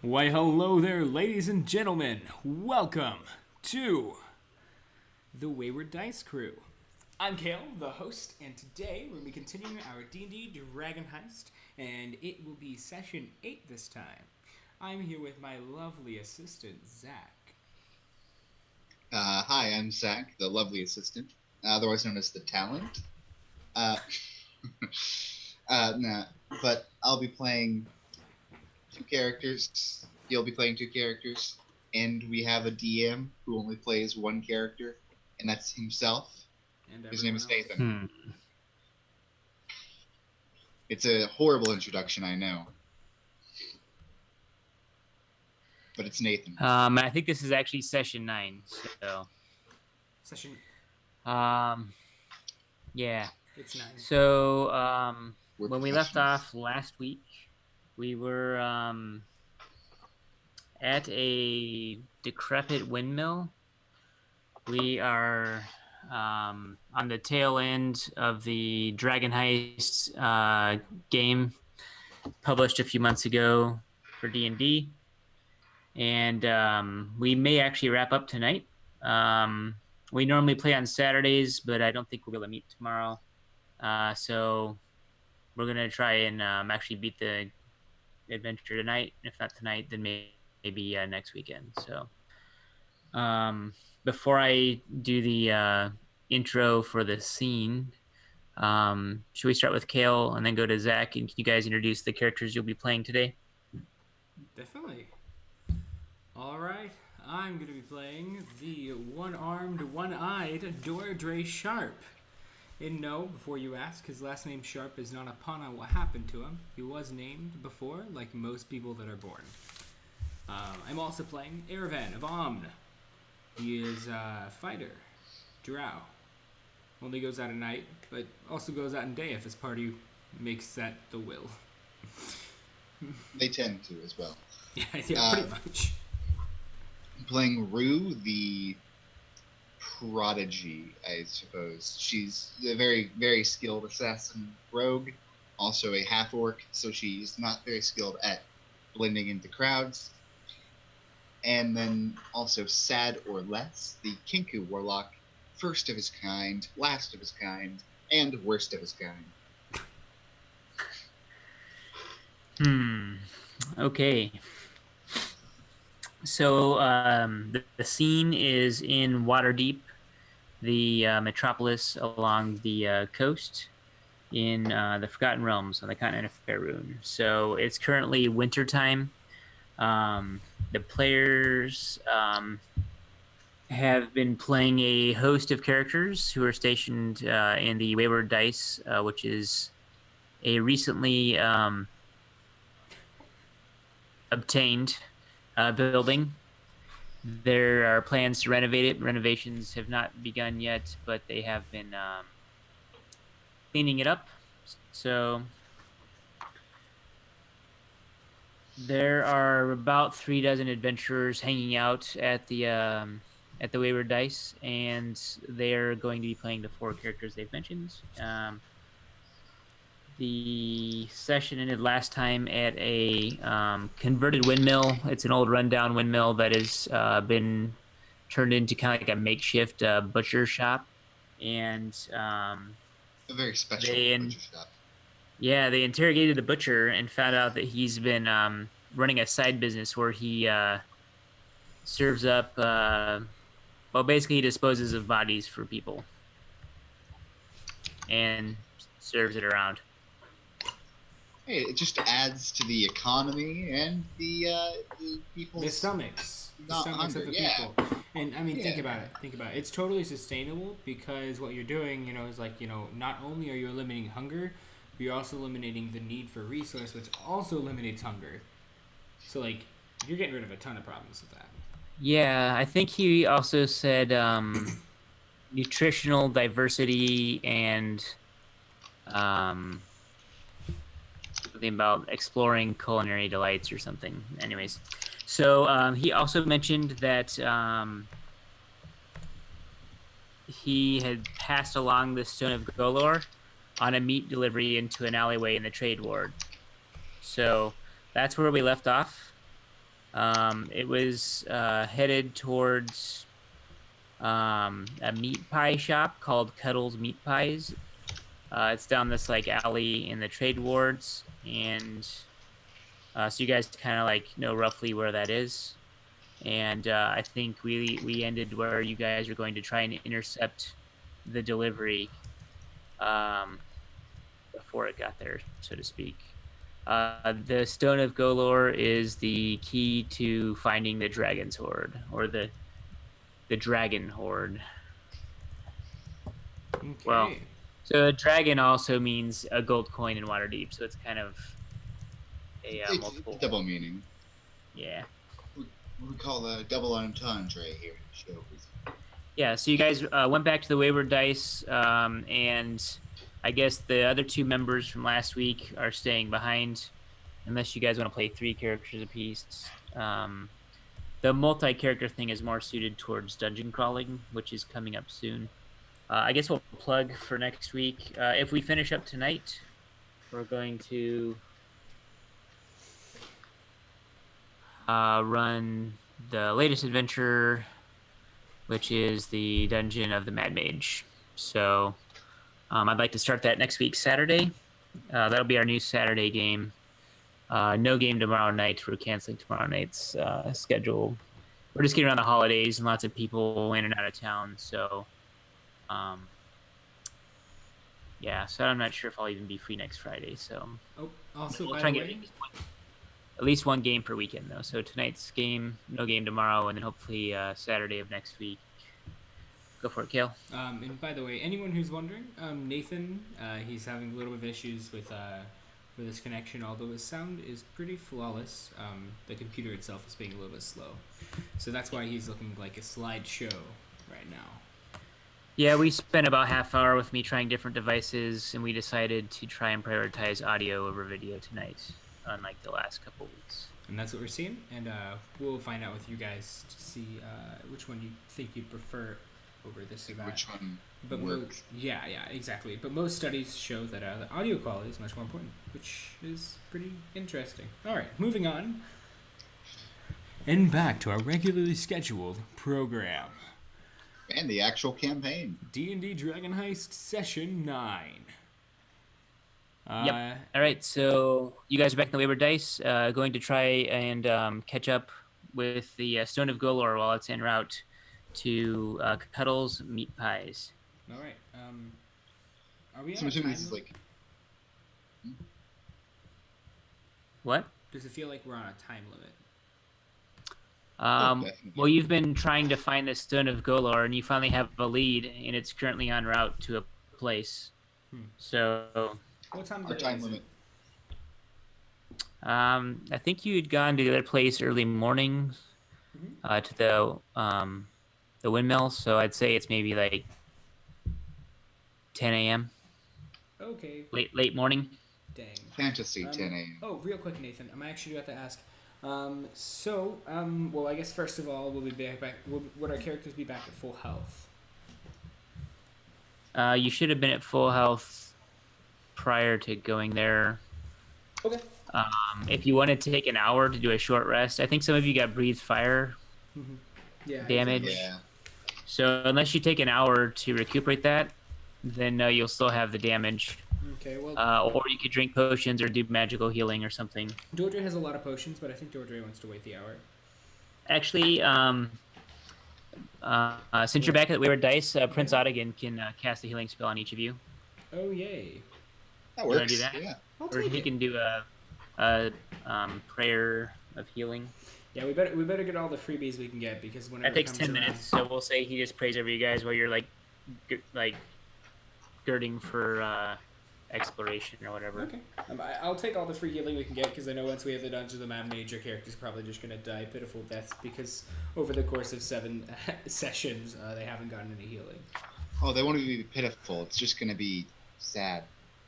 Why, hello there, ladies and gentlemen. Welcome to the Wayward Dice Crew. I'm Kale, the host, and today we're going to be continuing our D&D Dragon Heist, and it will be session 8 this time. I'm here with my lovely assistant, Zach. Hi, I'm Zach, the lovely assistant, otherwise known as the talent. Uh, nah, but I'll be playing two characters. You'll be playing two characters, and we have a DM who only plays one character, and that's himself. And His name everyone is else. Nathan. It's a horrible introduction, I know, but it's Nathan. I think this is actually session 9. So, Session, yeah. it's 9. So, We're when we left professionals. off last week, we were at a decrepit windmill. We are on the tail end of the Dragon Heist game published a few months ago for D&D. And we may actually wrap up tonight. We normally play on Saturdays, but I don't think we'll be able to meet tomorrow. So we're going to try and actually beat the adventure tonight. If not tonight, then maybe next weekend. So before I do the intro for the scene, should we start with Kale and then go to Zach? And can you guys introduce the characters you'll be playing today? Definitely. Alright, I'm going to be playing the one-armed, one-eyed Dordre Sharp. And no, before you ask, his last name Sharp is not a pun on what happened to him. He was named before, like most people that are born. I'm also playing Erevan of Omn. He is a fighter, drow. Only goes out at night, but also goes out in day if his party makes that the will. They tend to as well. Yeah, pretty much. I'm playing Rue, the prodigy, I suppose. She's a very, very skilled assassin rogue, also a half-orc, so she's not very skilled at blending into crowds. And then also Sad or Less, the Kinku warlock, first of his kind, last of his kind, and worst of his kind. Okay. So the scene is in Waterdeep, the metropolis along the coast in the Forgotten Realms on the continent of Faerun. So it's currently wintertime. The players have been playing a host of characters who are stationed in the Wayward Dice, which is a recently obtained building. There are plans to renovate it. Renovations have not begun yet, but they have been cleaning it up. So there are about 3 dozen adventurers hanging out at the Wayward Dice, and they're going to be playing the 4 characters they've mentioned. The session ended last time at a converted windmill. It's an old rundown windmill that has been turned into kind of like a makeshift butcher shop. And A very special butcher shop. Yeah, they interrogated the butcher and found out that he's been running a side business where he serves up, basically he disposes of bodies for people and serves it around. Hey, it just adds to the economy and the people's... The stomachs. The not stomachs hunger, of the yeah. people. And, I mean, Yeah. think about it. It's totally sustainable because what you're doing, is like, not only are you eliminating hunger, but you're also eliminating the need for resource, which also eliminates hunger. So, like, you're getting rid of a ton of problems with that. Yeah, I think he also said nutritional diversity and something about exploring culinary delights or something. Anyways, so he also mentioned that he had passed along the Stone of Golor on a meat delivery into an alleyway in the trade ward. So that's where we left off. It was headed towards a meat pie shop called Cuddles Meat Pies. It's down this like alley in the trade wards, and so you guys kind of like know roughly where that is. And I think we ended where you guys are going to try and intercept the delivery um, before it got there, so to speak. The Stone of Golor is the key to finding the Dragon's Horde, or the Dragon Horde. Okay. Well, so a dragon also means a gold coin in Waterdeep, so it's kind of a It's multiple. double meaning. Yeah. We call a double entendre here in the show. Yeah, so you guys went back to the Wayward Dice, and I guess the other two members from last week are staying behind, unless you guys want to play 3 characters apiece. The multi-character thing is more suited towards dungeon crawling, which is coming up soon. I guess we'll plug for next week. If we finish up tonight, we're going to run the latest adventure, which is the Dungeon of the Mad Mage. So I'd like to start that next week, Saturday. That'll be our new Saturday game. No game tomorrow night. We're canceling tomorrow night's schedule. We're just getting around the holidays and lots of people in and out of town. So, yeah. So I'm not sure if I'll even be free next Friday. So, Also, we'll by try the and way, get at least one game per weekend, though. So tonight's game, no game tomorrow, and then hopefully Saturday of next week. Go for it, Kale. and by the way, anyone who's wondering, Nathan, he's having a little bit of issues with his connection, although his sound is pretty flawless. The computer itself is being a little bit slow, so that's why he's looking like a slideshow right now. Yeah, we spent about half hour with me trying different devices, and we decided to try and prioritize audio over video tonight, unlike the last couple weeks. And that's what we're seeing, and we'll find out with you guys to see which one you think you'd prefer over this or that. Which one But works? yeah, exactly. But most studies show that the audio quality is much more important, which is pretty interesting. All right, moving on. And back to our regularly scheduled program. And the actual campaign. D&D Dragon Heist Session 9. Yep. All right, so you guys are back in the Wayward Dice, going to try and catch up with the Stone of Golor while it's en route to Cuddles Meat Pies. All right. Are we So on I'm a assuming time this is limit? like. What? Does it feel like we're on a time limit? Definitely. Well, you've been trying to find the Stone of Golor, and you finally have a lead, and it's currently en route to a place. So, What time Our of day time is limit. I think you had gone to the other place early morning, to the windmill. So I'd say it's maybe like it? 10 a.m. Okay. Late morning. Dang. Fantasy 10 a.m. Oh, real quick, Nathan. I'm actually about to ask. Well, I guess first of all, will we be back? Would our characters be back at full health? You should have been at full health prior to going there. Okay. If you wanted to take an hour to do a short rest, I think some of you got breathed fire Yeah. damage. Yeah. So unless you take an hour to recuperate that, then you'll still have the damage. Okay. Well, Or you could drink potions or do magical healing or something. Dordre has a lot of potions, but I think Dordre wants to wait the hour. Actually, since you're back at Wayward Dice, Prince Ottigan can cast a healing spell on each of you. Oh yay! That You wanna works. do that? Yeah. I'll Or take he it. can do a prayer of healing. Yeah, we better get all the freebies we can get because whenever That takes it 10 comes around, minutes, so we'll say he just prays over you guys while you're like girding for exploration or whatever. Okay. I'll take all the free healing we can get because I know once we have the Dungeon of the Mad Mage, our character's probably just gonna die pitiful deaths because over the course of 7 sessions, they haven't gotten any healing. Oh, they won't even be pitiful. It's just gonna be sad.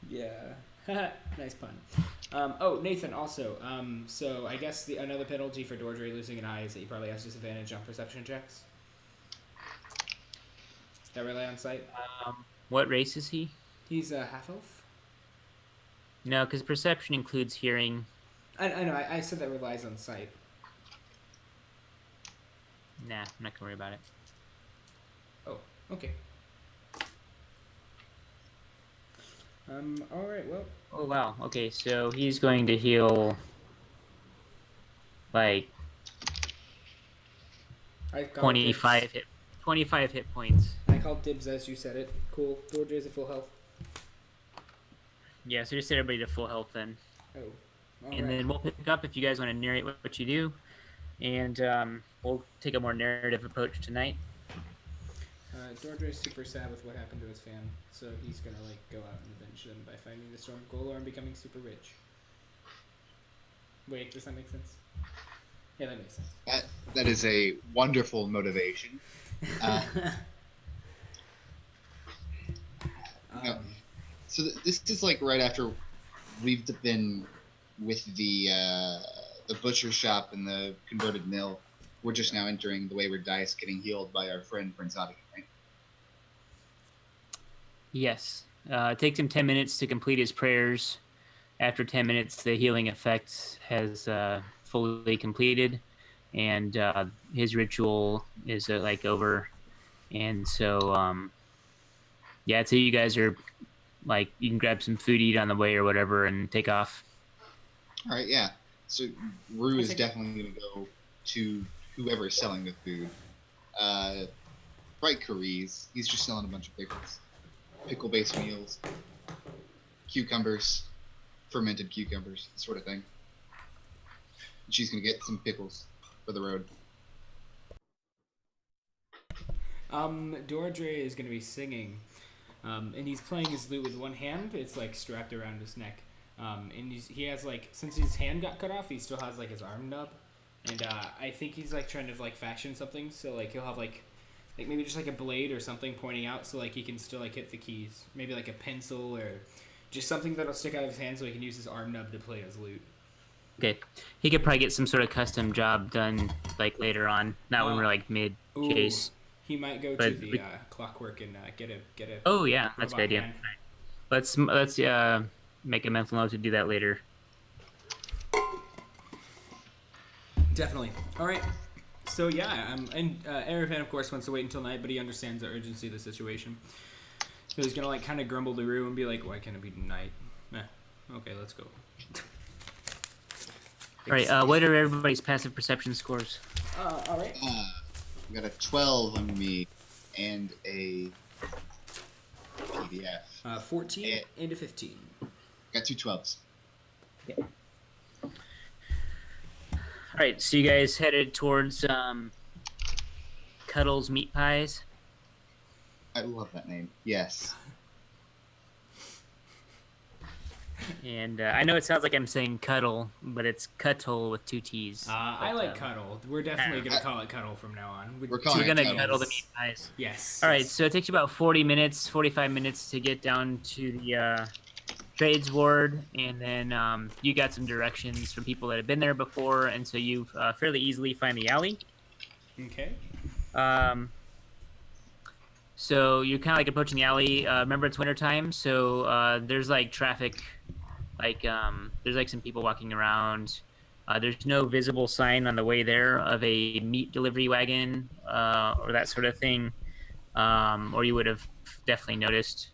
Yeah. Nice pun. Nathan, also, so I guess another penalty for Dordre losing an eye is that he probably has disadvantage on perception checks. That rely on sight? What race is he? He's a half-elf? No, because perception includes hearing. I know, I said that relies on sight. Nah, I'm not gonna worry about it. Oh, okay. All right. Well. Oh wow. Okay, so he's going to heal like I called 25 dibs. hit 25 hit points. I called dibs as you said it. Cool. Georgia's at full health. Yeah, so just set everybody to full health then. Oh. All And right. then we'll pick up if you guys want to narrate what you do. And we'll take a more narrative approach tonight. Dordre's super sad with what happened to his fam, so he's gonna like go out and avenge them by finding the Storm of Golor and becoming super rich. Wait, does that make sense? Yeah, that makes sense. That is a wonderful motivation. No. So this is like right after we've been with the butcher shop and the converted mill. We're just now entering the Wayward Dice, getting healed by our friend Prince Adi, right? Yes. It takes him 10 minutes to complete his prayers. After 10 minutes, the healing effect has fully completed, and his ritual is like over. And so, yeah, so you guys are like, you can grab some food, eat on the way or whatever, and take off. All right, yeah. So Rue is definitely going to go to whoever is selling the food. Bright Cariz. He's just selling a bunch of pickles. Pickle-based meals. Cucumbers. Fermented cucumbers. Sort of thing. She's going to get some pickles for the road. Dordre is gonna be singing. And he's playing his lute with one hand. It's like strapped around his neck. And he has like, since his hand got cut off, he still has like his arm nub. And I think he's like trying to like fashion something. So like he'll have like maybe just like a blade or something pointing out, so like he can still like hit the keys. Maybe like a pencil or just something that'll stick out of his hand, so he can use his arm nub to play his lute. Okay, he could probably get some sort of custom job done like later on, not when we're like mid chase. He might go to the clockwork and get a. Oh yeah, that's a good idea. Let's make a mental note to do that later. Definitely. All right. So yeah, and Aravan of course wants to wait until night, but he understands the urgency of the situation. So he's gonna like kind of grumble to Rue and be like, "Why can't it be night?" Okay, let's go. All right. What are everybody's passive perception scores? All right. I got a 12 on me and a PDF. 14 and a 15. Got two 12s. Okay. All right, so you guys headed towards Cuddles Meat Pies. I love that name. Yes. And I know it sounds like I'm saying cuddle, but it's Cuttle with two T's. I like Cuddle. We're definitely going to call it Cuddle from now on. We're going to Cuddle the Meat Pies. Yes. All right, so it takes you about 40 minutes, 45 minutes to get down to the trades ward, and then you got some directions from people that have been there before, and so you fairly easily find the alley. Okay. So you're kind of like approaching the alley. Remember, it's wintertime, so there's like traffic. Like there's like some people walking around. There's no visible sign on the way there of a meat delivery wagon or that sort of thing, or you would have definitely noticed.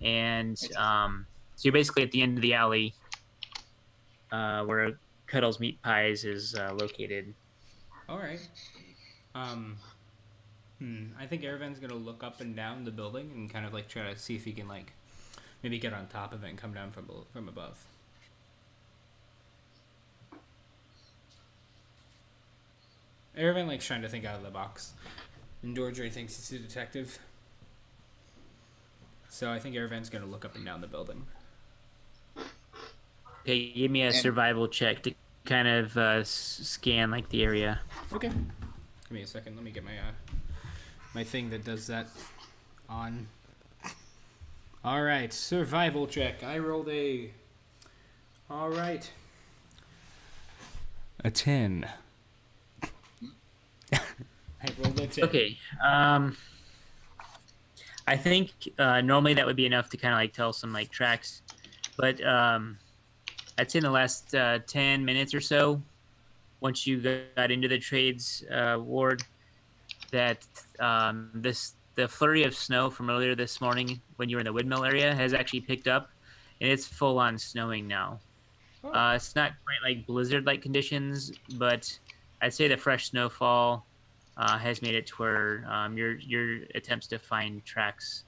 And so you're basically at the end of the alley where Cuddles Meat Pies is located. All right. I think Aravan's gonna look up and down the building and kind of like try to see if he can like maybe get on top of it and come down from above. Aravan likes trying to think out of the box, and Dordre thinks he's a detective. So I think Aravan's gonna look up and down the building. Okay, give me a survival check to kind of scan like the area. Okay. Give me a second. Let me get my my thing that does that on. All right, survival check. I rolled a. All right. A 10. I rolled a 10. Okay. I think normally that would be enough to kind of like tell some like tracks, but I'd say in the last 10 minutes or so, once you got into the trades ward, that the flurry of snow from earlier this morning when you were in the windmill area has actually picked up, and it's full on snowing now. Oh, It's not quite like blizzard-like conditions, but I'd say the fresh snowfall has made it to where your attempts to find tracks,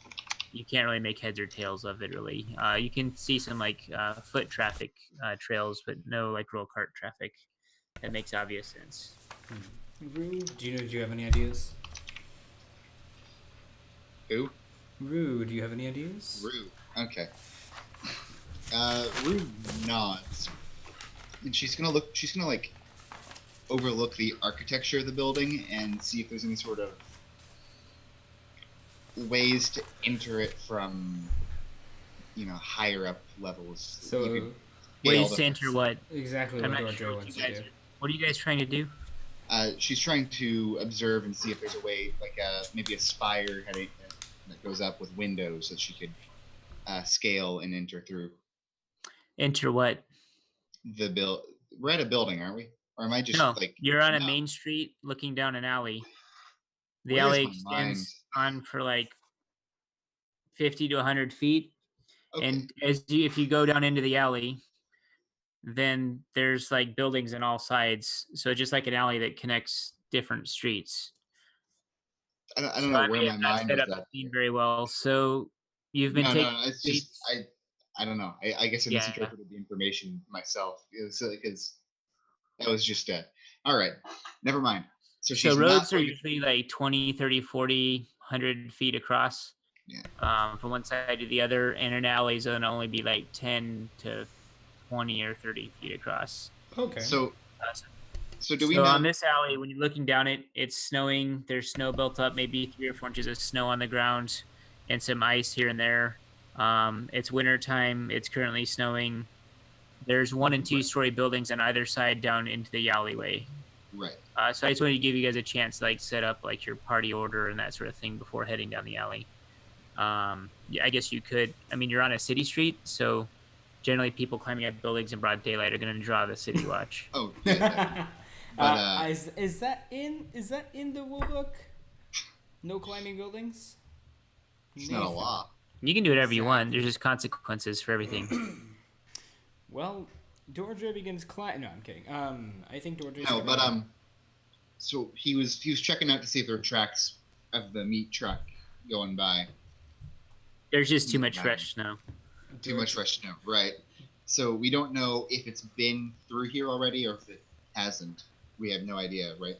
you can't really make heads or tails of it. Really, you can see some like foot traffic trails, but no like roll cart traffic that makes obvious sense. Rue, do you have any ideas? Who? Rue, do you have any ideas? Rue. Okay. Rue nods, and she's gonna look. She's gonna like overlook the architecture of the building and see if there's any sort of ways to enter it from, higher up levels. So, You could Ways scale to enter what? exactly I'm what not Dordre sure wants to do. what are you guys trying to do? She's trying to observe and see if there's a way, like maybe a spire heading that goes up with windows that she could scale and enter through Enter what? the build. We're at a building, aren't we? Or am I just No, like you're on a no. main street looking down an alley. The Where's alley my mind? extends on for like 50 to 100 feet. Okay. And if you go down into the alley, then there's like buildings on all sides. So just like an alley that connects different streets. I So don't know I where may my have not mind set was up the at. scene very well. So you've been No, taking it's just streets. I don't know. I guess I Yeah. misinterpreted the information myself. Because that was just all right. Never mind. So So she's roads not are going to. usually like 20, 30, 40, 100 feet across. Yeah. From one side to the other, and an alley is gonna only be like 10 to 20 or 30 feet across. Okay. So do we So know? on this alley, when you're looking down it, it's snowing. There's snow built up, maybe 3 or 4 inches of snow on the ground, and some ice here and there. It's winter time. It's currently snowing. There's 1 and 2 story buildings on either side down into the alleyway. Right. So I just wanted to give you guys a chance to like set up like your party order and that sort of thing before heading down the alley. Yeah, I guess you could. I mean, you're on a city street, so generally people climbing up buildings in broad daylight are going to draw the city watch. Oh, yeah. But, is that in the rule book? No climbing buildings. it's not a law. You can do whatever you want. There's just consequences for everything. Well, Dordre begins climbing. No, I'm kidding. I think Dordre's No, but so he was checking out to see if there were tracks of the meat truck going by. There's just too much fresh snow. Too much fresh snow, right? So we don't know if it's been through here already or if it hasn't. We have no idea, right?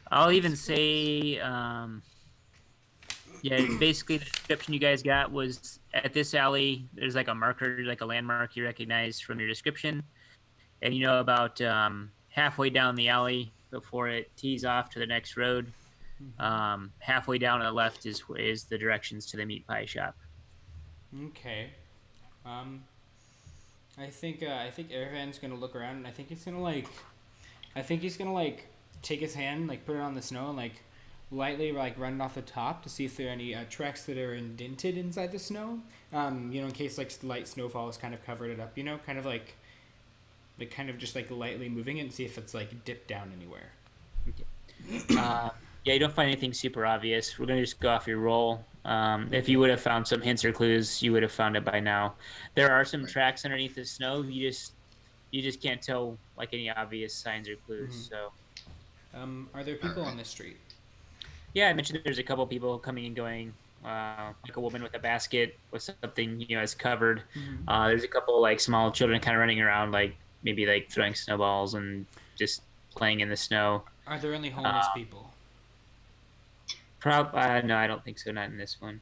I'll even say, basically the description you guys got was at this alley, there's like a marker, like a landmark you recognize from your description. And you know about halfway down the alley before it tees off to the next road. Halfway down on the left is the directions to the meat pie shop. Okay. I think Ervan's gonna look around and I think he's gonna take his hand, like put it on the snow and like lightly like run it off the top to see if there are any tracks that are indented inside the snow. In case like light snowfall has kind of covered it up. Kind of like just like lightly moving it and see if it's like dipped down anywhere. Okay. Yeah, you don't find anything super obvious. We're going to just go off your roll. If you would have found some hints or clues, you would have found it by now. There are some tracks underneath the snow. You just can't tell like any obvious signs or clues. So, are there people on this street? Yeah, I mentioned there's a couple people coming and going. Like a woman with a basket with something is covered. There's a couple like small children kind of running around, like maybe like throwing snowballs and just playing in the snow. Are there any homeless people? No, I don't think so. Not in this one.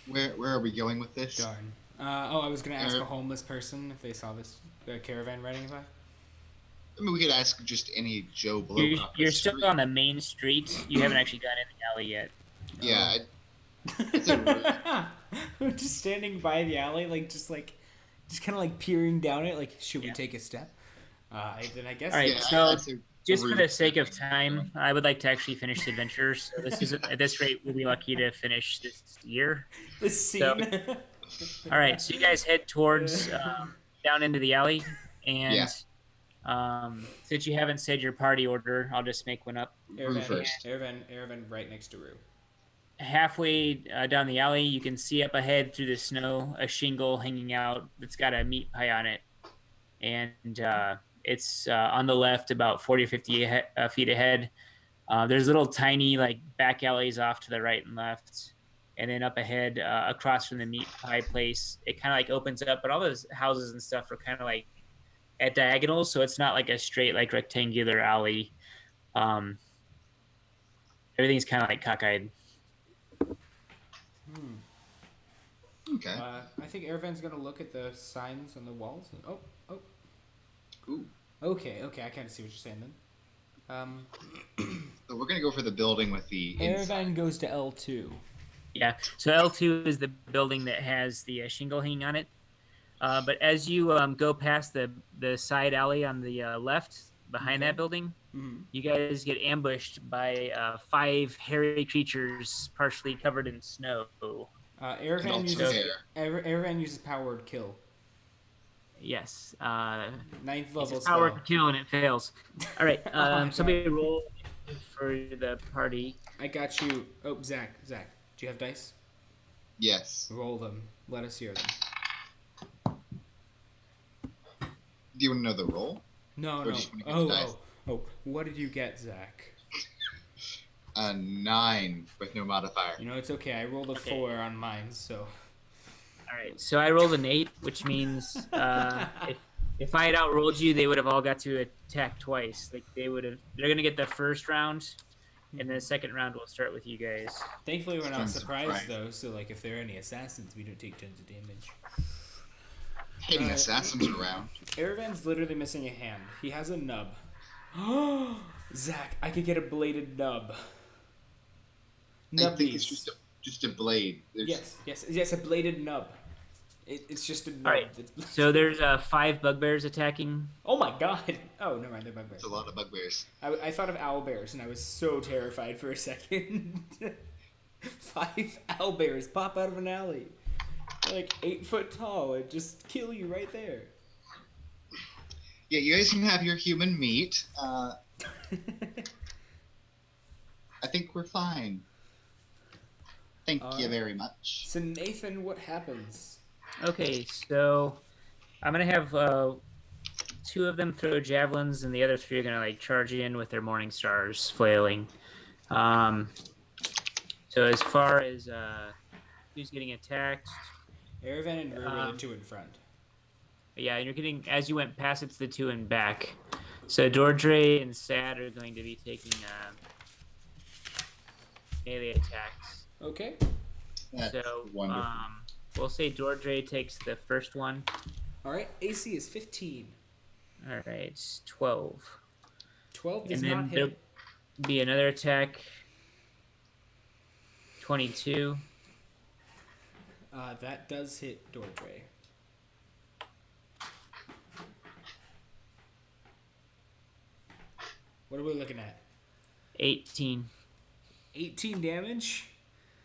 Where are we going with this? Darn. I was gonna ask a homeless person if they saw this caravan riding by. I mean, we could ask just any Joe Blow. You're still on the main street. You haven't actually gotten in the alley yet. Yeah. We're just standing by the alley, just kind of like peering down it. Like, should we take a step? Then I guess. All right. So just for the sake of time, I would like to actually finish the adventure. So this is at this rate, we'll be lucky to finish this year. This scene. So, all right. So you guys head towards down into the alley, and Since you haven't said your party order, I'll just make one up. Rue first. Aravan right next to Rue. Halfway down the alley, you can see up ahead through the snow a shingle hanging out that's got a meat pie on it, and it's on the left about 40 or 50 feet ahead. There's little tiny like back alleys off to the right and left, and then up ahead across from the meat pie place, it kind of like opens up, but all those houses and stuff are kind of like at diagonals, so it's not like a straight like rectangular alley. Um, Everything's kind of like cockeyed. Okay. I think Aravan's gonna look at the signs on the walls. And, oh. Ooh. Okay. I kind of see what you're saying then. So we're gonna go for the building with the Aravan goes to L2. Yeah. So L2 is the building that has the shingle hanging on it. But as you go past the side alley on the left behind that building, you guys get ambushed by 5 hairy creatures partially covered in snow. Aravan uses power word kill. Yes. 9th level power spell. kill and it fails. All right. Somebody God. roll for the party. I got you. Oh, Zach, do you have dice? Yes. Roll them. Let us hear them. Do you want to know the roll? No. Oh. What did you get, Zach? A 9 with no modifier. You know, it's okay. I rolled a 4 on mine, so. All right. So I rolled an 8, which means if I had outrolled you, they would have all got to attack twice. Like they're gonna get the first round, and then the second round will start with you guys. Thankfully, we're not surprised though. So, like, if there are any assassins, we don't take tons of damage. Hitting assassins around. Aravan's literally missing a hand. He has a nub. Zach, I could get a bladed nub. I think it's just a blade. Yes, a bladed nub. It's just a nub. All right. So there's 5 bugbears attacking. Oh my god. Oh, never mind, they're bugbears. It's a lot of bugbears. I thought of owlbears, and I was so terrified for a second. 5 owlbears pop out of an alley. They're like 8 foot tall and just kill you right there. Yeah, you guys can have your human meat. I think we're fine. Thank you very much. So Nathan, what happens? Okay, so I'm gonna have 2 of them throw javelins, and the other 3 are gonna like charge in with their morning stars flailing. So as far as who's getting attacked, Aravan and Rue are the 2 in front. Yeah, you're getting as you went past, it's the 2 in back. So Dordre and Sad are going to be taking melee attacks. Okay. That's so wonderful. We'll say Dordre takes the first one. All right, AC is 15. All right, it's 12. 12 does and then not there'll hit. be another attack. 22. That does hit Dordre. What are we looking at? 18. 18 damage?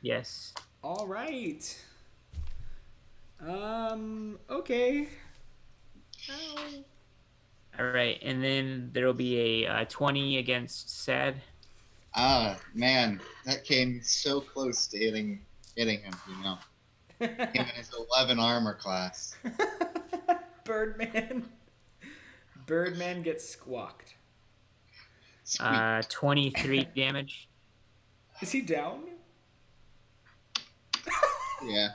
Yes. All right. Okay. Ow. All right, and then there will be a 20 against Sad. Ah, man, that came so close to hitting him, you know. Him in his 11 armor class. Birdman gets squawked. Squeak. 23 damage. Is he down? Yeah.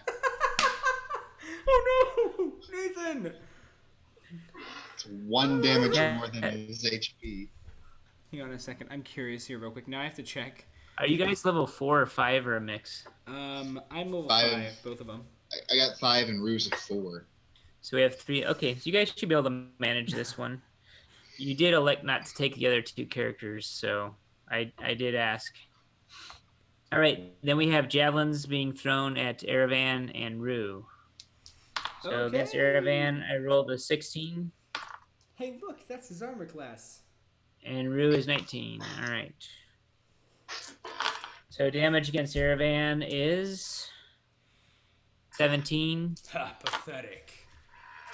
Oh no, Nathan! It's 1 damage more than his HP. Hang on a second. I'm curious here real quick. Now I have to check. Are you guys level 4 or 5 or a mix? I'm level 5. 5, both of them. I got 5 and Rue's at 4. So we have 3. Okay, so you guys should be able to manage this one. You did elect not to take the other 2 characters, so I did ask. All right, then we have javelins being thrown at Aravan and Rue. So against Aravan, I rolled a 16. Hey, look, that's his armor class. And Rue is 19. All right. So damage against Aravan is 17. Ha, pathetic.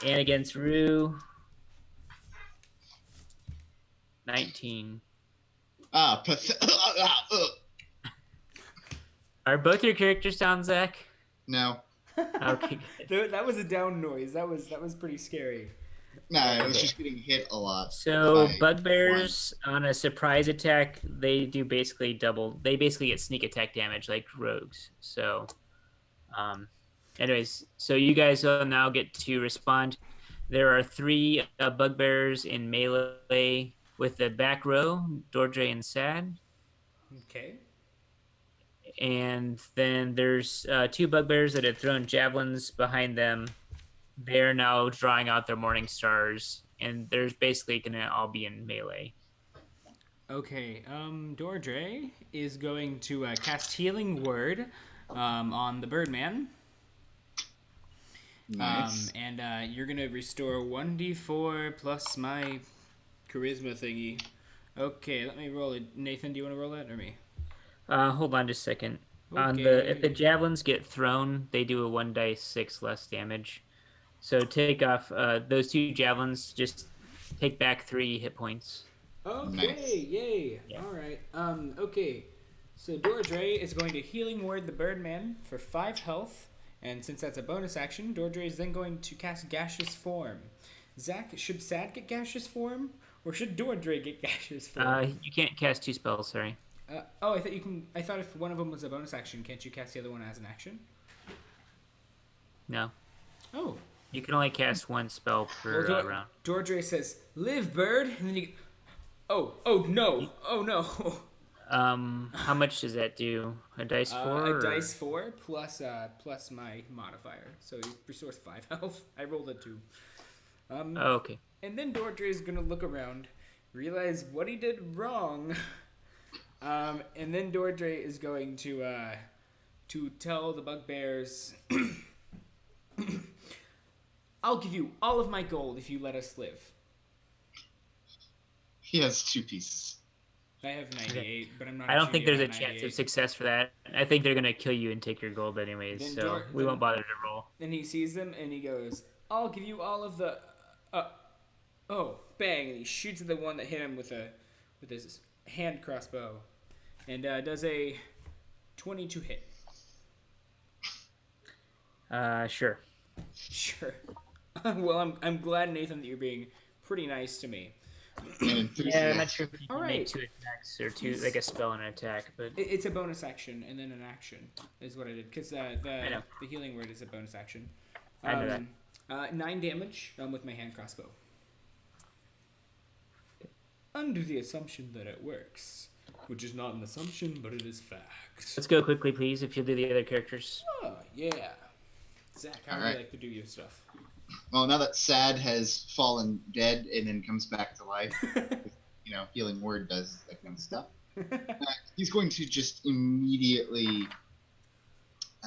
And against Rue, 19. Ah, Are both your characters down, Zach? no. Okay. That was a down noise. That was pretty scary. No, I was Okay. just getting hit a lot So by bugbears on a surprise attack, they do basically double. They basically get sneak attack damage like rogues. So, um, anyways, so you guys will now get to respond. There are three bugbears in melee with the back row, Dordre and Sad, Okay. and then there's two bugbears that had thrown javelins behind them. They're now drawing out their morning stars, and there's basically gonna all be in melee. Okay. Dordre is going to cast Healing Word on the Birdman. nice. And you're gonna restore 1d4 plus my charisma thingy. Okay, let me roll it. Nathan, do you want to roll that or me? Hold on just a second. Okay. If the javelins get thrown, they do a 1d6 less damage. So take off those two javelins. Just take back 3 hit points. Okay, Nice. yay. Yeah. All right. Okay. So Dordre is going to Healing Word the Birdman for 5 health, and since that's a bonus action, Dordre is then going to cast Gaseous Form. Zach, should Sad get Gaseous Form, or should Dordre get Gaseous Form? You can't cast 2 spells. Sorry. Oh, I thought you can. I thought if one of them was a bonus action, can't you cast the other one as an action? No, Oh. you can only cast 1 spell per round. Dordre says, "Live, bird," and then you. Oh no! Oh no! How much does that do? A dice 4? A dice 4 plus my modifier, so he restores 5 health. I rolled a 2. Oh, okay. And then Dordre is gonna look around, realize what he did wrong, and then Dordre is going to tell the bugbears, "I'll give you all of my gold if you let us live." He has 2 pieces. I have 98, but I'm not. I don't think there's a shooting at chance 98. of success for that. I think they're gonna kill you and take your gold anyways, Then so we won't bother to roll. Then he sees them and he goes, "I'll give you all of the." Oh, bang! And he shoots at the one that hit him with his hand crossbow, and does a 22 hit. Sure. Sure. Well, I'm glad, Nathan, that you're being pretty nice to me. And Yeah, I'm not sure if you All can right. make 2 attacks or 2 like a spell and an attack, but It's a bonus action and then an action is what I did because know. the healing word is a bonus action. I know that. 9 damage with my hand crossbow. Under the assumption that it works, which is not an assumption, but it is fact. Let's go quickly, please, if you'll do the other characters. Oh, yeah. Zach, how All would right. you like to do your stuff? Well, now that Sad has fallen dead and then comes back to life, Healing Word does that kind of stuff. He's going to just immediately.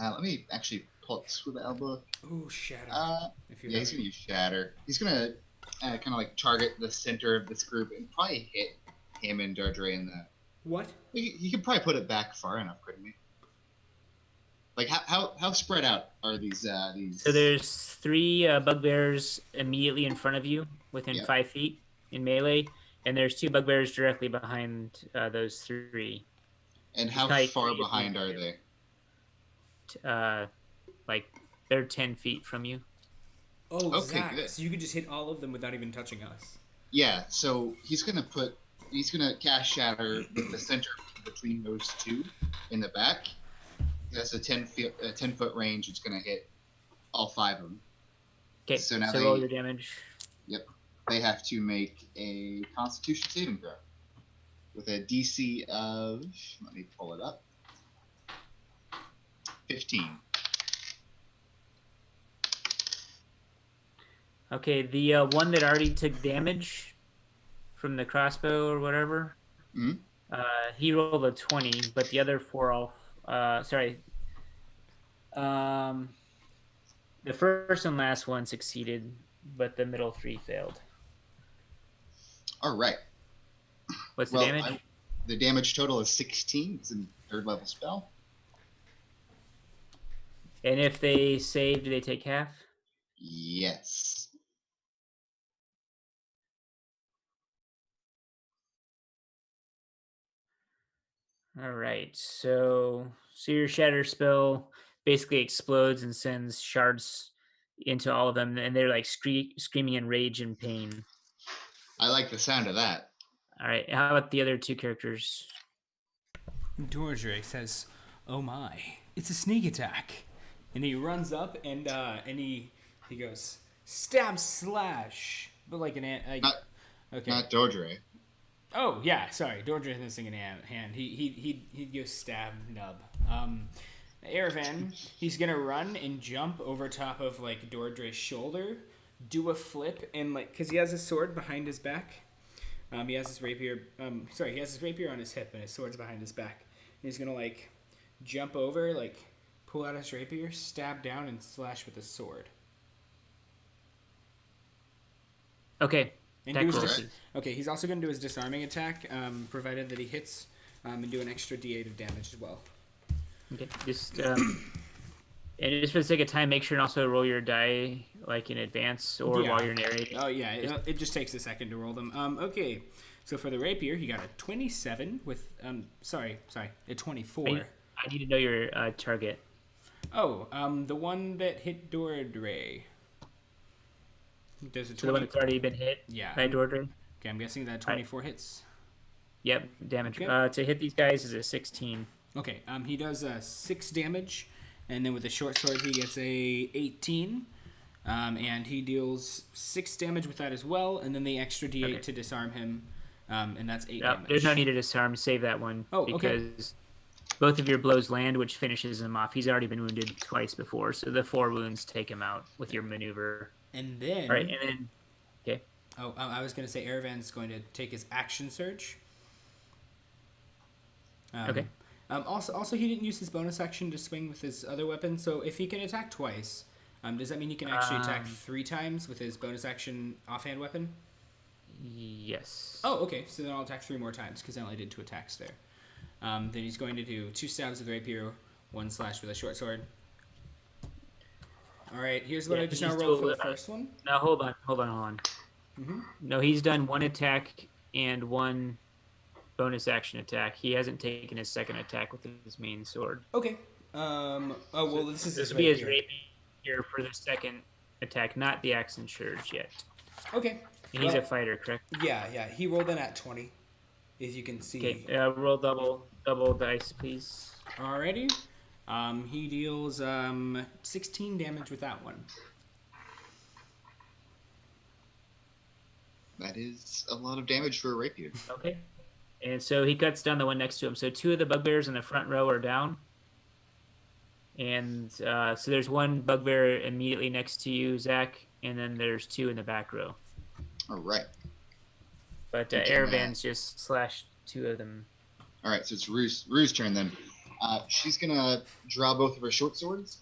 Let me actually pull up Swivel Elbow. Ooh, shatter. If you Yeah, he's going to use Shatter. He's going to kind of like target the center of this group and probably hit him and Dordre in the. What? He could probably put it back far enough, couldn't he? Like how spread out are these? So there's 3 bugbears immediately in front of you, within 5 feet in melee, and there's 2 bugbears directly behind those 3. And how far behind are they? Like they're 10 feet from you. Oh, Okay, Zach, good. so you could just hit all of them without even touching us. Yeah, so he's gonna cast Shatter with the center between those 2 in the back. That's a 10-foot range. It's gonna hit all 5 of them. Okay, So now roll your damage. Yep, they have to make a Constitution saving throw with a DC of. Let me pull it up. 15. Okay, the one that already took damage from the crossbow or whatever, Mhm. He rolled a 20, but the other 4 all. Sorry. The first and last one succeeded, but the middle 3 failed. All right. What's the damage? The damage total is 16. It's a 3rd level spell. And if they save, do they take half? Yes. All right. So your shatter spell basically explodes and sends shards into all of them, and they're like screaming in rage and pain. I like the sound of that. All right. How about the other two characters? Dordre says, "Oh my, it's a sneak attack," and he runs up and he goes stab slash, but like an Not, okay. not Dordre. Oh yeah, sorry, Dordre has this thing in hand. He'd go stab nub. Aravan, he's gonna run and jump over top of like Dordre's shoulder, do a flip, and like because he has his sword behind his back. He has his rapier. He has his rapier on his hip and his sword's behind his back. And he's gonna like jump over, like pull out his rapier, stab down, and slash with his sword. Okay. And do his okay, he's also gonna do his disarming attack, provided that he hits, and do an extra D8 of damage as well. Okay. Just and just for the sake of time, make sure and also roll your die like in advance or while you're narrating. Oh yeah, it just takes a second to roll them. Okay, so for the rapier, he got a 27 with a 24. I need to know your target. Oh, the one that hit Dordre. Does it? So the one that's already been hit. Yeah. By Dordre. Okay, I'm guessing that 24 hits. Yep, damage. Okay. To hit these guys is a 16. Okay, he does 6 damage, and then with the short sword he gets a 18, and he deals 6 damage with that as well, and then the extra D8 to disarm him, and that's 8 damage. There's no need to disarm. Save that one. Oh, because both of your blows land, which finishes him off. He's already been wounded twice before, so the 4 wounds take him out with your maneuver. And then... All right, and then... Okay. Oh, I was going to say Aravan's going to take his action surge. Okay. Also, he didn't use his bonus action to swing with his other weapon, so if he can attack twice, does that mean he can actually attack 3 times with his bonus action offhand weapon? Yes. Oh, okay, so then I'll attack 3 more times, because I only did 2 attacks there. Then he's going to do 2 stabs with rapier, 1 slash with a short sword. Alright, here's what I just now rolled for the first one. Now, hold on. Mm-hmm. No, he's done 1 attack and 1 bonus action attack. He hasn't taken his second attack with his main sword. Okay. This will be his rapier for the second attack, not the action surge yet. Okay. And he's a fighter, correct? Yeah. He rolled in at 20, as you can see. Okay, roll double dice, please. Alrighty. He deals 16 damage with that one. That is a lot of damage for a rapier. Okay. And so he cuts down the one next to him. So 2 of the bugbears in the front row are down. And so there's 1 bugbear immediately next to you, Zach, and then there's 2 in the back row. All right. But Aravan's just slashed 2 of them. All right, so it's Rue's turn then. She's going to draw both of her short swords.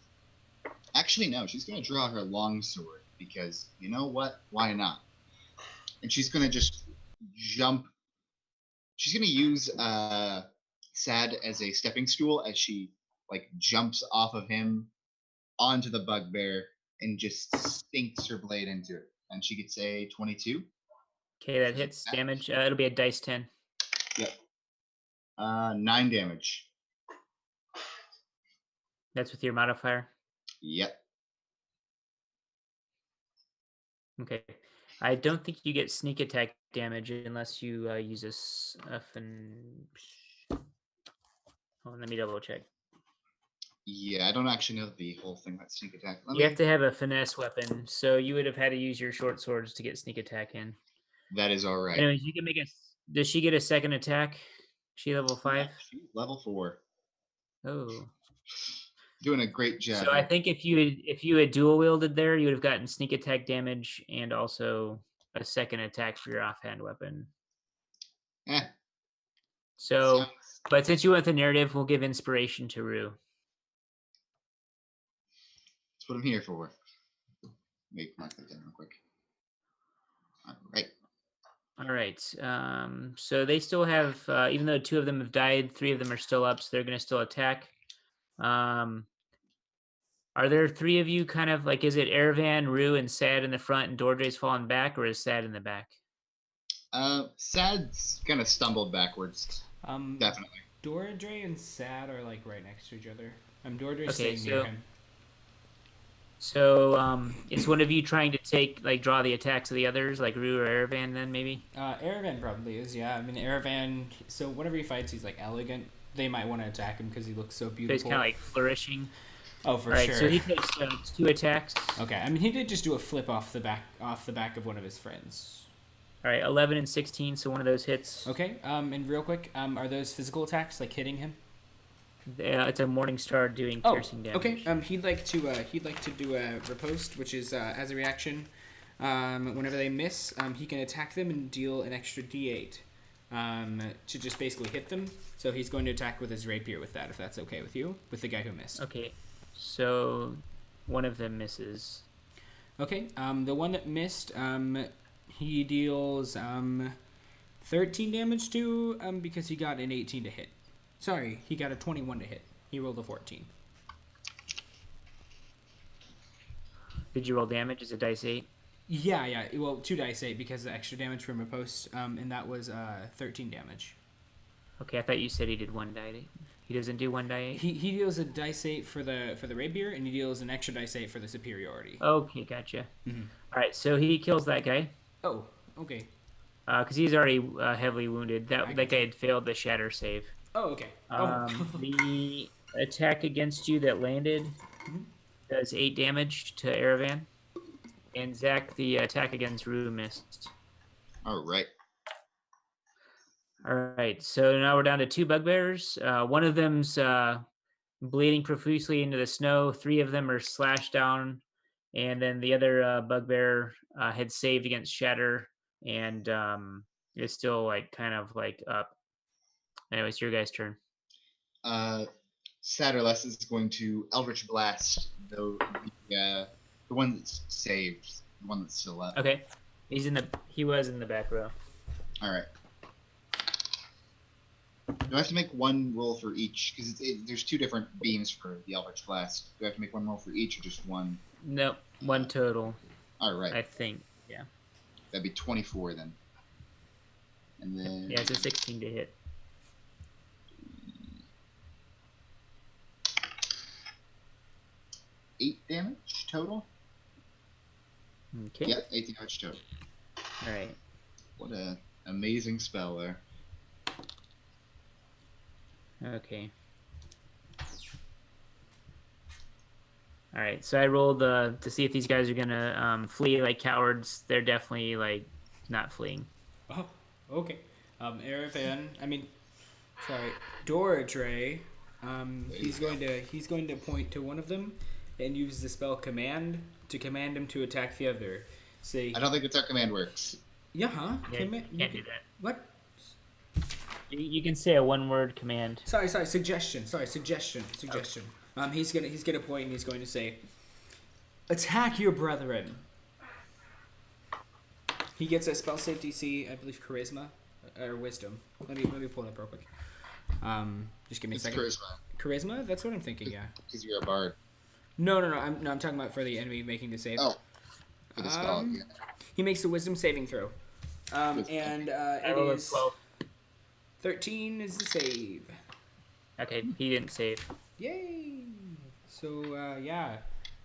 Actually, no, she's going to draw her long sword because, you know what? Why not? And she's going to just jump. She's going to use Sad as a stepping stool as she like jumps off of him onto the bugbear and just sinks her blade into it. And she gets a 22. Okay, that hits damage. It'll be a dice 10. Yep. 9 damage. That's with your modifier? Yep. Okay. I don't think you get sneak attack damage unless you use a Hold on, let me double check. Yeah, I don't actually know the whole thing about sneak attack. You have to have a finesse weapon, so you would have had to use your short swords to get sneak attack in. That is all right. Anyways, you can make Does she get a second attack? She level 5? Yeah, she's level 4. Oh. Doing a great job. So I think if you had dual wielded there, you would have gotten sneak attack damage and also a second attack for your offhand weapon. So, but since you went the narrative, we'll give inspiration to Rue. That's what I'm here for. Make mark that down real quick. All right. So they still have, even though 2 of them have died, 3 of them are still up, so they're going to still attack. Are there 3 of you kind of like, is it Aravan, Rue, and Sad in the front and Dordre's fallen back, or is Sad in the back? Sad's kind of stumbled backwards. Definitely. Doradre and Sad are like right next to each other. Doradre's Okay, staying near him. So, is one of you trying to draw the attacks of the others, like Rue or Erevan, then maybe? Erevan probably is, yeah. I mean, Erevan, so whenever he fights, he's like elegant. They might want to attack him because he looks so So he's beautiful. kind of like flourishing. Oh, for All right, sure. so he takes 2 attacks. Okay, I mean, he did just do a flip off the back of one of his friends. All right, 11 and 16, so one of those hits. Okay, and real quick, are those physical attacks, like hitting him? It's a Morningstar doing piercing damage. Okay. He'd like to do a riposte, which is as a reaction. Whenever they miss, he can attack them and deal an extra D8 to just basically hit them. So he's going to attack with his rapier with that, if that's okay with you, with the guy who missed. Okay, so one of them misses. Okay. The one that missed, he deals 13 damage to because he got an 18 to hit. Sorry, he got a 21 to hit. He rolled a 14. Did you roll damage? Is it dice 8? Yeah. Well, 2 dice 8 because the extra damage from a post, and that was 13 damage. Okay, I thought you said he did 1 die 8. He doesn't do 1 die 8? He deals a dice 8 for the rapier, and he deals an extra dice 8 for the superiority. Okay, gotcha. Mm-hmm. All right, so he kills that guy. Oh, okay. Because he's already heavily wounded. That guy had failed the shatter save. Oh, okay. The attack against you that landed does 8 damage to Erevan. And Zach, the attack against Rue missed. All right. All right, so now we're down to 2 bugbears. One of them's bleeding profusely into the snow. 3 of them are slashed down. And then the other bugbear had saved against shatter and is still kind of up. Anyways, your guys' turn. Satterless is going to Eldritch Blast the one that's saved, the one that's still up. Okay, he was in the back row. All right. Do I have to make one roll for each? Because there's 2 different beams for the Eldritch Blast. Do I have to make one roll for each, or just one? Nope, 1 total. All right. I think, yeah. That'd be 24 then. And then yeah, it's a 16 to hit. Eight damage total. Okay. Yeah, 8 damage total. All right. What a amazing spell there. Okay. All right. So I rolled to see if these guys are gonna flee like cowards. They're definitely not fleeing. Oh, okay. Erevan. Doradre. He's going to point to one of them and use the spell command to command him to attack the other. Say. I don't think that's how command works. Yeah, huh? Yeah, you can't do that. What? You can say a 1-word command. Sorry. Suggestion. Oh. He's gonna point and he's going to say, "Attack your brethren." He gets a spell save DC, I believe, charisma or wisdom. Let me pull it up real quick. Just give me a second. Charisma. That's what I'm thinking. Yeah. Because you're a bard. No. I'm talking about for the enemy making the save. Oh. For the spell. Yeah. He makes a wisdom saving throw. And it is 12. 13 is the save. Okay, he didn't save. Yay! So yeah.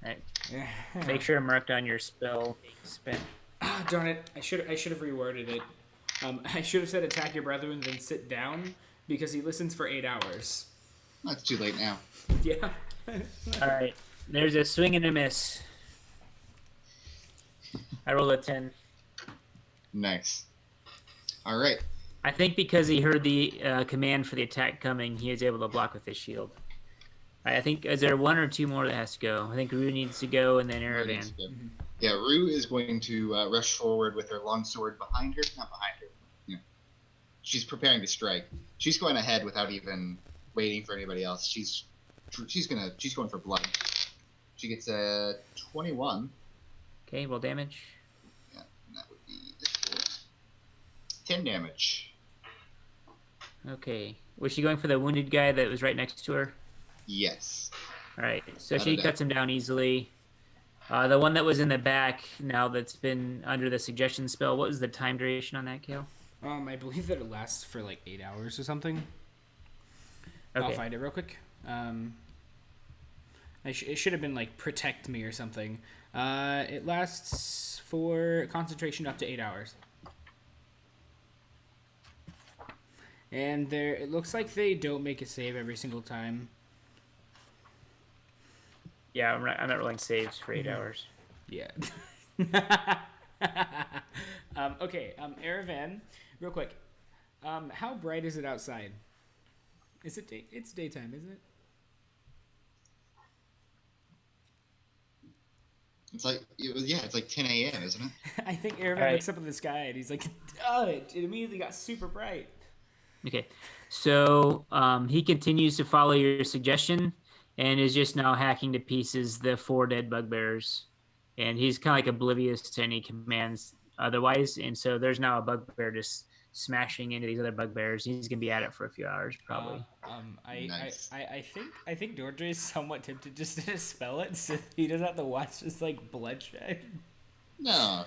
All right. Make sure to mark down your spell being spent. Ah, darn it! I should have reworded it. I should have said attack your brethren, then sit down, because he listens for 8 hours. That's too late now. Yeah. All right. There's a swing and a miss. I rolled a 10. Nice. All right. I think because he heard the command for the attack coming, he is able to block with his shield. I think, is there 1 or 2 more that has to go? I think Rue needs to go, and then Erevan. Mm-hmm. Yeah, Rue is going to rush forward with her longsword behind her. Not behind her. Yeah. She's preparing to strike. She's going ahead without even waiting for anybody else. She's going for blood. She gets a 21. Okay, roll damage. Yeah, and that would be 10 damage. Okay. Was she going for the wounded guy that was right next to her? Yes. All right. So she cuts him down easily. The one that was in the back now that's been under the suggestion spell, what was the time duration on that, Kale? I believe that it lasts for 8 hours or something. I'll Okay. find it real quick. It should have been like protect me or something. It lasts for concentration up to 8 hours. And there, it looks like they don't make a save every single time. Yeah, I'm not rolling saves for 8 hours. Yeah. Okay, Aravan, real quick. How bright is it outside? Is it day? It's daytime, isn't it? It's like 10 a.m., isn't it? I think Aravan Alright. looks up at the sky and he's like, oh, it immediately got super bright. Okay, so he continues to follow your suggestion and is just now hacking to pieces the 4 dead bugbears, and he's kind of like oblivious to any commands otherwise, and so there's now a bugbear just smashing into these other bugbears. He's gonna be at it for a few hours probably. Nice. I think Dordre is somewhat tempted just to dispel it so he doesn't have to watch this like bloodshed. No.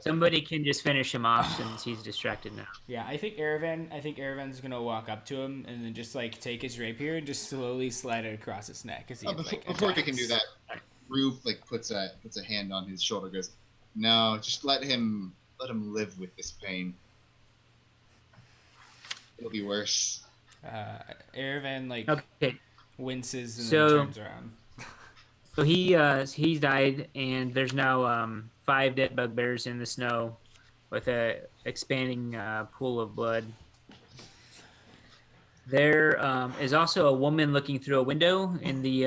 Somebody can just finish him off since he's distracted now. Yeah, I think Aravan's gonna walk up to him and then just like take his rapier and just slowly slide it across his neck as he Before he can do that, Rue like puts a hand on his shoulder. Goes, no, just let him live with this pain. It'll be worse. Aravan like Okay, winces and So- then turns around. so he's died, and there's now 5 dead bugbears in the snow with a expanding pool of blood. There is also a woman looking through a window in the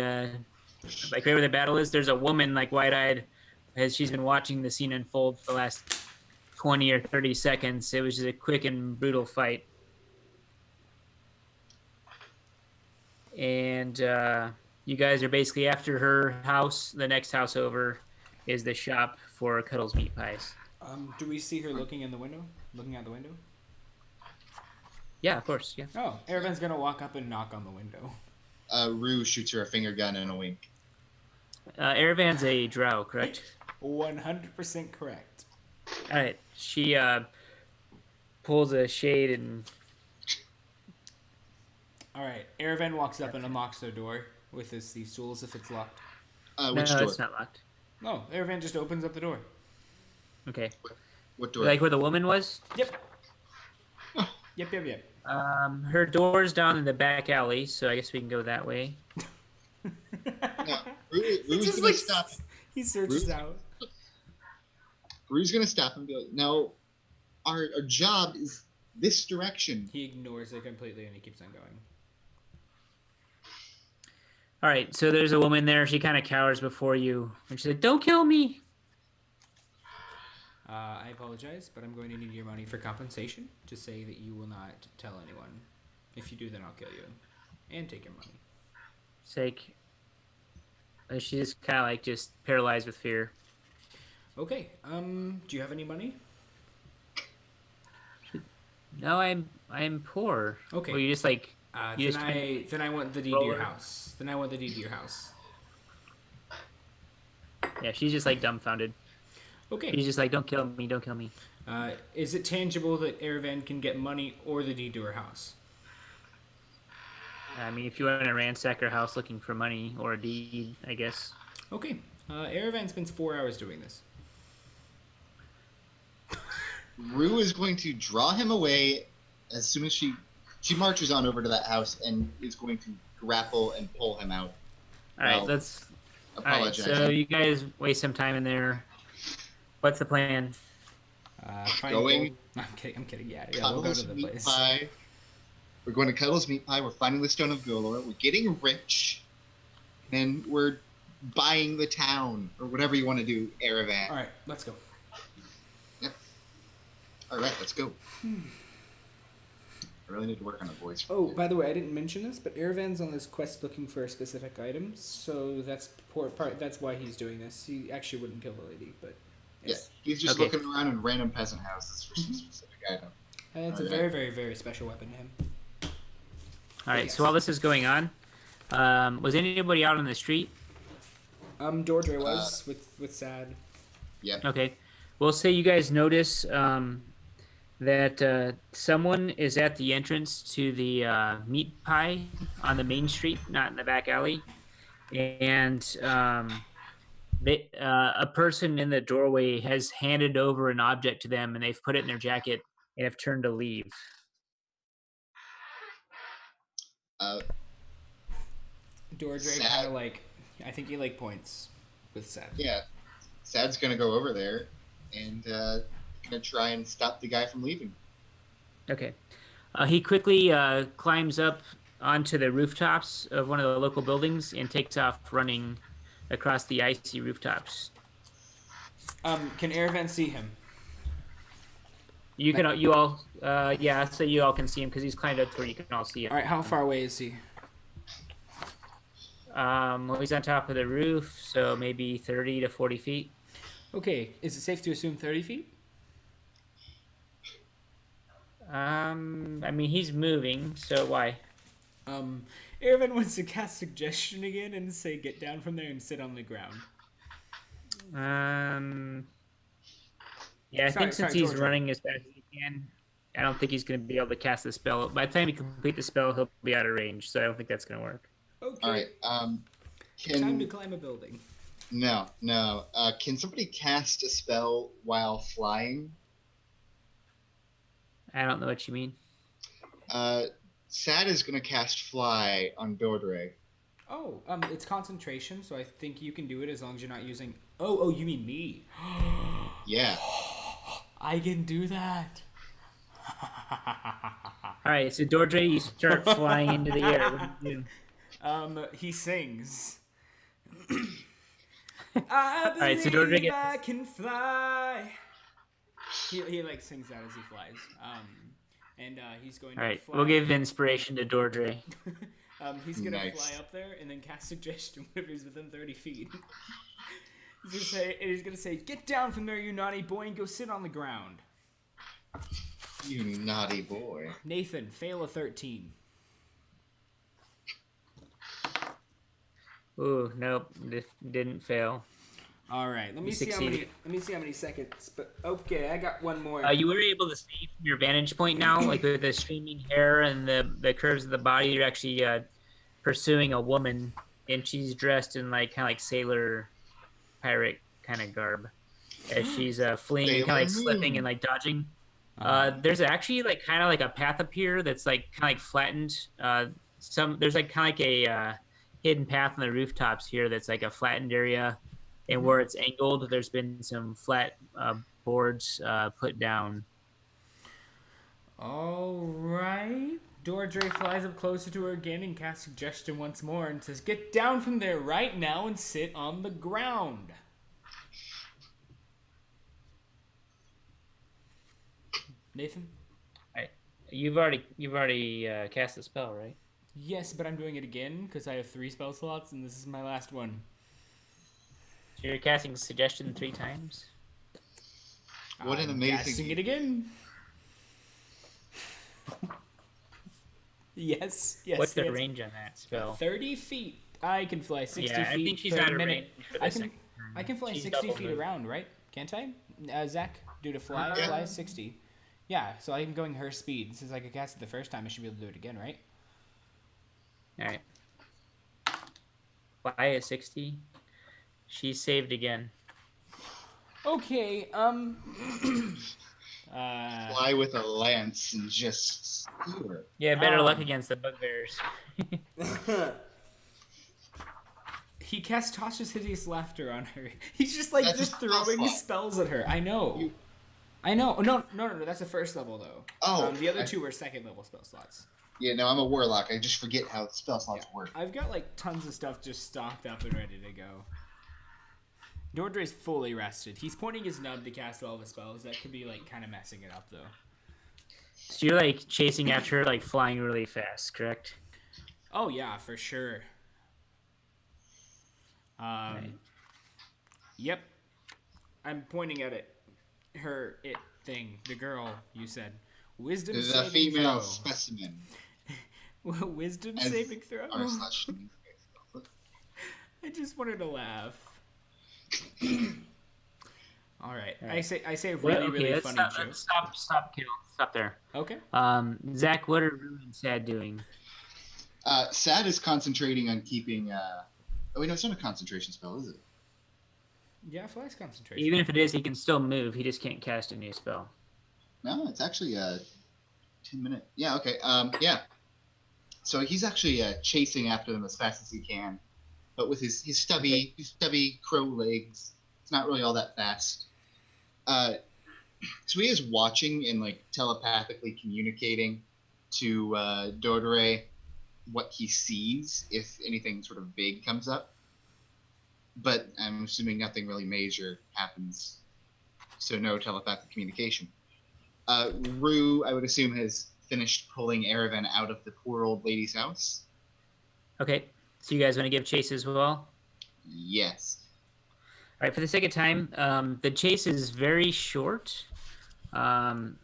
like right where the battle is. There's a woman like wide-eyed as she's been watching the scene unfold for the last 20 or 30 seconds. It was just a quick and brutal fight. And you guys are basically after her house. The next house over is the shop for Cuddles Meat Pies. Do we see her looking in the window? Looking out the window? Yeah, of course. Yeah. Oh, Aravan's gonna walk up and knock on the window. Rue shoots her a finger gun and a wink. Aravan's a drow, correct? 100% correct. All right. She pulls a shade and All right, Aravan walks up and unlocks their door with these tools if it's locked. Which no, door? it's not locked. No, Aravan just opens up the door. Okay. What door? Like where the woman was? Yep. Yep. Her door's down in the back alley, so I guess we can go that way. No, Rue's just, gonna like, stop. He searches Rue? out. Rue's gonna stop and be like, "No, our job is this direction." He ignores it completely and he keeps on going. All right, so there's a woman there. She kind of cowers before you, and she's like, "Don't kill me." I apologize, but I'm going to need your money for compensation to say that you will not tell anyone. If you do, then I'll kill you. And take your money. It's like she's just kind of like just paralyzed with fear. Okay, do you have any money? No, I'm poor. Okay. Well, you just like you Then I want the deed to your house. Then I want the deed to your house. yeah. She's just like dumbfounded. Okay. She's just like, "Don't kill me! Don't kill me!" Is it tangible that Aravan can get money or the deed to her house? I mean, if you want to ransack her house looking for money or a deed, I guess. Okay. Aravan spends 4 hours doing this. Rue is going to draw him away as soon as she marches on over to that house and is going to grapple and pull him out. All right, Well, let's. All right, Apologize. so you guys waste some time in there. What's the plan? Find Going- gold. I'm kidding. Yeah, we'll go Cuddles to the Meat place. Pie. We're going to Cuddles Meat Pie. We're finding the Stone of Golor. We're getting rich. And we're buying the town. Or whatever you want to do, Aravan. All right, let's go. All right, let's go. I really need to work on the voice. Oh, by the way, I didn't mention this, but Aravan's on this quest looking for a specific item, so that's part. That's why he's doing this. He actually wouldn't kill the lady, but Yeah, yes. he's just Okay. looking around in random peasant houses for some specific item. It's a Okay. very, very, very special weapon to him. All right, Yes. so while this is going on, was anybody out on the street? Dordre was with Sad. Yep. Okay. Well, say you guys notice that someone is at the entrance to the meat pie on the main street, not in the back alley, and a person in the doorway has handed over an object to them, and they've put it in their jacket and have turned to leave. Uh, Dordre Sad. kind of like, I think he like points with Sad. Yeah, Sad's gonna go over there and gonna try and stop the guy from leaving. Okay. He quickly climbs up onto the rooftops of one of the local buildings and takes off running across the icy rooftops. Can Airvan see him? You all can see him because he's climbed up to where you can all see him. All right, how far away is he? Well, he's on top of the roof, so maybe 30 to 40 feet. Okay, is it safe to assume 30 feet? I mean, he's moving, so why? Airvan wants to cast suggestion again and say get down from there and sit on the ground. Yeah, I think since he's running as fast as he can, I don't think he's going to be able to cast the spell. By the time he completes the spell, he'll be out of range, so I don't think that's going to work. Okay. All right. Time to climb a building. No. Can somebody cast a spell while flying? I don't know what you mean. Sad is gonna cast fly on Dordre. Oh, it's concentration, so I think you can do it as long as you're not using. Oh, you mean me? Yeah. I can do that. All right, so Dordre, you start flying into the air. What do you do? He sings. I believe right, so Dordre I can fly. He like sings that as he flies. And he's going to All right, fly. we'll give inspiration to Dordre. He's gonna Nice. fly up there and then cast suggestion whenever he's within 30 feet. He's gonna say, "Get down from there, you naughty boy, and go sit on the ground." You naughty boy. Nathan, fail a 13. Ooh, nope, didn't fail. All right, let me see how many seconds. But okay, I got one more. You were able to see from your vantage point now, like with the streaming hair and the curves of the body. You're actually pursuing a woman, and she's dressed in like kind of like sailor, pirate kind of garb, as she's fleeing and kind of like slipping and like dodging. There's actually like kind of like a path up here that's like kind of like flattened. There's like kind of like a hidden path on the rooftops here that's like a flattened area. And where it's angled, there's been some flat boards put down. All right. Dordre flies up closer to her again and casts suggestion once more and says, "Get down from there right now and sit on the ground." Nathan? Right. You've already cast the spell, right? Yes, but I'm doing it again because I have 3 spell slots and this is my last one. So you're casting suggestion 3 times? What an amazing... Casting it again. Yes. What's the range on that spell? 30 feet. I can fly 60 feet. I think she's per out of minute. range for the second time. I can fly She's 60 double feet moved. around, right? Can't I? Zach, due to fly, Yeah. fly 60. Yeah, so I'm going her speed. Since I could cast it the first time, I should be able to do it again, right? All right. Fly at 60. She saved again. Okay, Fly with a lance and just skewer. Yeah, better luck against the bugbears. he casts Tasha's Hideous Laughter on her. He's just like That's just a spell throwing slot. spells at her. I know. I know. No, that's the first level, though. Oh, the other 2 were second level spell slots. Yeah, no, I'm a warlock. I just forget how spell slots work. I've got like tons of stuff just stocked up and ready to go. Dordre's fully rested. He's pointing his nub to cast all the spells. That could be like kind of messing it up though. So you're like chasing after her, like flying really fast, correct? Oh yeah, for sure. Right. Yep. I'm pointing at it. It thing. The girl you said. Wisdom There's saving a female throw. specimen. Wisdom As saving throw. r/. I just wanted to laugh. All right. All I right. say a Well, really okay, really let's funny stop. joke. Stop, Kale. Stop there. Okay. Zach, what are Rue and Sad doing? Sad is concentrating on keeping. Oh wait, no, it's not a concentration spell, is it? Yeah, flies concentration. Even if it is, he can still move. He just can't cast a new spell. No, it's actually a 10-minute. Yeah, okay. Yeah. So he's actually chasing after them as fast as he can, but with his Okay. stubby crow legs, it's not really all that fast. Uh, so he is watching and like telepathically communicating to Dordre what he sees if anything sort of big comes up. But I'm assuming nothing really major happens, so no telepathic communication. Rue, I would assume, has finished pulling Erevan out of the poor old lady's house. Okay. So you guys want to give chase as well? All Yes. right. For the sake of time, the chase is very short. Um,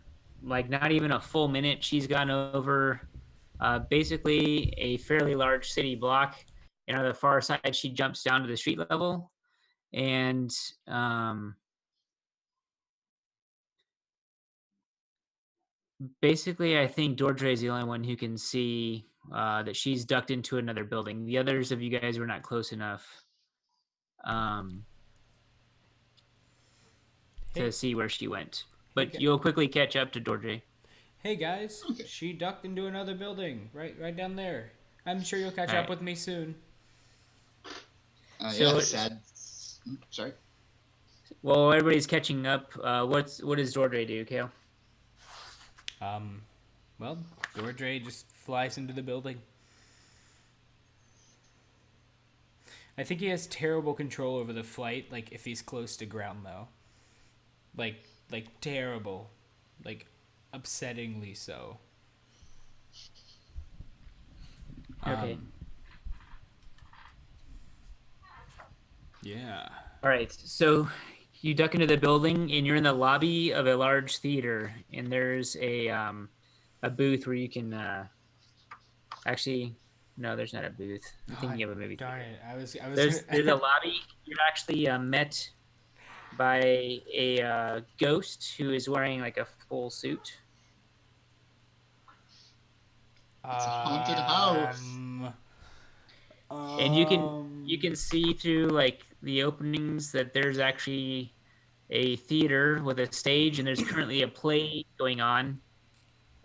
like not even a full minute. She's gone over basically a fairly large city block, and on the far side, she jumps down to the street level, and basically, I think Dordre is the only one who can see that she's ducked into another building. The others of you guys were not close enough um, Hey, to see where she went. hey, But you'll quickly catch up to Dordre. hey guys! Okay. She ducked into another building, right down there. I'm sure you'll catch All up right. with me soon. Yeah, So, sad. Sorry. while everybody's catching up, what does Dordre do, Kale? Well, Dordre just flies into the building. I think he has terrible control over the flight. Like if he's close to ground, though. Like terrible, like upsettingly so. Okay. Yeah. All right. So you duck into the building, and you're in the lobby of a large theater, and there's a booth where you can actually. No, there's not a booth. I'm thinking of a movie Darn theater. it! I was. There's a lobby. You're actually met by a ghost who is wearing like a full suit. It's a haunted house. And you can see through like the openings that there's actually a theater with a stage, and there's currently a play going on,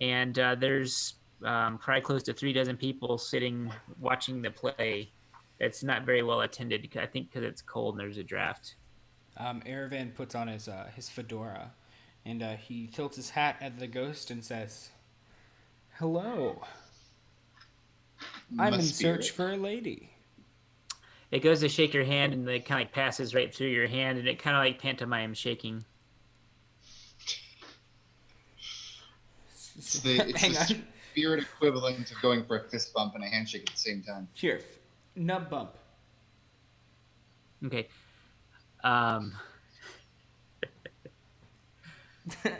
and there's probably close to 3 dozen people sitting watching the play. It's not very well attended, I think, because it's cold and there's a draft. Erevan puts on his fedora, and he tilts his hat at the ghost and says, "Hello, I'm in search for a lady." It goes to shake your hand, and it kind of like passes right through your hand, and it kind of like pantomime shaking. It's the spirit equivalent of going for a fist bump and a handshake at the same time. Here, nub bump. Okay. Oh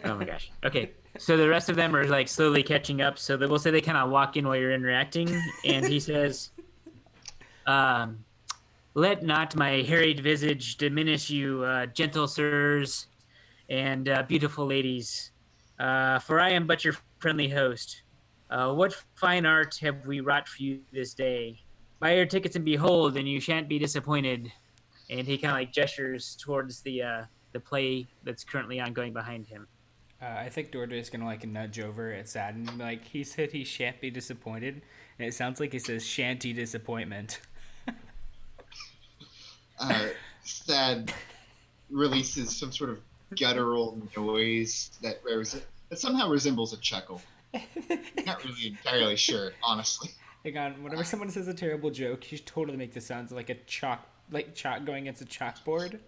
my gosh. Okay. So the rest of them are like slowly catching up. So we'll say they kind of walk in while you're interacting, and he says, "Let not my harried visage diminish you, gentle sirs and beautiful ladies, for I am but your friendly host. What fine art have we wrought for you this day? Buy your tickets and behold, and you shan't be disappointed." And he kind of like gestures towards the play that's currently ongoing behind him. I think Dordre is gonna like nudge over at Sad and be like, he said he shan't be disappointed, and it sounds like he says shanty disappointment. Sad releases some sort of guttural noise that somehow resembles a chuckle. Not really entirely sure, honestly. Hang on, whenever someone says a terrible joke, you should totally make this sound like a chalk going against a chalkboard.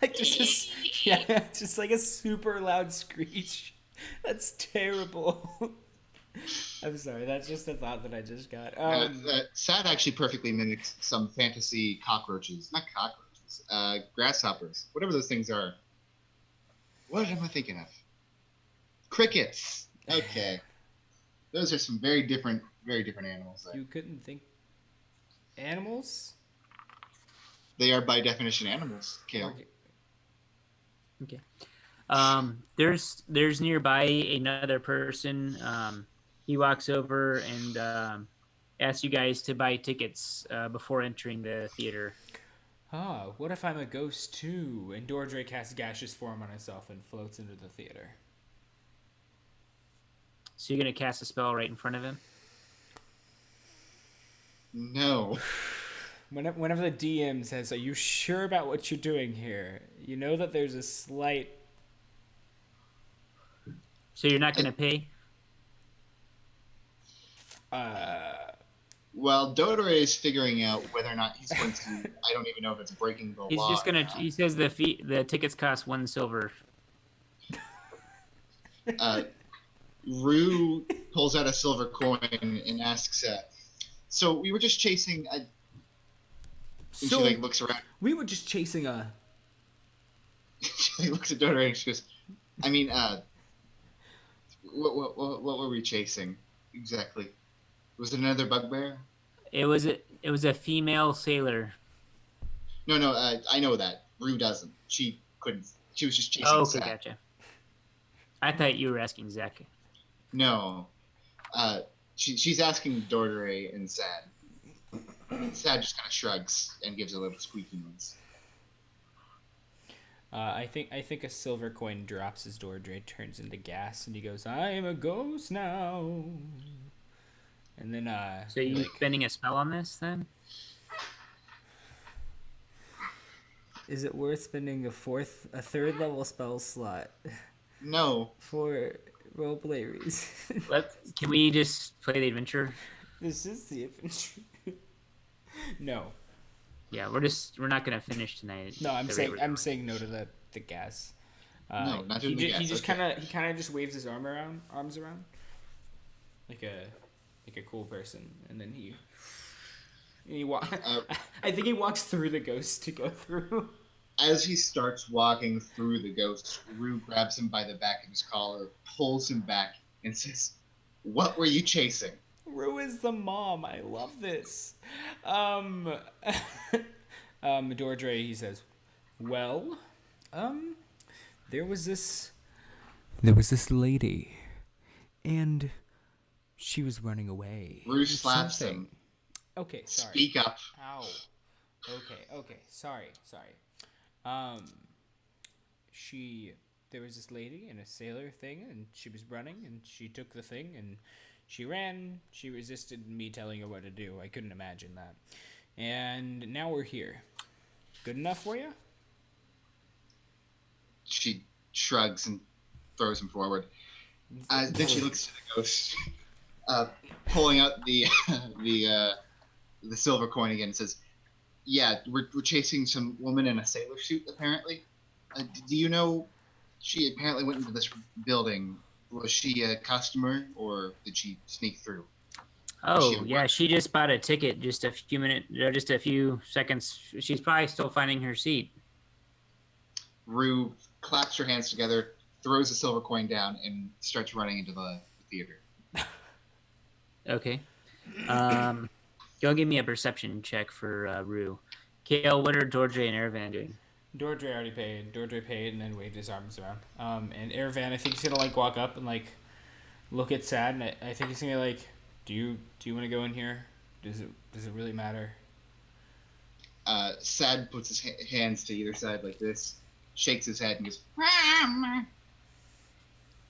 Like just yeah, just like a super loud screech. That's terrible. I'm sorry, that's just a thought that I just got. Sad actually perfectly mimics some fantasy cockroaches. Not cockroaches. Grasshoppers. Whatever those things are. What am I thinking of? Crickets. Okay. Those are some very different animals there. You couldn't think animals? They are by definition animals, Kale. Okay. There's nearby another person. He walks over and asks you guys to buy tickets before entering the theater. Ah, what if I'm a ghost too? And Dordre casts gaseous form on herself and floats into the theater. So you're gonna cast a spell right in front of him. No. Whenever the DM says, "Are you sure about what you're doing here?" You know that there's a slight. So you're not gonna pay. Well, Dodore is figuring out whether or not he's going to. I don't even know if it's breaking the He's law. just gonna. He says the tickets cost 1 silver. Rue pulls out a silver coin and asks, "So we were just chasing." And So she like looks around. we were just chasing a. She looks at Dodore and she goes, "I mean, what were we chasing exactly? Was it another bugbear?" It was a female sailor. No, I know that. Rue doesn't. She couldn't. She was just chasing. Oh, okay, Sad. gotcha. I thought you were asking Zach. No, she's asking Dordere and Sad. Sad just kind of shrugs and gives a little squeaky noise. I think a silver coin drops as Dordre turns into gas, and he goes, "I'm a ghost now." And then, So you like, spending a spell on this then? is it worth spending a third level spell slot No, for roleplay reasons? Can we just play the adventure? This is the adventure. No, Yeah, we're not gonna finish tonight. no, I'm the saying rate we're saying no to the gas. No, not he doing the just, he gas, just okay. kind of just waves his arms around, like a cool person, and then he I think he walks through the ghost to go through. as he starts walking through the ghost, Rue grabs him by the back of his collar, pulls him back, and says, "What were you chasing?" Rue is the mom. I love this. Dordre, he says, "Well, there was this lady, and she was running away. Rue with slaps something." him. Okay, sorry. Speak up. Ow. Okay. Sorry. There was this lady in a sailor thing, and she was running, and she took the thing, and she ran. She resisted me telling her what to do. I couldn't imagine that. And now we're here. Good enough for you? She shrugs and throws him forward. Then she looks to the ghost, pulling out the silver coin again, and says, "Yeah, we're chasing some woman in a sailor suit, apparently. Do you know, she apparently went into this building. Was she a customer, or did she sneak through?" Oh, yeah, she just bought a ticket just a few seconds. She's probably still finding her seat. Rue claps her hands together, throws the silver coin down, and starts running into the theater. Okay. Go give me a perception check for Rue. Kale, what are Dordre and Eravan doing? Dordre already paid. Dordre paid and then waved his arms around. And Eravan, I think he's gonna like walk up and like look at Sad, and I think he's gonna be like, "Do you want to go in here? Does it really matter?" Sad puts his hands to either side like this, shakes his head, and goes,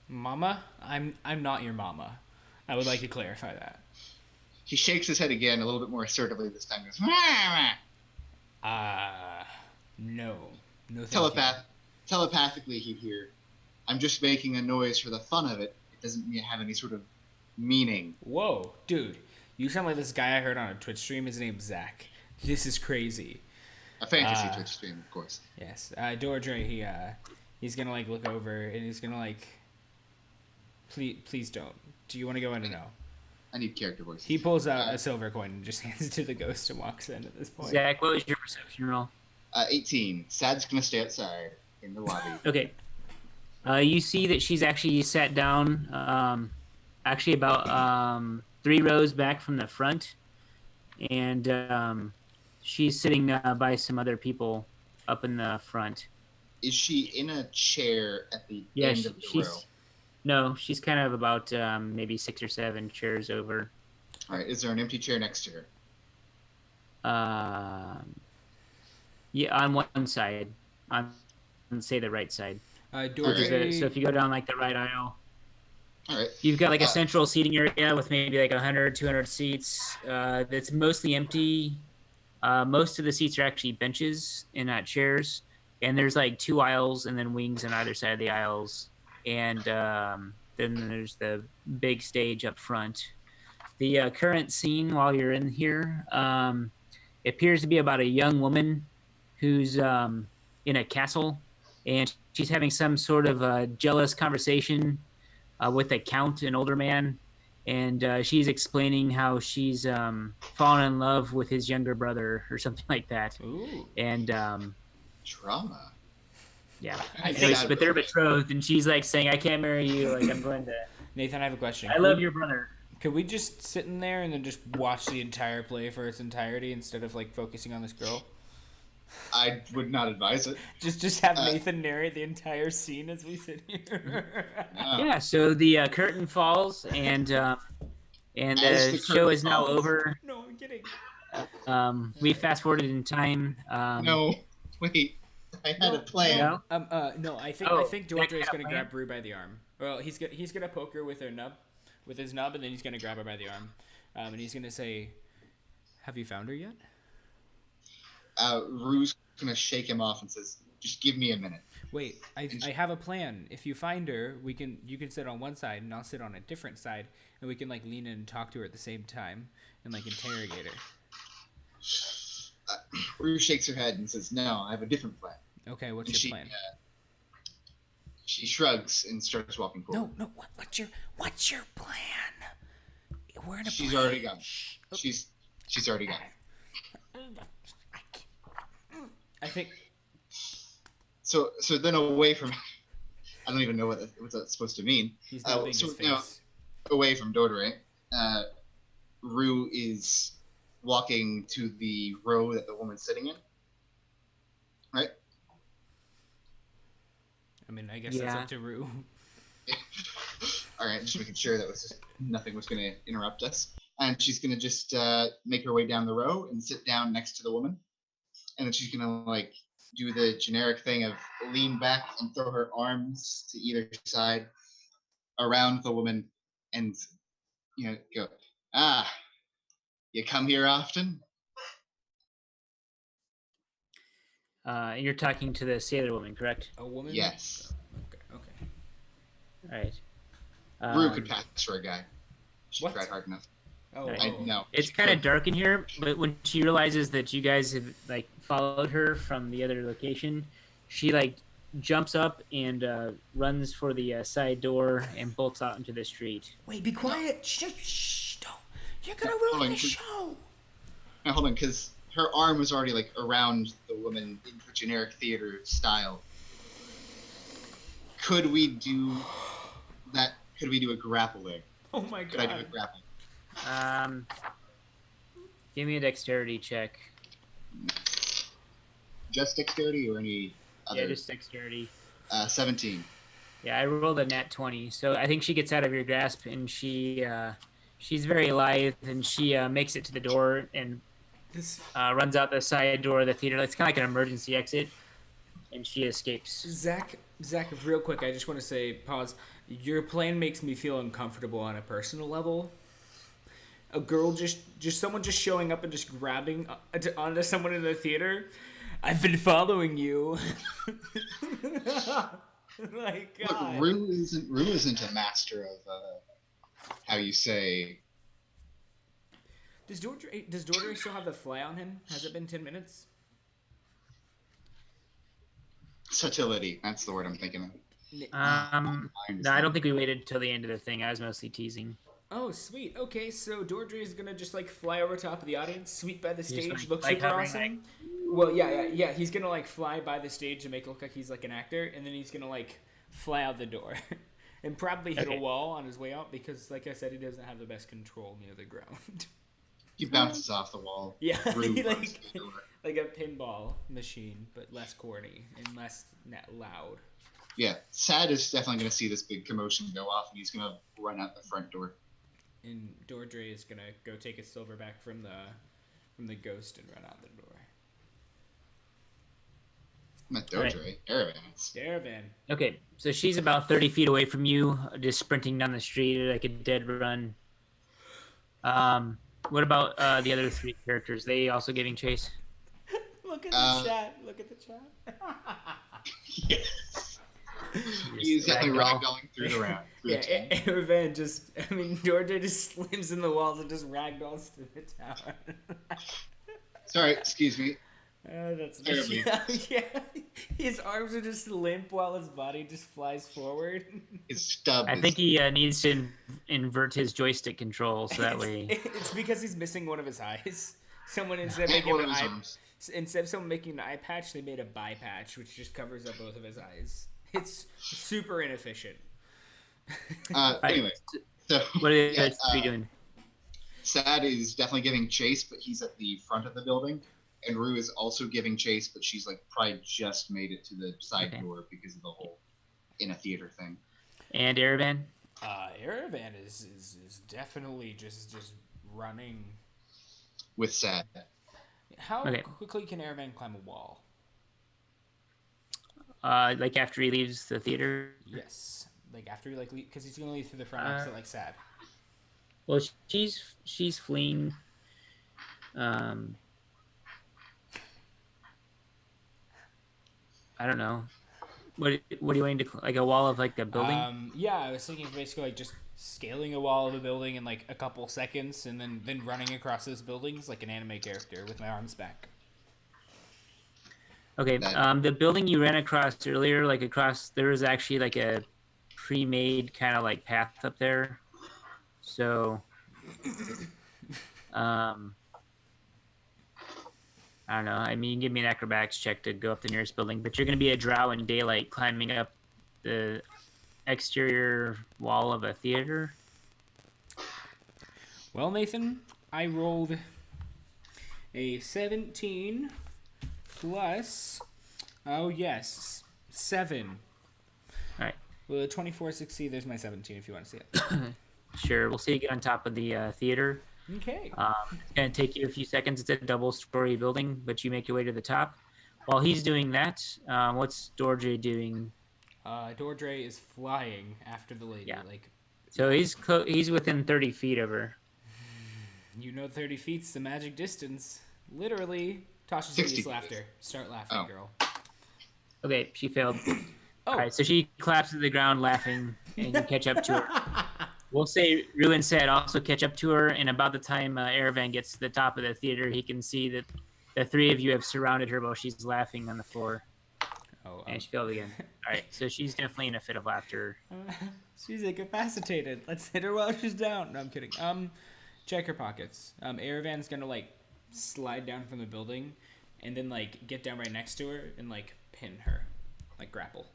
"Mama, I'm not your mama. I would like to clarify that." He shakes his head again, a little bit more assertively this time. Goes, no, thank you. Telepathically, you hear, "I'm just making a noise for the fun of it. It doesn't have any sort of meaning." Whoa, dude, you sound like this guy I heard on a Twitch stream. His name's Zach. This is crazy. A fantasy Twitch stream, of course. Yes, Dordre, he's gonna like look over and he's gonna like, please don't. Do you want to go in or no? I need character voice. He pulls out a silver coin and just hands it to the ghost and walks in at this point. Zach, what was your perception roll? 18. Sad's gonna stay outside in the lobby. Okay. You see that she's actually sat down, actually about 3 rows back from the front, and she's sitting by some other people up in the front. Is she in a chair at the Yeah, end of the row? she's kind of about maybe 6 or 7 chairs over. All right. Is there an empty chair next to her? Yeah, on one side, on say the right side. All Which is right. so if you go down like the right aisle, All right. you've got like a central seating area with maybe like 100, 200 seats. That's mostly empty. Most of the seats are actually benches and not chairs. And there's like 2 aisles and then wings on either side of the aisles. And then there's the big stage up front. The current scene while you're in here appears to be about a young woman who's in a castle, and she's having some sort of jealous conversation with a count, an older man, and she's explaining how she's fallen in love with his younger brother or something like that. Ooh. And Drama. yeah, I anyways, think- but they're betrothed, and she's like saying, "I can't marry you. Like I'm going to. Nathan, I have a question. I love your brother." Could we just sit in there and then just watch the entire play for its entirety instead of like focusing on this girl? I would not advise it. Just have Nathan narrate the entire scene as we sit here. Yeah, so the curtain falls, and As the the show curtain is now falls. over. No, I'm kidding. We fast forwarded in time. No, wait. I had a plan. No? No, I Oh, think that Dordre's kind gonna of grab Rue by the arm. Well, he's gonna poke her with his nub, and then he's gonna grab her by the arm, and he's gonna say, "Have you found her yet?" Rue's gonna shake him off and says, "Just give me a minute." Wait, I have a plan. If you find her, you can sit on one side, and I'll sit on a different side, and we can like lean in and talk to her at the same time, and like interrogate her. Rue shakes her head and says, "No, I have a different plan." Okay, what's And your plan? She shrugs and starts walking forward. No. What's your plan? We're in a She's play. already gone. Shh. She's already gone. I think. So then away from, I don't even know what that's supposed to mean. He's nodding so his face. now, away from Dodore, Rue is walking to the row that the woman's sitting in. Right? I mean, I guess that's Yeah. up to Rue. All right, just making sure that was just nothing was going to interrupt us. And she's going to just make her way down the row and sit down next to the woman. And then she's going to like do the generic thing of lean back and throw her arms to either side around the woman and go, "Ah, you come here often?" You're talking to the sailor woman, correct? A woman? Yes. Okay. All right. Rue could pass for a guy. She What? tried hard enough. Oh, Right. I know. It's kind of dark in here, but when she realizes that you guys have like followed her from the other location, she like jumps up and runs for the side door and bolts out into the street. Wait, be quiet. Shh, don't. You're gonna Hold ruin on, the show. Now hold on, because her arm was already like around the woman in the generic theater style. Could we do that? Could we do a grapple there? Oh my Could I do a god. grapple? Give me a dexterity check. Just dexterity or any other? Yeah, just dexterity. 17. Yeah, I rolled a nat 20, so I think she gets out of your grasp, and she's very lithe, and she makes it to the door and This runs out the side door of the theater. It's kind of like an emergency exit, and she escapes. Zach, real quick, I just want to say, pause. Your plan makes me feel uncomfortable on a personal level. A girl someone just showing up and just grabbing onto someone in the theater. I've been following you. Like Look, God. Rue isn't a master of how you say. Does Dordre still have the fly on him? Has it been 10 minutes? Subtlety. That's the word I'm thinking of. No, I don't think we waited till the end of the thing. I was mostly teasing. Oh, sweet. Okay, so Dordre is gonna just like fly over top of the audience, sweep by the stage, like- look like super hovering, awesome. Well, yeah. He's gonna like fly by the stage to make it look like he's like an actor, and then he's gonna like fly out the door, and probably hit a Okay. wall on his way out because, like I said, he doesn't have the best control near the ground. He bounces off the wall. Yeah, Rue he, runs like to the door. like a pinball machine, but less corny and less loud. Yeah, Sad is definitely going to see this big commotion go off, and he's going to run out the front door. And Dordre is gonna go take his silver back from the ghost and run out the door. Not Dodre, Erebans. Daravan. Okay, so she's about 30 feet away from you, just sprinting down the street like a dead run. What about the other three characters? They also giving chase? Look at the chat. Look at the chat. Yes. He's definitely ragdolling through the round. Yeah, Erevan Dordre just slims in the walls and just ragdolls through the tower. Sorry, excuse me. That's yeah. His arms are just limp while his body just flies forward. His stub. I think he needs to invert his joystick control so that way. It's because he's missing one of his eyes. Someone instead of making someone making an eye patch, they made a bi patch, which just covers up both of his eyes. It's super inefficient. Anyway, so what are you doing? Sad is definitely giving chase, but he's at the front of the building. And Rue is also giving chase, but she's like probably just made it to the side door because of the whole in a theater thing. And Erevan? Erevan is definitely just running with Sad. How quickly can Erevan climb a wall? Like after he leaves the theater? Yes, like after he because he's gonna leave through the front exit like Sad. Well, she's fleeing. I don't know. What are you wanting to like a wall of like a building? Yeah, I was thinking basically like just scaling a wall of a building in like a couple seconds, and then running across those buildings like an anime character with my arms back. Okay. The building you ran across earlier, there was actually like a pre-made kind of like path up there. So, I don't know. I mean, give me an acrobatics check to go up the nearest building, but you're going to be a drow in daylight climbing up the exterior wall of a theater. Well, Nathan, I rolled a 17 plus, 7. All right. Well, a 24 succeed. There's my 17 if you want to see it. Sure. We'll see you get on top of the theater. Okay. It's going to take you a few seconds. It's a double-story building, but you make your way to the top. While he's doing that, what's Dordre doing? Dordre is flying after the lady. Yeah. Like, so he's within 30 feet of her. 30 feet's the magic distance. Literally. Tasha's idiot's laughter. Start laughing, girl. Okay, she failed. All right, so she collapses to the ground laughing, and you catch up to her. We'll say Rue and Sad also catch up to her, and about the time Erevan gets to the top of the theater, he can see that the three of you have surrounded her while she's laughing on the floor. And she failed again. All right, so she's definitely in a fit of laughter. She's incapacitated. Let's hit her while she's down. No, I'm kidding. Check her pockets. Erevan's gonna like slide down from the building, and then like get down right next to her and like pin her, like grapple.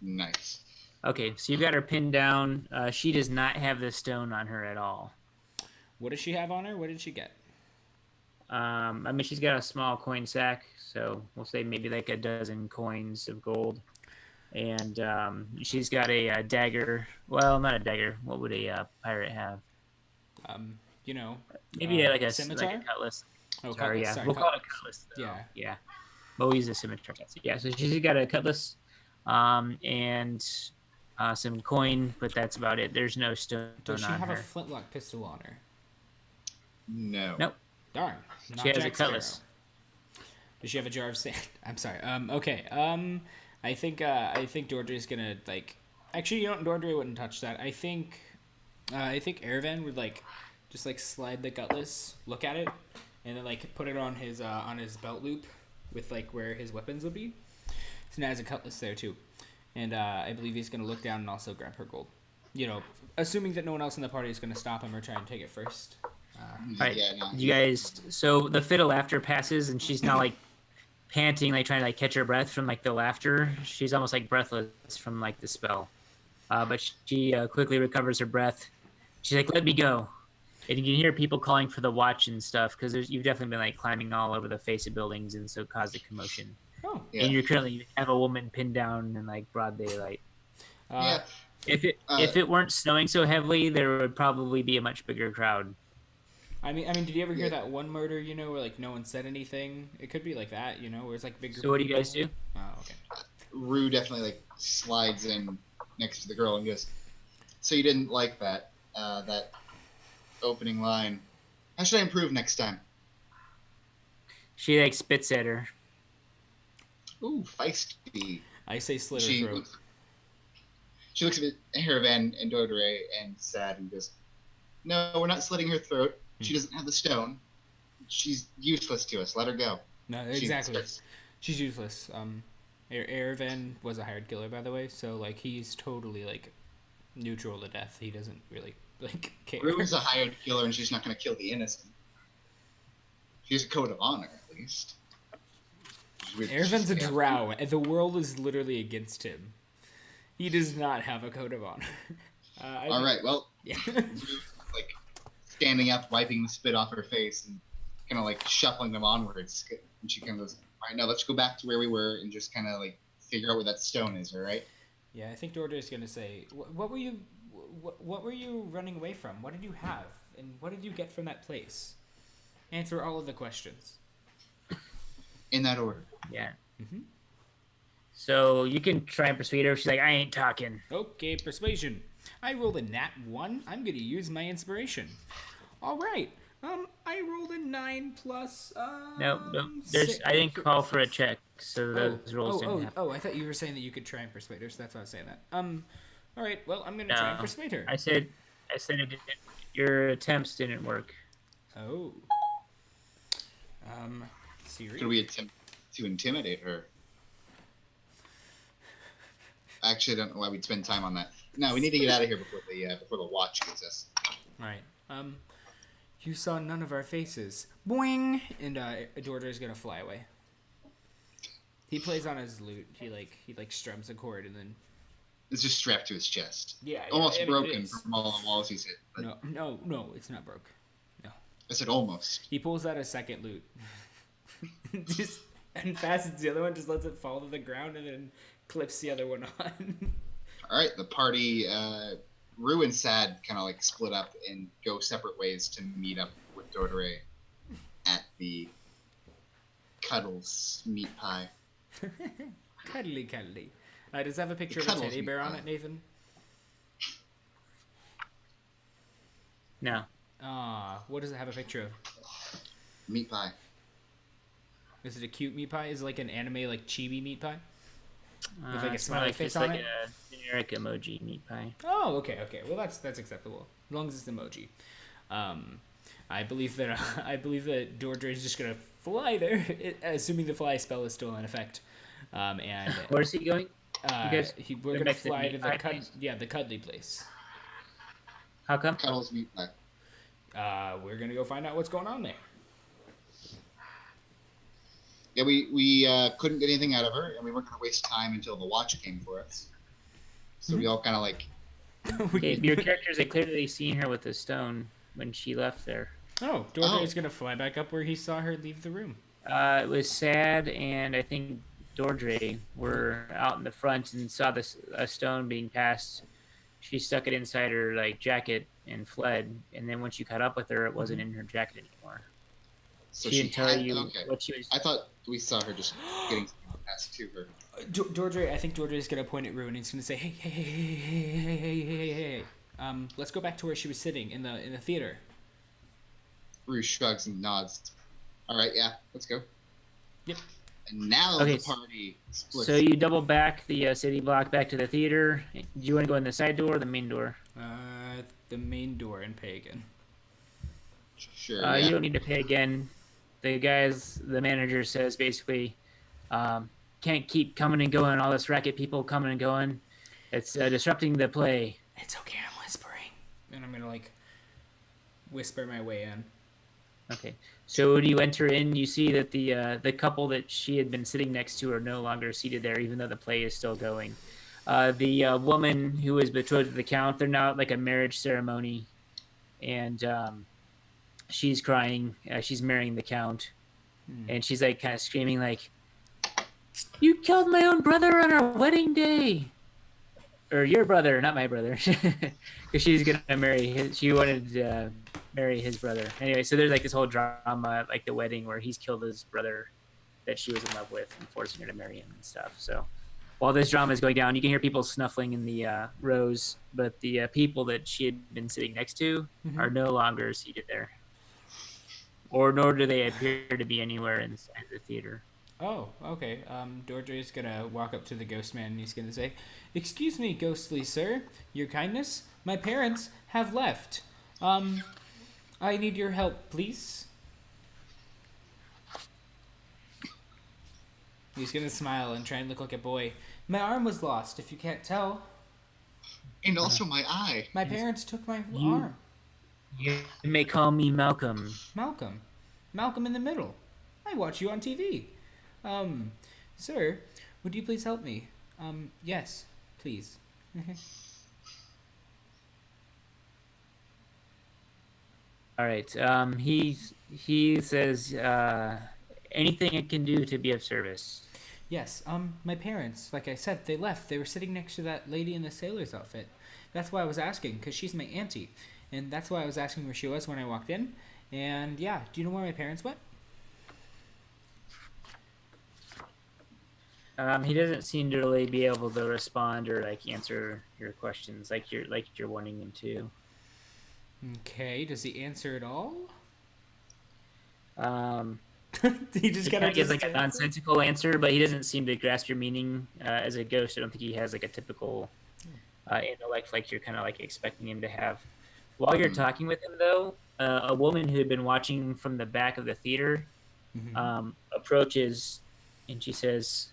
Nice. Okay, so you've got her pinned down. She does not have the stone on her at all. What does she have on her? What did she get? I mean, she's got a small coin sack, so we'll say maybe like a dozen coins of gold. And she's got a dagger. Well, not a dagger. What would a pirate have? Maybe like a scimitar? like a cutlass. Oh, sorry, cutlass. yeah. Sorry, We'll call it a cutlass, though. Yeah. But we'll use a scimitar. Yeah, so she's got a cutlass and some coin, but that's about it. There's no stone on her. Does she have a flintlock pistol on her? No. Nope. Darn. She has a cutlass. Does she have a jar of sand? I'm sorry. Okay. I think Dordre's gonna like. Actually, Dordre wouldn't touch that. I think Erevan would like, just like slide the cutlass, look at it, and then like put it on his belt loop, with like where his weapons would be. So now has a cutlass there too, and I believe he's gonna look down and also grab her gold. Assuming that no one else in the party is gonna stop him or try and take it first. All right, you guys. So the fit of laughter passes, and she's now like panting, like trying to like catch her breath from like the laughter. She's almost like breathless from like the spell, but she quickly recovers her breath. She's like, "Let me go." And you can hear people calling for the watch and stuff because you've definitely been like climbing all over the face of buildings and so caused a commotion. Oh, Yeah. And you have a woman pinned down in like broad daylight. uh, Yeah. If it weren't snowing so heavily, there would probably be a much bigger crowd. did you ever hear Yeah. that one murder? Where like no one said anything. It could be like that. Where it's like a big group. So what of do you guys people. do? Oh, okay. Rue definitely like slides in next to the girl and goes, "So you didn't like that opening line? How should I improve next time?" She like spits at her. Ooh, feisty. I say slit her She throat. She looks at Heravan and Dodre and sad and goes, "No, we're not slitting her throat. She doesn't have the stone. She's useless to us. Let her go." No, She exactly. starts- She's useless. Erevan was a hired killer, by the way, so like he's totally like neutral to death. He doesn't really like care. Rue's a hired killer, and she's not going to kill the innocent. She has a code of honor, at least. Erevan's a drow, and the world is literally against him. He does not have a code of honor. All right, well, Yeah. Rue's like standing up, wiping the spit off her face, and kind of like shuffling them onwards. And she kind of goes, "All right, now let's go back to where we were and just kind of like figure out where that stone is. All right." Yeah, I think Dorder's gonna say, What were you running away from? What did you have, and what did you get from that place? Answer all of the questions." In that order. Yeah. Mhm. So you can try and persuade her. She's like, I ain't talking. Okay, persuasion. I rolled a nat 1. I'm gonna use my inspiration. All right. I rolled a 9 plus. No, six. I didn't call for a check, so those rolls didn't happen. I thought you were saying that you could try and persuade her, so that's why I was saying that. All right. Well, I'm gonna try and No. persuade her. I said it didn't, your attempts didn't work. Oh. Siri. Could we attempt to intimidate her? I actually don't know why we'd spend time on that. No, we need to get out of here before the watch gets us. All right. You saw none of our faces. Boing! And Dorder's gonna fly away. He plays on his lute. He strums a chord and then. It's just strapped to his chest. Yeah. Almost I mean, it broken is. from all the walls he's hit. But No, it's not broke. No. I said almost. He pulls out a second lute. Just unfastens the other one, just lets it fall to the ground, and then clips the other one on. All right, the party, Rue and Sad kind of like split up and go separate ways to meet up with Dodore at the Cuddles meat pie. Cuddly. Does it have a picture of a Cuddles teddy meat bear on pie. it, Nathan? No. What does it have a picture of? Meat pie. Is it a cute meat pie? Is it like an anime, like chibi meat pie? With like a It's smiley more face it's on like it? a generic emoji meat pie. Oh, okay. Well, that's acceptable as long as it's emoji. I believe that Dordre is just gonna fly there, assuming the fly spell is still in effect. And Where's he going? guys we're go gonna back to the fly meat to the pie place? the cuddly place. How come? Cuddles meat pie. We're gonna go find out what's going on there. Yeah, we couldn't get anything out of her, and we weren't going to waste time until the watch came for us. So we all kind of like... Okay, your characters had clearly seen her with the stone when she left there. Oh, Dordre is gonna fly back up where he saw her leave the room. It was Sad, and I think Dordre were out in the front and saw a stone being passed. She stuck it inside her like jacket and fled. And then when she caught up with her, it wasn't in her jacket anymore. So she didn't tell you okay. what she was. I thought we saw her just getting something passed to her. Dordre, I think Dordre is gonna point at Rue and he's gonna say, hey, let's go back to where she was sitting in the theater. Rue shrugs and nods. All right, yeah, let's go. Yep. And now Okay, the party splits. So you double back the city block back to the theater. Do you want to go in the side door or the main door? The main door in Pagan. Sure. Yeah. You don't need to pay again. The manager says basically, can't keep coming and going. All this racket people coming and going. It's disrupting the play. It's okay, I'm whispering. And I'm gonna whisper my way in. Okay. So when you enter in, you see that the couple that she had been sitting next to are no longer seated there, even though the play is still going. The woman who was betrothed to the count, they're now at like a marriage ceremony, and she's crying. She's marrying the count, and she's like kind of screaming like, "You killed my own brother on our wedding day." Or your brother, not my brother, because she's gonna marry his. She wanted to marry his brother. Anyway, so there's like this whole drama, like the wedding, where he's killed his brother that she was in love with and forcing her to marry him and stuff. So while this drama is going down, you can hear people snuffling in the rows, but the people that she had been sitting next to are no longer seated there, or nor do they appear to be anywhere inside the theater. Oh, okay. Dordre's gonna walk up to the ghost man and he's gonna say, "Excuse me, ghostly sir, your kindness. My parents have left. I need your help, please." He's gonna smile and try and look like a boy. "My arm was lost, if you can't tell. And also my eye. My parents took my You- arm. You may call me Malcolm. Malcolm. Malcolm in the middle. I watch you on TV. Sir, would you please help me? Yes, please." All right. He says, anything I can do to be of service. Yes, my parents, like I said, they left. They were sitting next to that lady in the sailor's outfit. That's why I was asking, because she's my auntie. And that's why I was asking where she was when I walked in. And yeah, do you know where my parents went? He doesn't seem to really be able to respond or like answer your questions like you're wanting him to. Okay, does he answer at all? He just kind of gives like a nonsensical answer, but he doesn't seem to grasp your meaning as a ghost. I don't think he has like a typical intellect like you're kind of like expecting him to have. While you're talking with him, though, a woman who had been watching from the back of the theater approaches, and she says,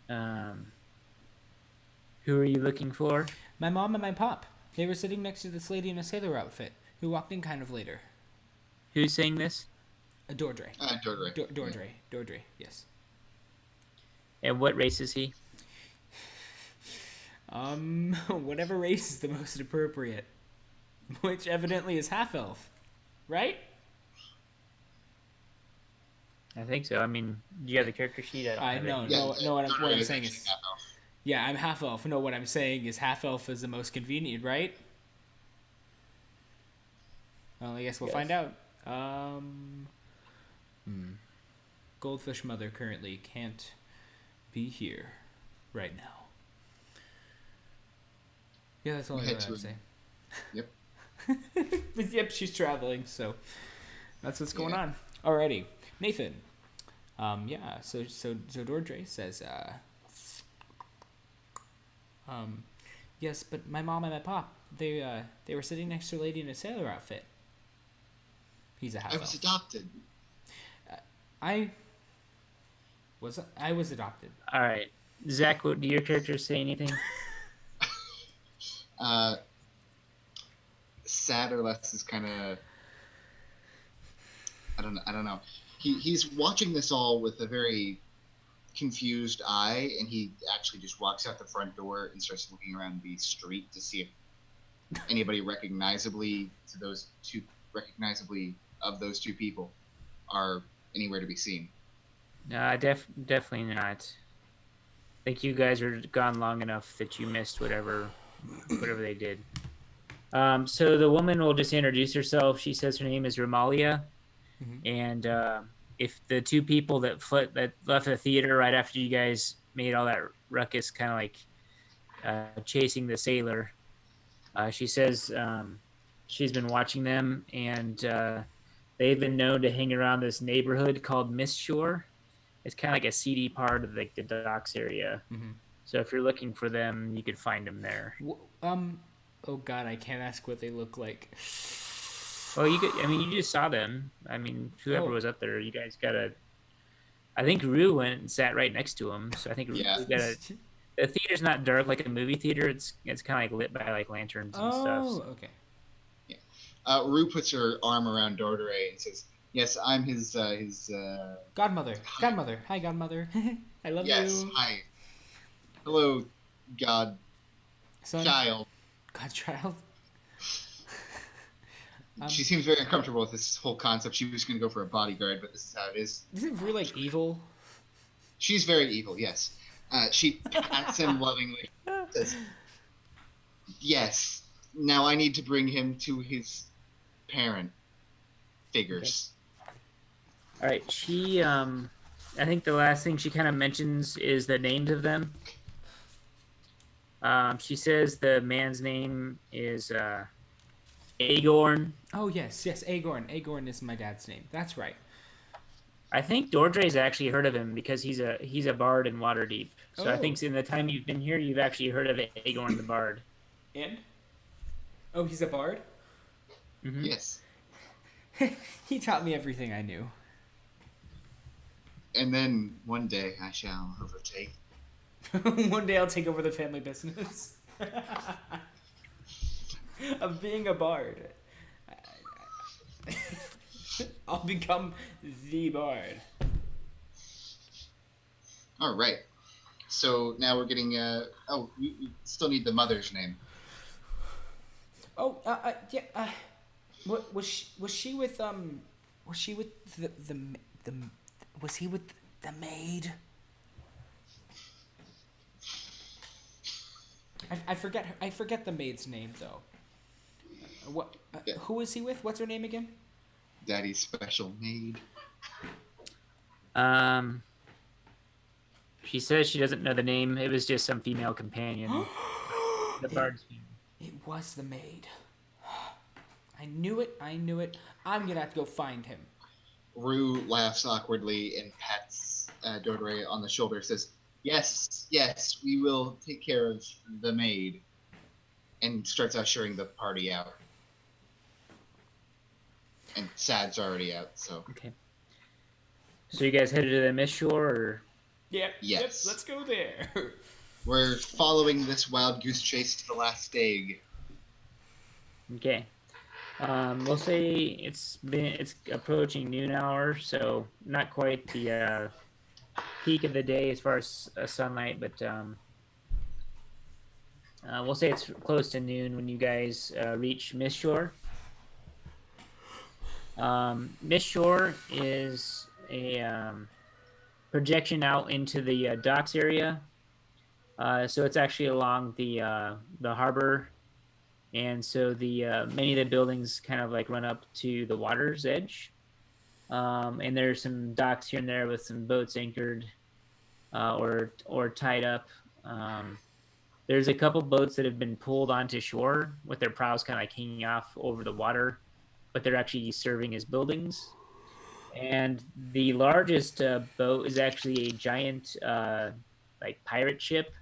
"Who are you looking for?" My mom and my pop. They were sitting next to this lady in a sailor outfit who walked in kind of later. Who's saying this? Dordre. Dordre. Dordre, yes. And what race is he? Whatever race is the most appropriate. Which evidently is half-elf. Right? I think so. I mean, do you have the character sheet? I don't know. have it. No, what I'm saying actually is... half-elf. Yeah, I'm half-elf. No, what I'm saying is half-elf is the most convenient, right? Well, I guess we'll find out. Goldfish Mother currently can't be here right now. Yeah, that's all I have to say. Yep. Yep, she's traveling, so that's what's going on. Alrighty, Nathan. Yeah. So Dordre says, yes, but my mom and my pop, they were sitting next to a lady in a sailor outfit. He's a half-elf. I was adopted. I was adopted. All right, Zach. Do your characters say anything? Sad or less is kind of. I don't know. He's watching this all with a very confused eye, and he actually just walks out the front door and starts looking around the street to see if anybody recognizably of those two people are anywhere to be seen. Definitely not. I think you guys are gone long enough that you missed whatever they did. So the woman will just introduce herself. She says her name is Romalia, and if the two people that left the theater right after you guys made all that ruckus, kind of like chasing the sailor, she says she's been watching them, and they've been known to hang around this neighborhood called Mist Shore. It's kind of like a seedy part of like the docks area. So if you're looking for them, you could find them there. Oh God, I can't ask what they look like. Well, you could. I mean, you just saw them. I mean, whoever was up there, you guys gotta. I think Rue went and sat right next to him. So I think Rue gotta. The theater's not dark like a movie theater. It's kind of like lit by like lanterns and stuff. So. Oh, okay. Yeah. Rue puts her arm around Dordre and says, "Yes, I'm his Godmother. Godmother. Hi, Godmother. I love you. Yes. Hi. Hello, God. Son. Child. Godchild. she seems very uncomfortable with this whole concept. She was going to go for a bodyguard, but this is how it is. Isn't Rue like evil? She's very evil, yes. She pats him lovingly, says, "Yes, now I need to bring him to his parent figures." All right. She, I think the last thing she kind of mentions is the names of them. She says the man's name is Agorn. Oh yes, Agorn. Agorn is my dad's name. That's right. I think Dordre's actually heard of him because he's a bard in Waterdeep. So I Oh. think in the time you've been here, you've actually heard of Agorn the bard. And? Oh, he's a bard? Mm-hmm. Yes. He taught me everything I knew. And then one day I shall overtake. One day I'll take over the family business of being a bard. I'll become the bard. All right. So now we're getting. We still need the mother's name. Oh, yeah. Was she with was he with the maid? I forget the maid's name though. What? Yeah. Who is he with? What's her name again? Daddy's special maid. She says she doesn't know the name. It was just some female companion. The bard's female. It was the maid. I knew it. I'm gonna have to go find him. Rue laughs awkwardly and pats Dordre on the shoulder. Says, "Yes, we will take care of the maid," and starts ushering the party out. And Sad's already out, so. Okay. So you guys headed to the Mist Shore, or? Yep. Yes. Yep, let's go there. We're following this wild goose chase to the last egg. Okay. We'll say it's approaching noon hour, so not quite the peak of the day as far as sunlight, but we'll say it's close to noon when you guys reach Mist Shore. Mist Shore is a projection out into the docks area. So it's actually along the harbor, and so the many of the buildings kind of like run up to the water's edge, and there's some docks here and there with some boats anchored or tied up. There's a couple boats that have been pulled onto shore with their prows kind of like hanging off over the water, but they're actually serving as buildings. And the largest boat is actually a giant like pirate ship.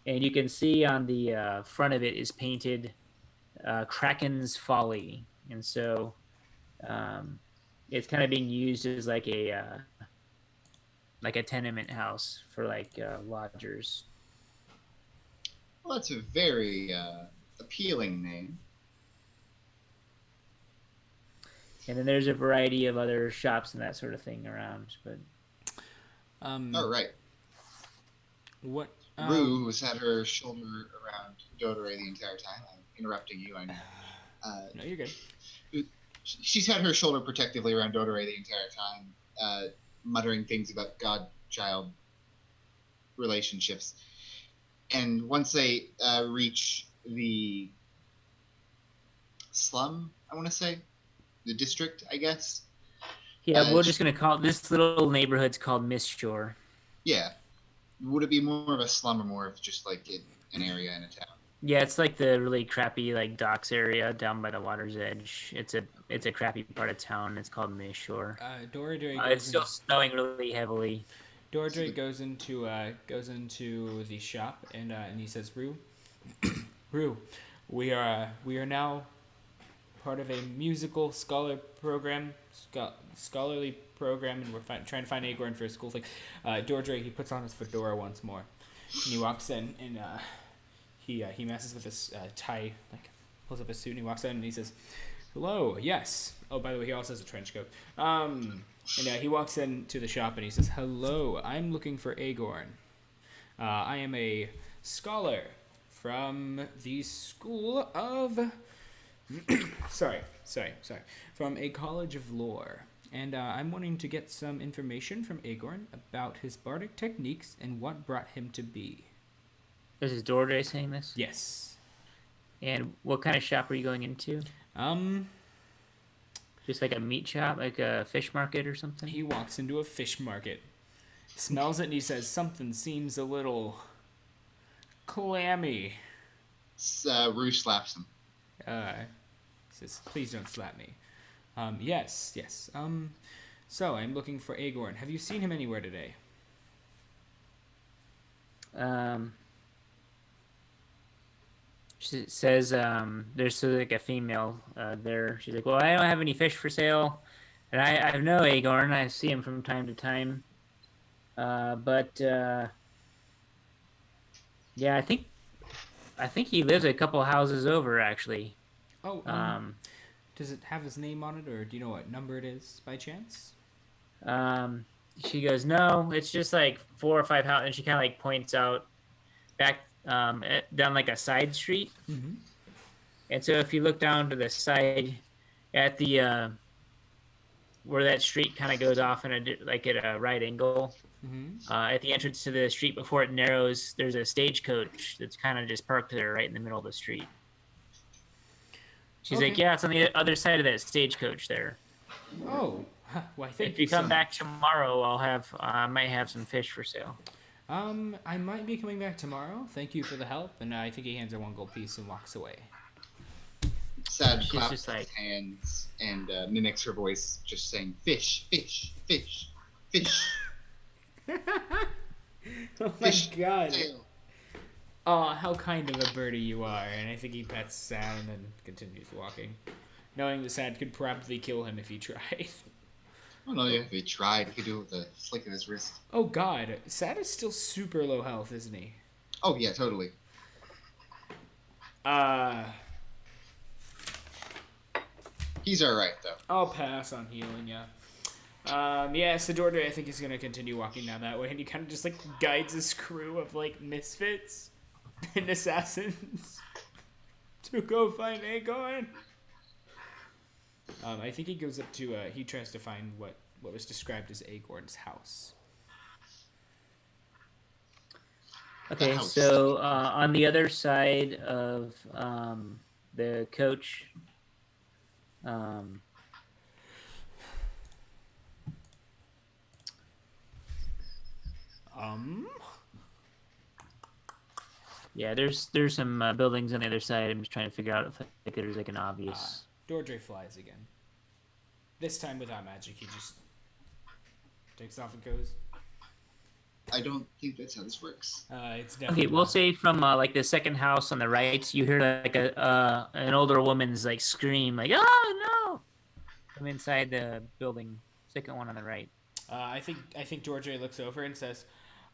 And you can see on the front of it is painted Kraken's Folly. And so it's kind of being used as like a tenement house for like lodgers. Well, that's a very appealing name. And then there's a variety of other shops and that sort of thing around. But All right. What? Rue, who's had her shoulder around Dodore the entire time. I'm interrupting you, I know. No, you're good. She's had her shoulder protectively around Dodore the entire time, muttering things about God-child relationships. And once they reach the slum, I want to say, the district, I guess. yeah, we're just gonna call this little neighborhood's called Mist Shore. Yeah. Would it be more of a slum or more of just like an area in a town? Yeah, it's like the really crappy like docks area down by the water's edge. It's a crappy part of town. It's called Mist Shore. Dordre It's still snowing really heavily. Dordre goes into the shop and he says, "Rue, Rue, we are now part of a musical scholarly program, and we're trying to find Agorn for a school thing." Dordre, he puts on his fedora once more, and he walks in and he messes with his tie, like pulls up his suit, and he walks in and he says, "Hello, yes." Oh, by the way, he also has a trench coat. And he walks into the shop and he says, "Hello, I'm looking for Agorn. I am a scholar from the School of sorry. From a college of lore. And I'm wanting to get some information from Agorn about his bardic techniques and what brought him to be. This is Dordre saying this? Yes. And what kind of shop are you going into? Um, Just like a meat shop, like a fish market or something? he walks into a fish market, smells it, and he says, something seems a little clammy. Rue slaps him. Says, please don't slap me. Yes. So I'm looking for Agorn. Have you seen him anywhere today? She says there's like a female there. She's like, well, I don't have any fish for sale. And I know Agorn. I see him from time to time. But yeah, I think he lives a couple houses over, actually. Oh, does it have his name on it, or do you know what number it is by chance? She goes, no, it's just like 4 or 5 houses, and she kind of like points out back down like a side street. Mm-hmm. And so if you look down to the side at the where that street kind of goes off in at a right angle, Mm-hmm. at the entrance to the street before it narrows, there's a stagecoach that's kind of just parked there right in the middle of the street. She's like, yeah, it's on the other side of that stagecoach there. Oh, well, thank If you come back tomorrow, I might have some fish for sale. I might be coming back tomorrow. Thank you for the help. And I think he hands her 1 gold piece and walks away. Sad She's claps just like- his hands and mimics her voice, just saying, fish, fish, fish, fish. Oh my Fish god. tail. Oh, how kind of a birdie you are. And I think he pets Sad and then continues walking, knowing that Sad could probably kill him if he tried. I don't know if he tried. He could do it with a flick of his wrist. Oh god, Sad is still super low health, isn't he? Oh, yeah, totally. He's alright, though. I'll pass on healing, yeah. Yeah, so Dordre, I think, is going to continue walking down that way, and he kind of just, like, guides his crew of, like, misfits and assassins to go find Agorn. I think he goes up to, he tries to find what was described as Agorn's house. Okay, so on the other side of the coach, yeah, there's some buildings on the other side. I'm just trying to figure out if there's like an obvious. Dordre flies again. This time without magic, he just takes off and goes. I don't think that's how this works. It's definitely Okay, we'll say from like the second house on the right, you hear like an older woman's like scream, like "Oh no!" from inside the building. Second one on the right. I think Dordre looks over and says,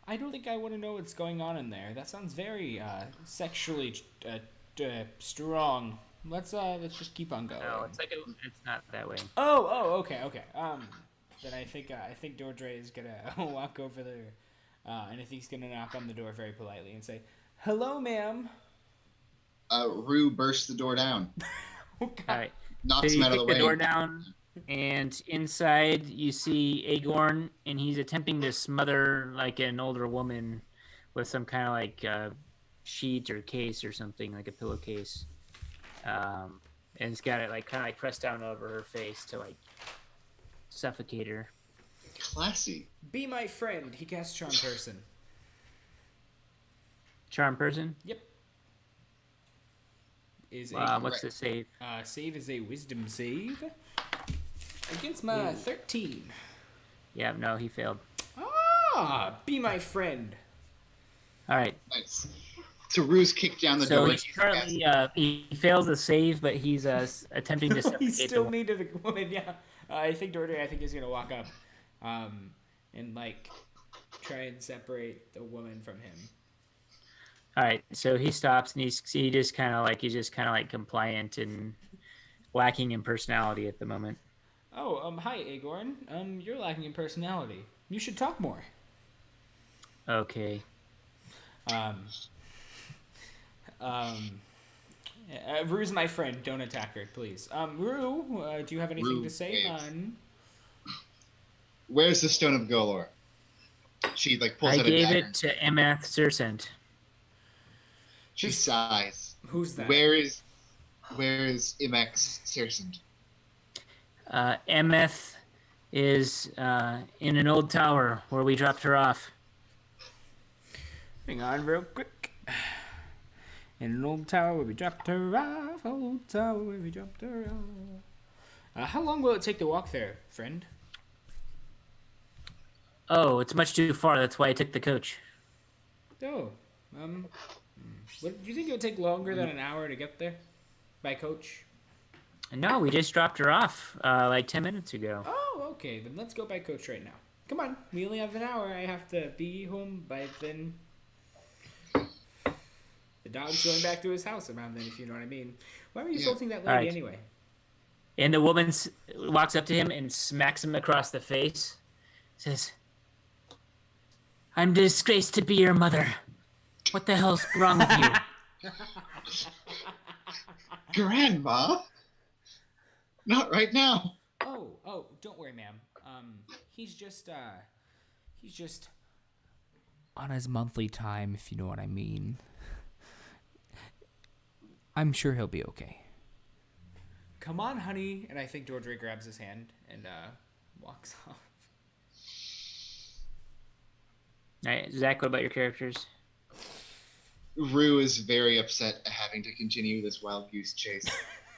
"I don't think I want to know what's going on in there. That sounds very sexually strong. Let's just keep on going." No, it's not that way. Oh, okay. Then I think Dordre is gonna walk over there, and I think he's gonna knock on the door very politely and say, "Hello, ma'am." Rue bursts the door down. Oh, God. All right. Knocks So him you out of kick the the way. door down, and inside you see Agorn, and he's attempting to smother like an older woman with some kind of like sheet or case or something, like a pillowcase. And he's got it like kind of like pressed down over her face to like suffocate her. Classy. Be my friend. He casts Charm Person. Charm person? Yep. Is What's the save? save is a Wisdom save against my 13. Yeah, no, he failed. Be my friend. All right. Nice. So Rue's kicked down the So door. he's currently he fails the save, but he's attempting to suffocate He's still the me to the woman. Yeah. I think Dordre, is gonna walk up, and like try and separate the woman from him. All right, so he stops and he's just kind of like compliant and lacking in personality at the moment. Oh, hi, Agorn. You're lacking in personality. You should talk more. Rue's my friend. Don't attack her, please. Rue, do you have anything Rue to say, waves. man? Where's the Stone of Golor? She pulls I out a gave dagger. it to Emeth Cersent. She Who's- sighs. Who's that? Where is Imex Cersent? Emeth is in an old tower where we dropped her off. Hang on real quick. In an old tower where we dropped her off. Old tower where we dropped her off. How long will it take to walk there, friend? Oh, it's much too far. That's why I took the coach. Oh, what, do you think it would take longer than an hour to get there? By coach? No, we just dropped her off like 10 minutes ago. Oh, okay. Then let's go by coach right now. Come on. We only have an hour. I have to be home by then. The dog's going back to his house around then, if you know what I mean. Why were you insulting that lady Alright. anyway? And the woman walks up to him and smacks him across the face. Says, "I'm disgraced to be your mother. What the hell's wrong with you?" Grandma? Not right now. Oh, don't worry, ma'am. He's just on his monthly time, if you know what I mean. I'm sure he'll be okay. Come on, honey. And I think Dordre grabs his hand and walks off. All right, Zach, what about your characters? Rue is very upset at having to continue this wild goose chase.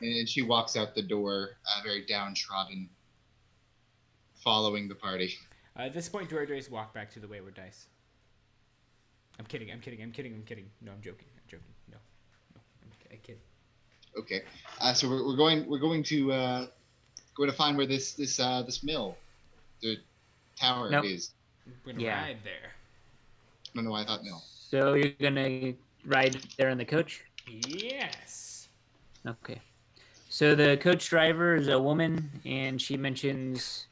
And she walks out the door, very downtrodden, following the party. At this point, Dordre's walk back to the Wayward Dice. I'm kidding. No, I'm joking. No, I kid. Okay, so we're going to find where this mill, the tower Nope. is. We're gonna ride there. I don't know why I thought mill. So you're gonna ride there in the coach? Yes. Okay. So the coach driver is a woman, and she mentions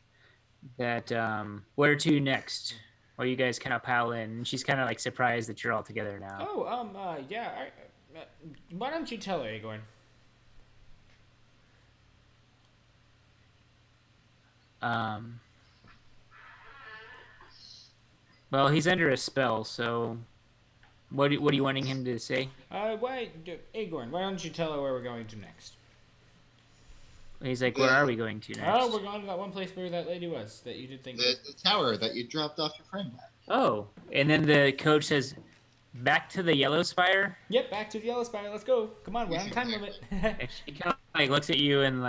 that where to next? While you guys kind of pile in, and she's kind of surprised that you're all together now. Oh, yeah. Why don't you tell her, Agorn? Well, he's under a spell, so what are you wanting him to say? Agorn, why don't you tell her where we're going to next? He's like, where are we going to next? Oh, we're going to that one place where that lady was that you did think. The tower that you dropped off your friend at. Oh, and then the coach says, back to the Yellow Spire? Yep, back to the Yellow Spire. Let's go. Come on, we're on time limit. And she kind of looks at you and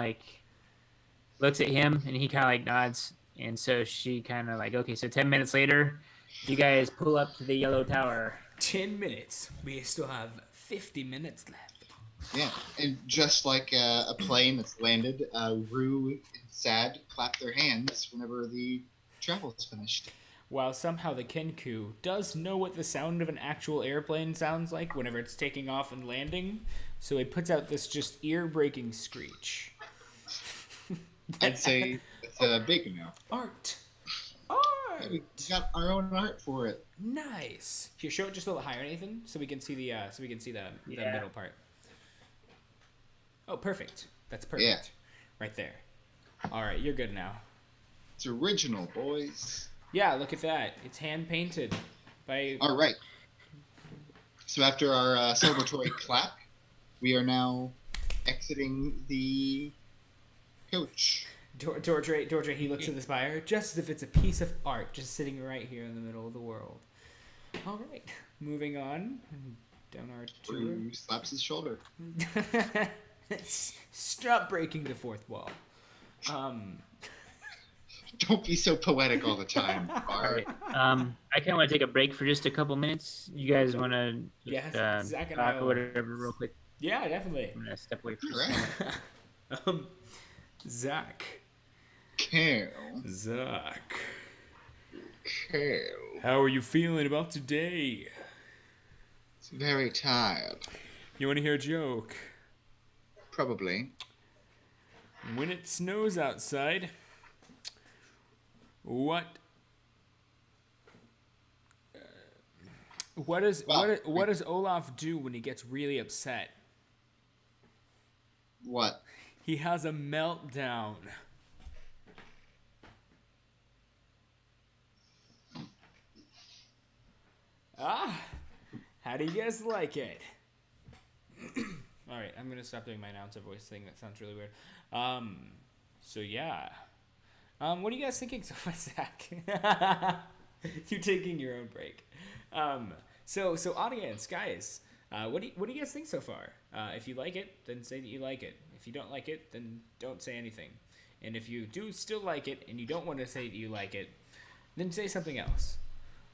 looks at him, and he kind of nods. And so she kind of okay, so 10 minutes later, you guys pull up to the Yellow Tower. 10 minutes. We still have 50 minutes left. Yeah, and just like a plane that's landed, Rue and Sad clap their hands whenever the travel is finished. While somehow the Kenku does know what the sound of an actual airplane sounds like whenever it's taking off and landing, so he puts out this just ear-breaking screech. I'd say it's big enough. Art! Yeah, we got our own art for it. Nice. Here, show it just a little higher, Nathan, so we can see the middle part. Oh, perfect. That's perfect. Yeah. Right there. All right, you're good now. It's original, boys. Yeah, look at that. It's hand painted by. All right. So after our celebratory clap, we are now exiting the coach. Dordre, he looks at the spire just as if it's a piece of art just sitting right here in the middle of the world. All right, moving on down our tour. Rue slaps his shoulder. Stop breaking the fourth wall. Don't be so poetic all the time, Bart. I kind of want to take a break for just a couple minutes. You guys want to Yes, Zach and talk I or whatever real quick? Yeah, definitely. I'm going to step away from Correct. Zach. Cal. How are you feeling about today? It's very tired. You want to hear a joke? Probably. When it snows outside, what does Olaf do when he gets really upset? What? He has a meltdown. Ah, how do you guys like it? All right, I'm gonna stop doing my announcer voice thing. That sounds really weird. So yeah. What are you guys thinking so far, Zach? You're taking your own break. So audience, guys, what do you guys think so far? If you like it, then say that you like it. If you don't like it, then don't say anything. And if you do still like it and you don't want to say that you like it, then say something else.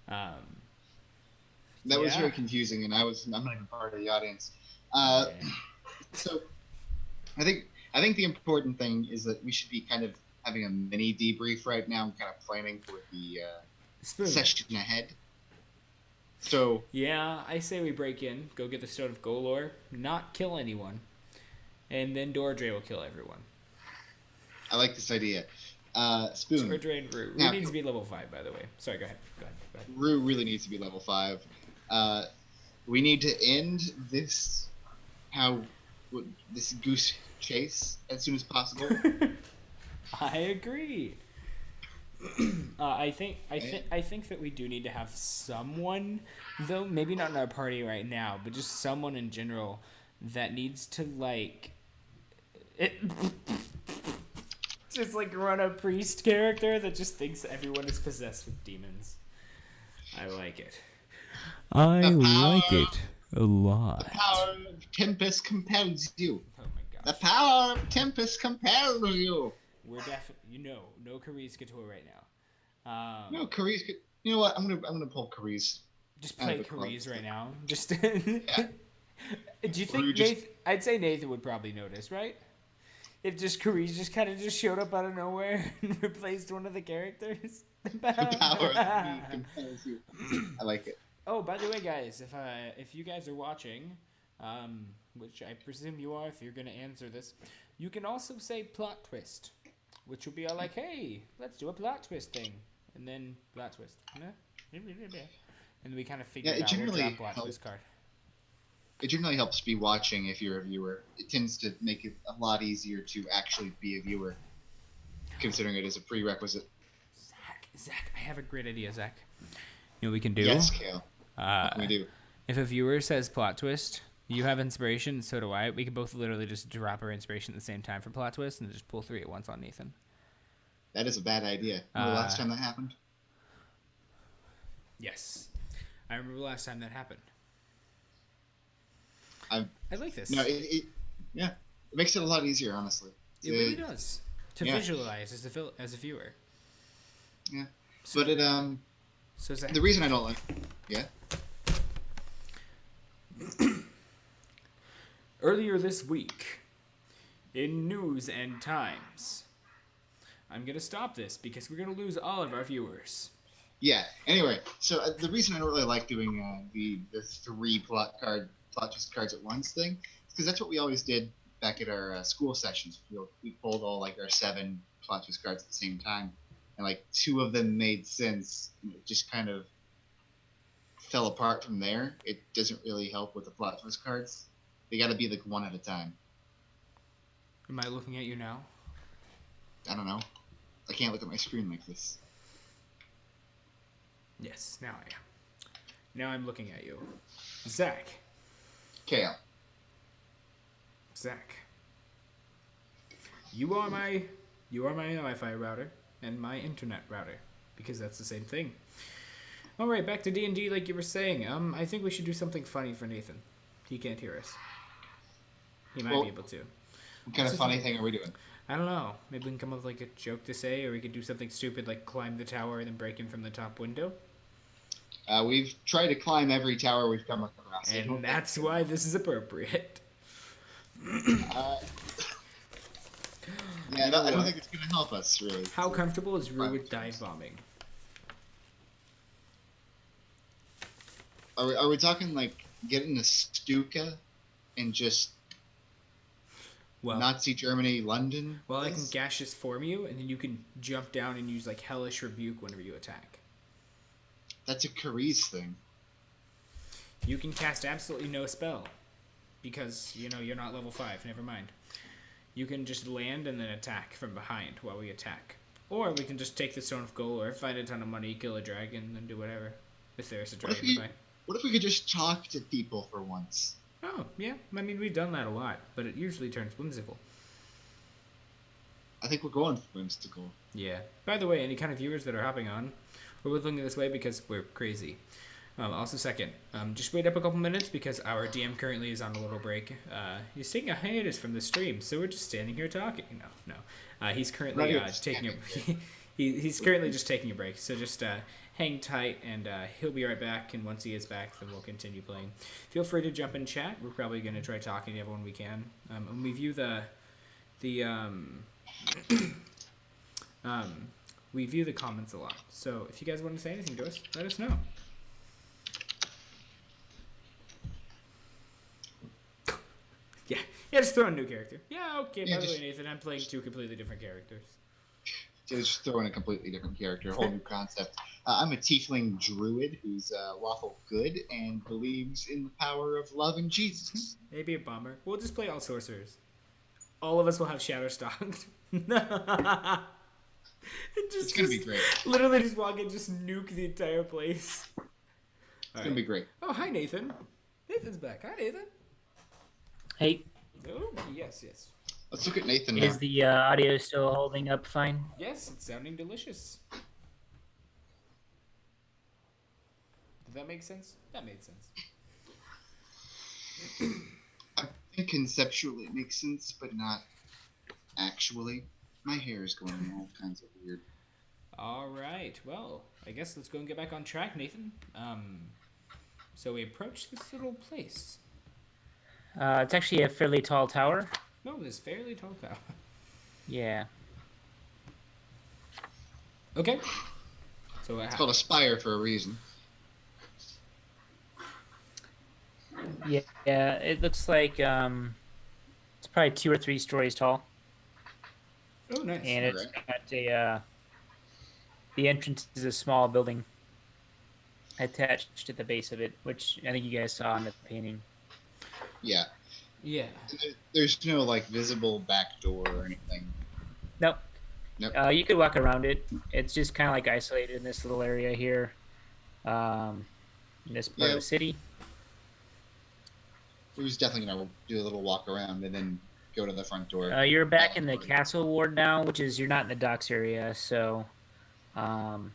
That was Yeah. very confusing, and I'm not even part of the audience. Yeah. So I think the important thing is that we should be kind of having a mini debrief right now and kind of planning for the Spoon. session ahead. So Yeah, I say we break in, go get the Stone of Golor, not kill anyone, and then Dordre will kill everyone. I like this idea. Spoon. Dordre and Rue. Rue Now, needs to be level 5, by the way. Sorry, go ahead. Rue really needs to be level 5. We need to end this this goose chase as soon as possible. I agree. I think that we do need to have someone, though maybe not in our party right now, but just someone in general that needs to just run a priest character that just thinks everyone is possessed with demons. I like it. I The power- like it a lot. The power of Tempest compels you. Oh my The gosh. power of Tempest compels you. We're definitely no Carice Couture right now. No, Carice. You know what? I'm gonna pull Carice. Just out play of the club. Carice right now. Just. Yeah. Do you Or think you just- Nathan? I'd say Nathan would probably notice, right? If just Carice just kind of just showed up out of nowhere and replaced one of the characters. The power of me compels you. I like it. Oh, by the way, guys, if you guys are watching, which I presume you are, if you're gonna answer this, you can also say plot twist, which will be all like, hey, let's do a plot twist thing, and then plot twist, and we kind of figure Yeah, it out we'll generally draw a plot helps. twist card. It generally helps be watching if you're a viewer. It tends to make it a lot easier to actually be a viewer, considering it is a prerequisite. Zach, I have a great idea, Zach. You know what we can do? Yes, Kale. What Uh, can we do? if a viewer says plot twist, you have inspiration, and so do I. We can both literally just drop our inspiration at the same time for plot twist and just pull 3 at once on Nathan. That is a bad idea. Remember the last time that happened? Yes. I remember the last time that happened. I like this. No, it makes it a lot easier, honestly. It really does. To yeah. visualize as a viewer. Yeah, So, but it so Zach, the reason I don't like earlier this week, in News and Times, I'm going to stop this because we're going to lose all of our viewers. Yeah. Anyway, so the reason I don't really like doing the 3 plot twist cards at once thing is because that's what we always did back at our school sessions. We pulled all our 7 plot twist cards at the same time, and 2 of them made sense. And it just kind of fell apart from there. It doesn't really help with the plot twist cards. They got to be one at a time. Am I looking at you now? I don't know. I can't look at my screen like this. Yes, now I am. Now I'm looking at you. Zach. Kale. Zach. You are my Wi-Fi router and my internet router, because that's the same thing. All right, back to D&D like you were saying. I think we should do something funny for Nathan. He can't hear us. He might be able to. What kind of funny thing are we doing? I don't know. Maybe we can come up with a joke to say, or we could do something stupid like climb the tower and then break in from the top window. We've tried to climb every tower we've come across. And that's why this is appropriate. Yeah, I don't think it's going to help us, really. How comfortable is Rue with dive bombing? Are we talking getting a Stuka and just Well, Nazi Germany, London? well, I can this? gaseous form you, and then you can jump down and use hellish rebuke whenever you attack. That's a Carice thing. You can cast absolutely no spell because you're not level 5. Never mind. you can just land and then attack from behind while we attack. Or we can just take the Stone of Gold, or find a ton of money, kill a dragon, and do whatever. If there's a dragon to fight. What if we could just talk to people for once? Oh, yeah. I mean, we've done that a lot, but it usually turns whimsical. I think we're going for whimsical. Yeah. By the way, any kind of viewers that are hopping on, we're looking this way because we're crazy. Also, second, just wait up a couple minutes because our DM currently is on a little break. He's taking a hiatus from the stream, so we're just standing here talking. No. He's currently taking a. He's currently just taking a break, so just hang tight, and he'll be right back. And once he is back, then we'll continue playing. Feel free to jump in chat. We're probably going to try talking to everyone we can. And we view we view the comments a lot. So if you guys want to say anything to us, let us know. Yeah, just throw in a new character. Yeah, okay. Yeah, by the way, Nathan, I'm playing 2 completely different characters. Just throw in a completely different character, a whole new concept. I'm a tiefling druid who's lawful good and believes in the power of love and Jesus. Maybe a bummer. We'll just play all sorcerers. All of us will have shadow stocked. It's gonna be great. Literally just walk in, just nuke the entire place. It's gonna be great. Oh, hi, Nathan. Nathan's back. Hi, Nathan. Hey, Oh, yes. Let's look at Nathan now. is the audio still holding up fine? Yes, it's sounding delicious. Did that make sense? That made sense. I think conceptually it makes sense, but not actually. My hair is going all kinds of weird. All right. Well, I guess let's go and get back on track, Nathan. So we approach this little place. It's actually a fairly tall tower. No, this fairly tall tower. Yeah. Okay. So It's called a spire for a reason. Yeah, it looks like it's probably 2 or 3 stories tall, oh, nice. and it's Alright. got a the entrance is a small building attached to the base of it, which I think you guys saw in the painting. Yeah. Yeah. There's no like visible back door or anything. Nope. Nope. You could walk around it. It's just kind of like isolated in this little area here, in this part of the city. We was definitely gonna do a little walk around and then go to the front door. You're back in the castle ward now, which is you're not in the docks area, so. Alrighty.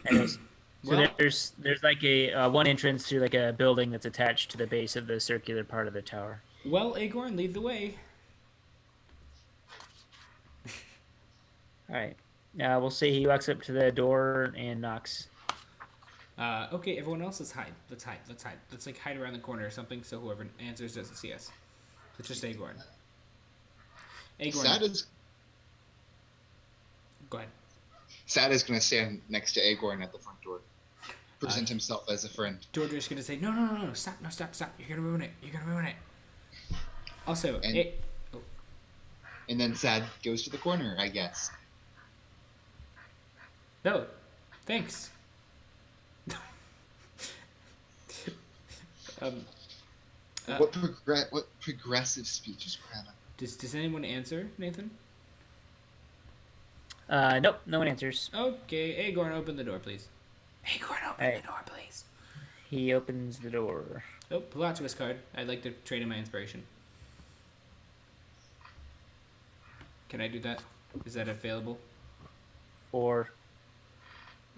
Anyways, so Well- there's like a one entrance through like a building that's attached to the base of the circular part of the tower. Well, Agorn, lead the way. All right. We'll say he walks up to the door and knocks. Okay, everyone else, let's hide. Let's hide. Let's like hide around the corner or something, so whoever answers doesn't see us. It's just Agorn. Sad is Go ahead. gonna stand next to Agorn at the front door. Present himself as a friend. Georgia's gonna say, no, stop. You're gonna ruin it. Also, And- And then Sad goes to the corner, I guess. no, thanks. What progressive speech is Grandma? Does anyone answer, Nathan? Nope, no one answers. Okay, Agorn, open the door, please. Agorn, open the door, please. He opens the door. Oh, plot twist card. I'd like to trade in my inspiration. Can I do that? Is that available? Or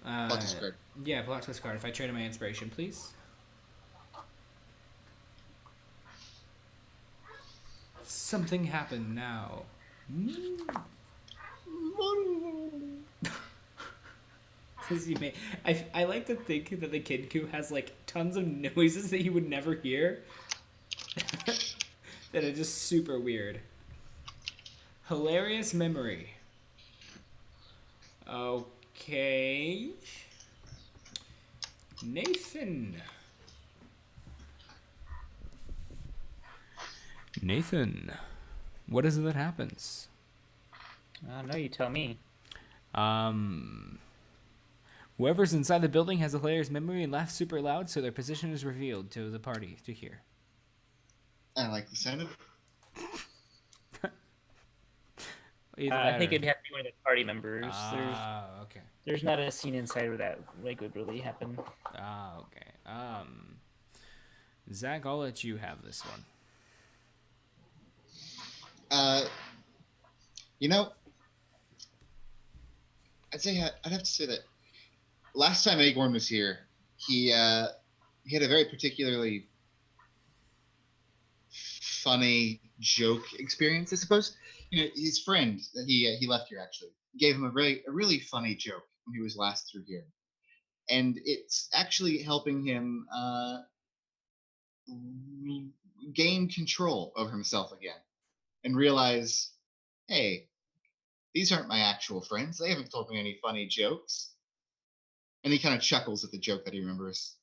Plot twist card. Yeah, plot twist card. If I trade in my inspiration, please. Something happened now. I like to think that the Kidku has like tons of noises that you would never hear. That are just super weird. Hilarious memory. Okay. Nathan. Nathan, what is it that happens? no, you tell me. Whoever's inside the building has a hilarious memory and laughs super loud, so their position is revealed to the party to hear. I like the sound of it. Either I that think or... it'd have to be one of the party members. Ah, okay. There's not a scene inside where that like would really happen. Ah, okay. Zach, I'll let you have this one. You know, I'd have to say that last time Acorn was here, he had a very particularly funny joke experience, I suppose. You know, his friend that he left here actually gave him a really funny joke when he was last through here, and it's actually helping him gain control over himself again and realize, hey, these aren't my actual friends. They haven't told me any funny jokes. And he kind of chuckles at the joke that he remembers.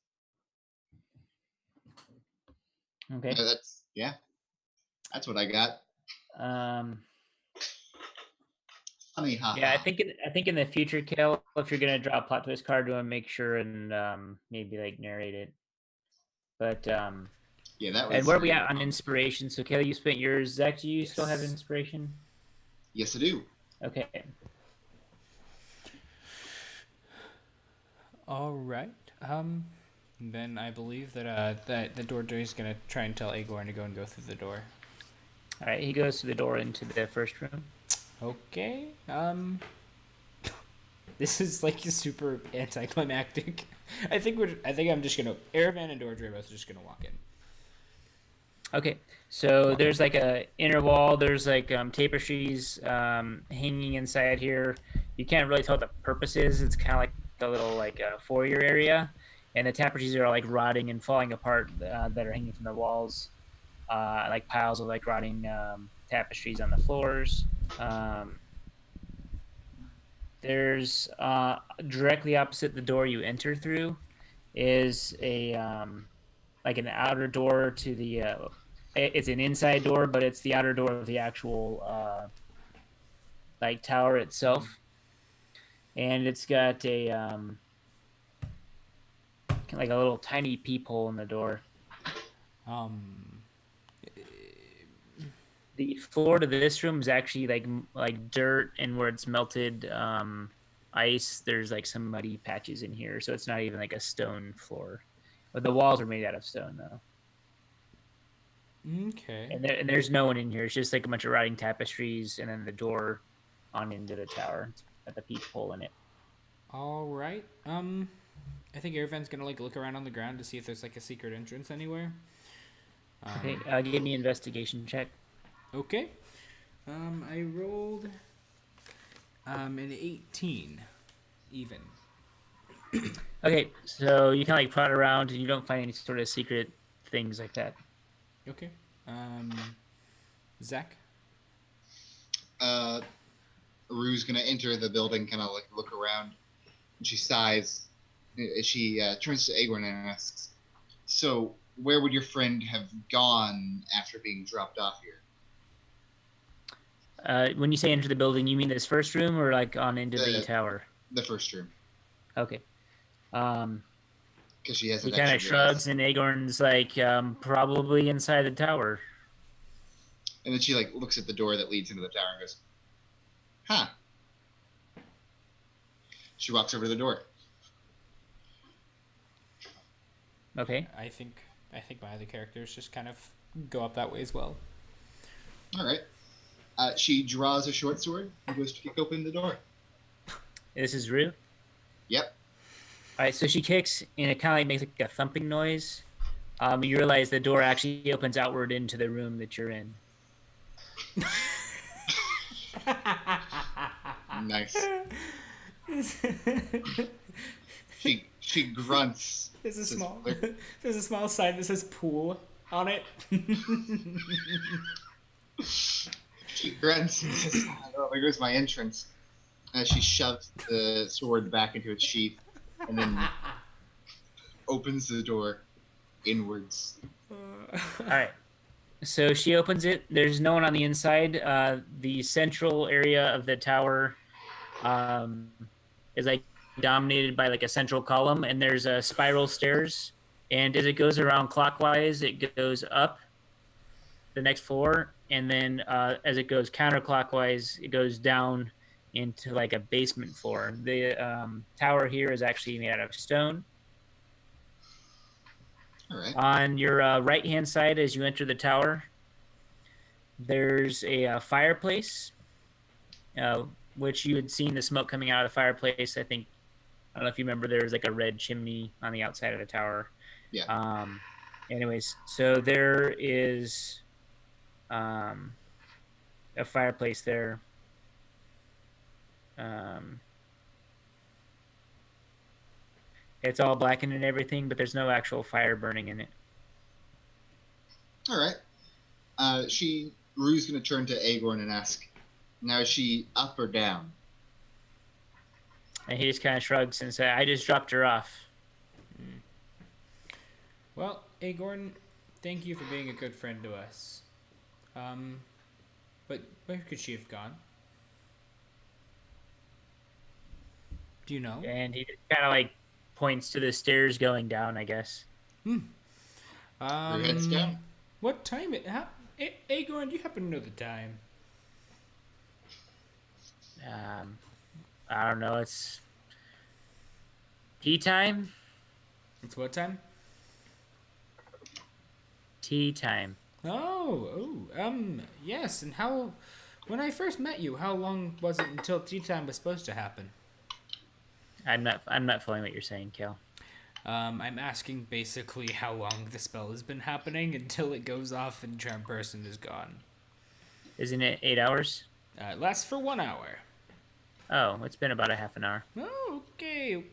Okay. That's what I got. Um, Funny, yeah, haha. I think in the future, Kale, if you're gonna draw a plot twist card, do want to make sure and maybe like narrate it. But Yeah, that was. and where are we at on inspiration? So, Kale, you spent yours. Zach, do you still have Yes. inspiration? Yes, I do. Okay. All right. Then I believe that that the door is gonna try and tell Agorn to go and go through the door. All right. He goes through the door into the first room. Okay. This is like super anticlimactic. I think I'm just gonna Aravan and Dordre both just gonna walk in. Okay, so there's like a inner wall. There's like tapestries hanging inside here. You can't really tell what the purpose is. It's kind of like a little like foyer area, and the tapestries are like rotting and falling apart that are hanging from the walls, like piles of like rotting tapestries on the floors. There's directly opposite the door you enter through is a like an outer door to the it's an inside door, but it's the outer door of the actual like tower itself, and it's got a like a little tiny peephole in the door. The floor to this room is actually like dirt, and where it's melted ice, there's like some muddy patches in here, so it's not even like a stone floor. But the walls are made out of stone though. Okay. And there's no one in here. It's just like a bunch of rotting tapestries, and then the door on into the tower at the peephole in it. All right. I think Aravan's gonna like look around on the ground to see if there's like a secret entrance anywhere. Okay, give me an investigation check. Okay. I rolled an 18 even. Okay, so you kind of like prod around and you don't find any sort of secret things like that. Okay. Zach. Rue's gonna enter the building, kind of like look around, and she sighs. She turns to Agorn and asks, "So, where would your friend have gone after being dropped off here?" When you say enter the building, you mean this first room or like on into the tower? The first room. Okay. Because she has. He kind of shrugs, and Agorn's like, probably inside the tower. And then she like looks at the door that leads into the tower and goes, "Huh." She walks over to the door. Okay. I think my other characters just kind of go up that way as well. All right. She draws a short sword and goes to kick open the door. This is Rue? Yep. All right, so she kicks, and it kind of like makes like a thumping noise. You realize the door actually opens outward into the room that you're in. Nice. She grunts. There's a small sign that says pool on it. She grunts and says, "Oh, there goes my entrance." As she shoves the sword back into its sheath, and then opens the door inwards. All right. So she opens it. There's no one on the inside. The central area of the tower is like dominated by like a central column, and there's a spiral stairs. And as it goes around clockwise, it goes up the next floor, and then as it goes counterclockwise, it goes down into like a basement floor. The tower here is actually made out of stone. All right. On your right hand side, as you enter the tower, there's a fireplace, which you had seen the smoke coming out of the fireplace. I don't know if you remember, there was like a red chimney on the outside of the tower. Yeah. Anyways, so there is a fireplace there. It's all blackened and everything, but there's no actual fire burning in it. All right. Rue's gonna turn to Agorn and ask, now is she up or down? And he just kind of shrugs and says, I just dropped her off. Well, Agorn, thank you for being a good friend to us. But where could she have gone? Do you know? And he just kind of like points to the stairs going down, I guess. Your head's down. What time Agorn, do you happen to know the time? I don't know. It's tea time. It's what time? Tea time. Yes. And when I first met you, how long was it until tea time was supposed to happen? I'm not following what you're saying, Kel. I'm asking basically how long the spell has been happening until it goes off and charm person is gone. Isn't it 8 hours? It lasts for 1 hour. Oh, it's been about a half an hour. Oh, okay.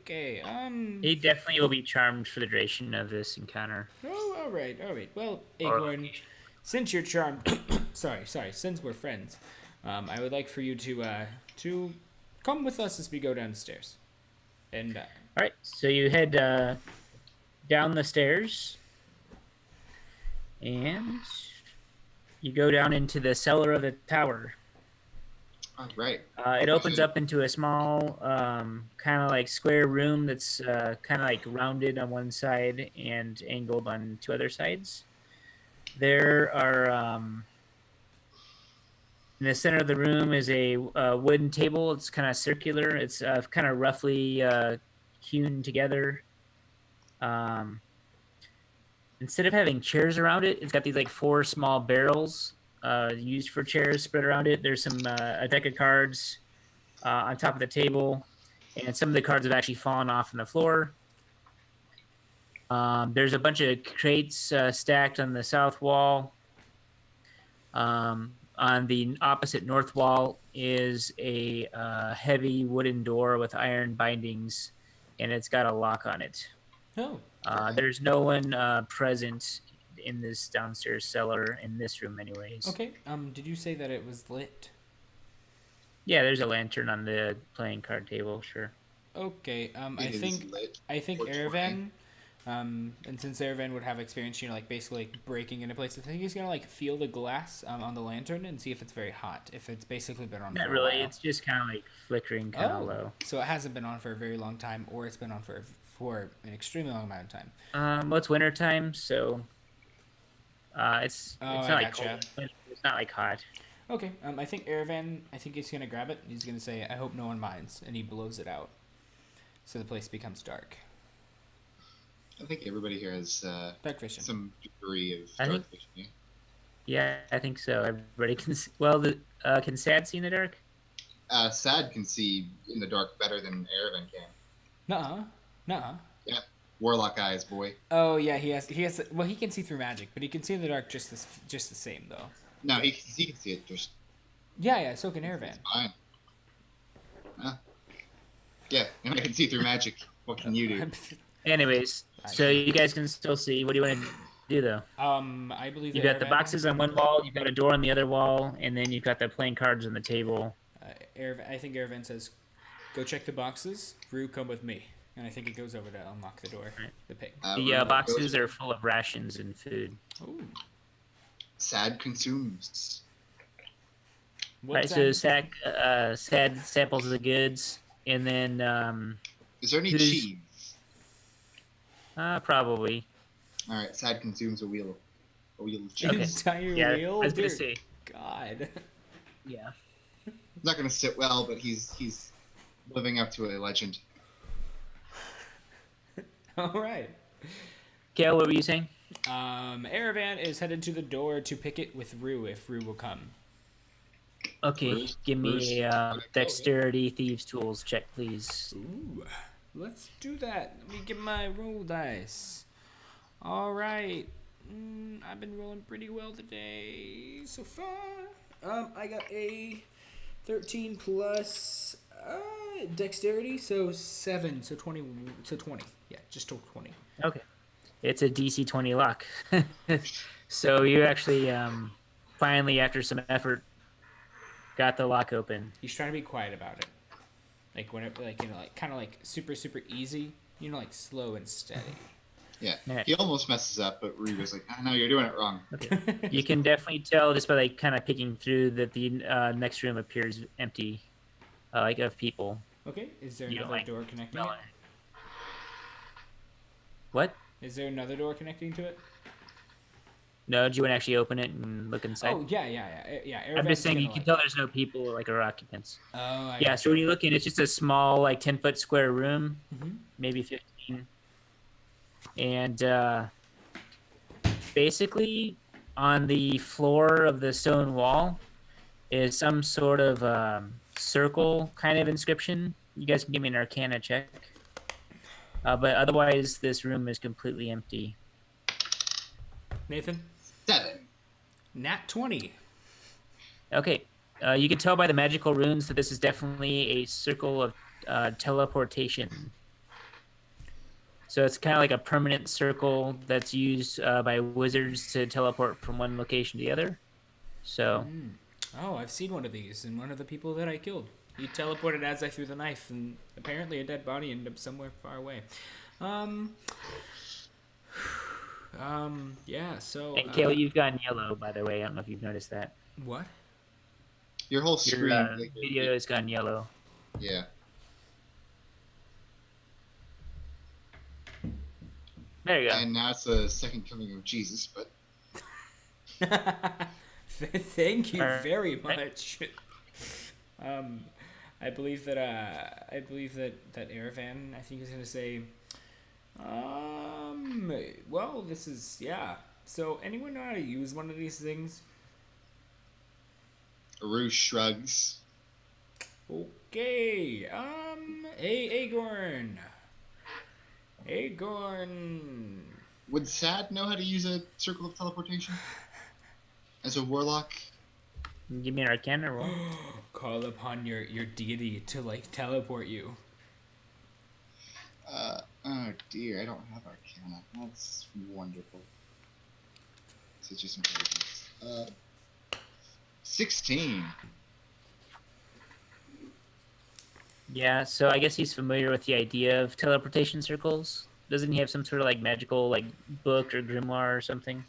He definitely will be charmed for the duration of this encounter. Oh, all right. Well, Agorn, since you're charmed, since we're friends, I would like for you to come with us as we go downstairs. And all right, so you head down the stairs, and you go down into the cellar of the tower. All right. It opens up into a small, kind of like square room that's kind of like rounded on one side and angled on two other sides. There are, in the center of the room is a wooden table. It's kind of circular. It's kind of roughly hewn together. Instead of having chairs around it, it's got these like 4 small barrels used for chairs spread around it. There's a deck of cards on top of the table, and some of the cards have actually fallen off on the floor. There's a bunch of crates stacked on the south wall. On the opposite north wall is a heavy wooden door with iron bindings, and it's got a lock on it. oh, There's no one present in this downstairs cellar, in this room anyways. okay. Did you say that it was lit? Yeah, there's a lantern on the playing card table, sure. Okay. I It is think lit. Erevan, and since Erevan would have experience, like basically like breaking into places, I think he's gonna like feel the glass on the lantern and see if it's very hot. If it's basically been on. Not for really, A while. it's just kind of like flickering kind of low. So it hasn't been on for a very long time, or it's been on for an extremely long amount of time. Well, it's winter time, so it's Oh, not I like gotcha. cold. It's not like hot. Okay. I think Erevan. I think he's gonna grab it. He's gonna say, "I hope no one minds," and he blows it out, so the place becomes dark. I think everybody here has Dark vision. some degree of I dark think- vision. Yeah? Yeah, I think so. Everybody can. Well, can Sad see in the dark? Sad can see in the dark better than Erevan can. Nuh-uh. Warlock eyes, boy. Oh yeah, he has. Well, he can see through magic, but he can see in the dark just the same though. No, he can see it just Yeah. So can Erevan. fine. Yeah, and I can see through magic. What can you do? Anyways, so you guys can still see. What do you want to do though? I believe You that got the Erevan- boxes on one wall. You got a door on the other wall, and then you've got the playing cards on the table. I think Erevan says, "Go check the boxes. Rue, come with me." And I think he goes over to unlock the door. Right. The pig. The boxes are full of rations and food. Ooh. Sad consumes. What Right, so Sad samples the goods, and then Is there any Who's- cheese? probably. All right, Sad consumes a wheel of cheese. Okay. entire Yeah, wheel? I was gonna Dear say. God. Yeah. It's not going to sit well, but he's living up to a legend. All right. Kale, what were you saying? Aravan is headed to the door to pick it with Rue if Rue will come. Okay, Bruce- give Bruce, me a gotta go, dexterity thieves tools check, please. Ooh, let's do that. Let me get my roll dice. All right. I've been rolling pretty well today so far. I got a 13 plus dexterity, so 7, so 20, so 20. Yeah, just total 20. Okay. It's a DC 20 lock. So you actually, finally, after some effort, got the lock open. He's trying to be quiet about it. Like whenever, like kind of like super easy. Like slow and steady. Yeah, Yeah. he almost messes up, but Ree was like, "No, you're doing it wrong." Okay. You can definitely tell just by like kind of picking through that the next room appears empty, like of people. Okay. Is there You don't another like door connecting it? smelling. What? Is there another door connecting to it? No, do you want to actually open it and look inside? Oh yeah. I'm Aravan's just saying you gonna, can like- tell there's no people like or occupants. Oh, I Yeah, gotcha. so when you look in, it's just a small like 10-foot square room, Mhm. maybe 15. And basically on the floor of the stone wall is some sort of circle kind of inscription. You guys can give me an Arcana check. But otherwise, this room is completely empty. Nathan? 7. Nat 20. Okay. You can tell by the magical runes that this is definitely a circle of teleportation. So it's kind of like a permanent circle that's used by wizards to teleport from one location to the other. So, Oh, I've seen one of these, and one of the people that I killed. He teleported as I threw the knife, and apparently a dead body ended up somewhere far away. Yeah, so... and Kale, you've gotten yellow, by the way. I don't know if you've noticed that. What? Your whole Your screen. video has gone yellow. Yeah. There you go. And now it's the second coming of Jesus, but Thank you Alright. very much. I believe that that Aravan, I think, is gonna say, well, this is, yeah. So anyone know how to use one of these things? Aru shrugs. Okay. Hey, Agorn. Would Sad know how to use a circle of teleportation? As a warlock? Give me an Arcana roll. Call upon your deity to like teleport you. Oh dear, I don't have Arcana. That's wonderful. So it's just intelligence. 16. Yeah, so I guess he's familiar with the idea of teleportation circles. Doesn't he have some sort of like magical like book or grimoire or something?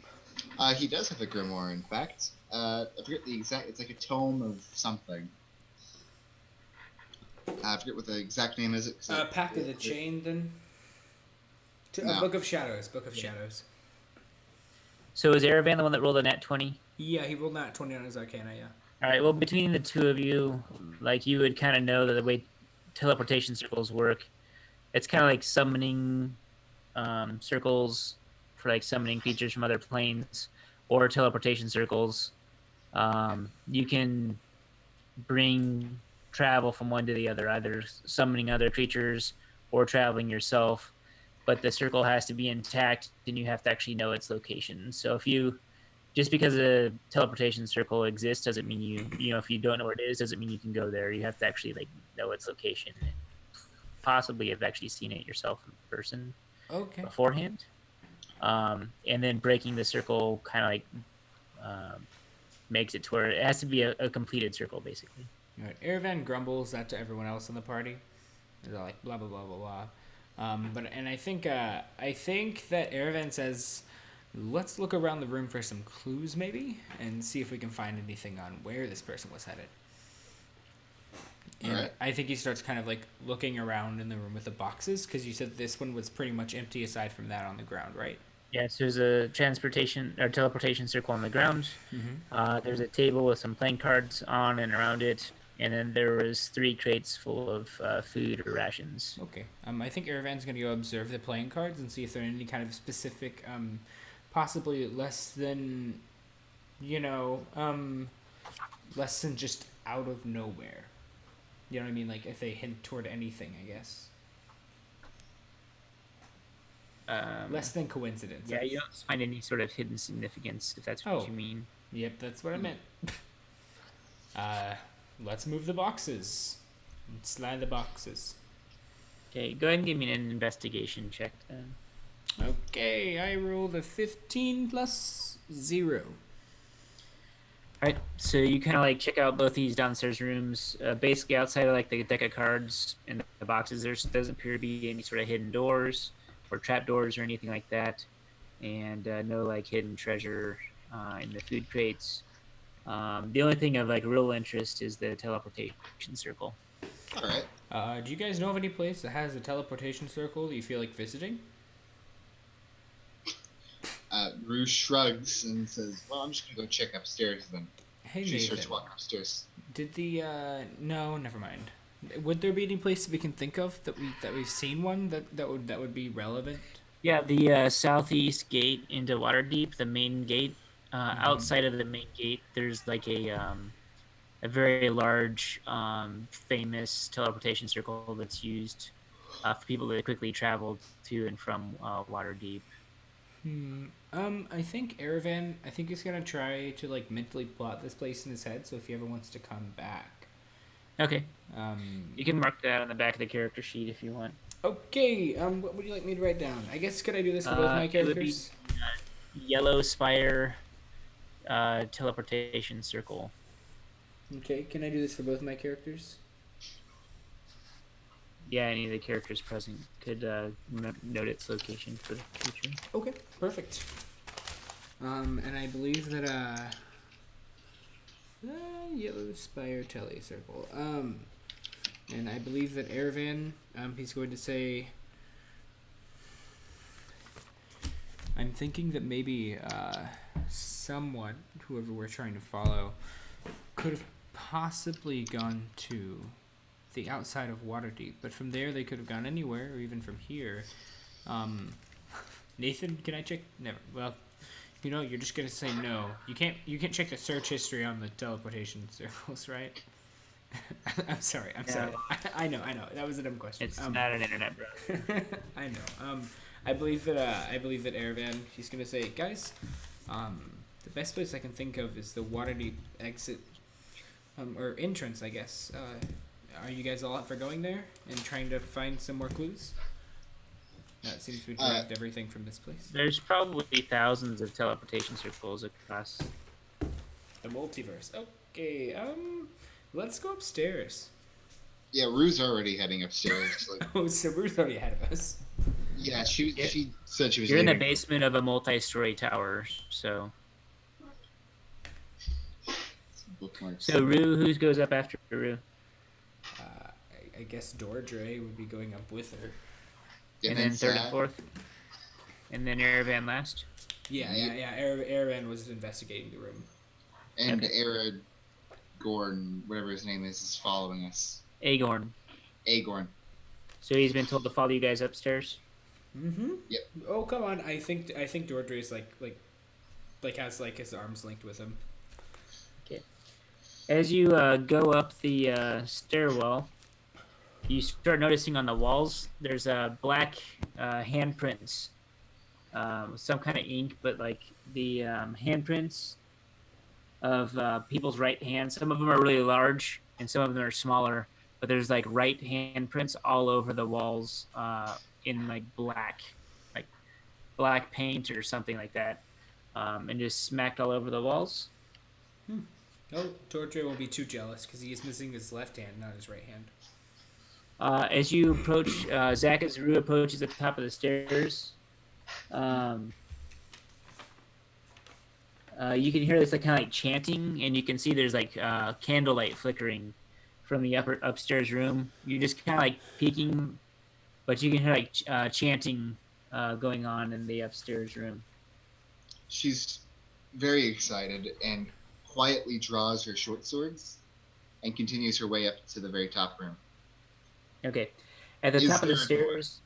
He does have a grimoire, in fact. I forget the exact. It's like a tome of something. I forget what the exact name is. Pact of the Chain, then. No. Book of Shadows. Book of Shadows. So is Aravan the one that rolled a nat 20? Yeah, he rolled that 20 on his Arcana. Yeah. All right. Well, between the two of you, like you would kind of know that the way teleportation circles work, it's kind of like summoning circles for like summoning creatures from other planes, or teleportation circles. You can bring travel from one to the other, either summoning other creatures or traveling yourself. But the circle has to be intact, and you have to actually know its location. So if you just because a teleportation circle exists doesn't mean you know if you don't know where it is doesn't mean you can go there. You have to actually like know its location, possibly have actually seen it yourself in person Okay. beforehand, and then breaking the circle kind of like makes it to where it has to be a completed circle basically. All right. Aravan grumbles that to everyone else in the party. They're like blah blah blah blah blah. I think that Aravan says, let's look around the room for some clues, maybe, and see if we can find anything on where this person was headed. And Alright. I think he starts kind of like looking around in the room with the boxes, because you said this one was pretty much empty aside from that on the ground, right? Yes, there's a transportation or teleportation circle on the ground. Mm-hmm. There's a table with some playing cards on and around it, and then there was 3 crates full of food or rations. Okay. I think Aravan's gonna go observe the playing cards and see if there are any kind of specific, possibly less than, you know, less than just out of nowhere. You know what I mean? Like if they hint toward anything, I guess. Less than coincidence. Yeah, you don't find any sort of hidden significance, if that's what Oh. you mean. Yep, that's what I meant. Let's move the boxes. Slide the boxes. Okay, go ahead and give me an investigation check then. Okay, I rolled a 15 plus 0. All right, so you kind of like check out both these downstairs rooms. Basically, outside of like the deck of cards and the boxes, there doesn't appear to be any sort of hidden doors or trap doors or anything like that, and no like hidden treasure in the food crates. The only thing of like real interest is the teleportation circle. All right. Do you guys know of any place that has a teleportation circle that you feel like visiting? Rue shrugs and says, "Well, I'm just gonna go check upstairs then." Hey, She starts Nathan. walking upstairs. Did the no, never mind. Would there be any place that we can think of that we've seen one that would be relevant? Yeah, the southeast gate into Waterdeep, the main gate. Outside of the main gate, there's like a very large, famous teleportation circle that's used for people that quickly travel to and from Waterdeep. I think Aravan. I think he's gonna try to like mentally plot this place in his head. So if he ever wants to come back, Okay, um, you can mark that on the back of the character sheet if you want. okay. What would you like me to write down? I guess could I do this for both my It would be characters? Yellow Spire teleportation circle. Okay, can I do this for both my characters? Yeah, any of the characters present could note its location for the future. Okay, perfect. And I believe that Yellow Spire Tele Circle. And I believe that Aravan, he's going to say, I'm thinking that maybe someone, whoever we're trying to follow, could have possibly gone to the outside of Waterdeep, but from there they could have gone anywhere, or even from here. Nathan, can I check? Never. Well, you know, you're just gonna say no. You can't. You can check the search history on the teleportation circles, right? I'm sorry. I'm sorry. I know. That was a dumb question. It's not an internet browser. I know. I believe that Aravan, he's gonna say, guys, the best place I can think of is the Waterdeep exit, or entrance, I guess. Are you guys all up for going there and trying to find some more clues? That seems to direct everything from this place. There's probably thousands of teleportation circles across. The multiverse. Okay. Let's go upstairs. Yeah, Rue's already heading upstairs. Like, Oh, so Ruth's already ahead of us. yeah, she said she was. You're in the leaving. basement of a multi-story tower, so. Bookmarks. So Rue, who goes up after Rue? I guess Dordre would be going up with her. And then third and Sad. fourth, and then Aravan last. Yeah. Aravan was investigating the room. And Okay. Aragorn, whatever his name is following us. Agorn. Agorn. So he's been told to follow you guys upstairs. Mm-hmm. Yep. Oh, come on. I think Dordre's like has like his arms linked with him. As you go up the stairwell, you start noticing on the walls there's black handprints, with some kind of ink, but like the handprints of people's right hands. Some of them are really large, and some of them are smaller. But there's like right handprints all over the walls in like black paint or something like that, and just smacked all over the walls. Oh, Dordre won't be too jealous because he is missing his left hand, not his right hand. As you approach, Zach, as Rue approaches the top of the stairs, you can hear this like kind of like chanting, and you can see there's like candlelight flickering from the upstairs room. You're just kind of like peeking, but you can hear like chanting going on in the upstairs room. She's very excited and quietly draws her short swords and continues her way up to the very top room. Okay. At the Is top of the there a door? stairs,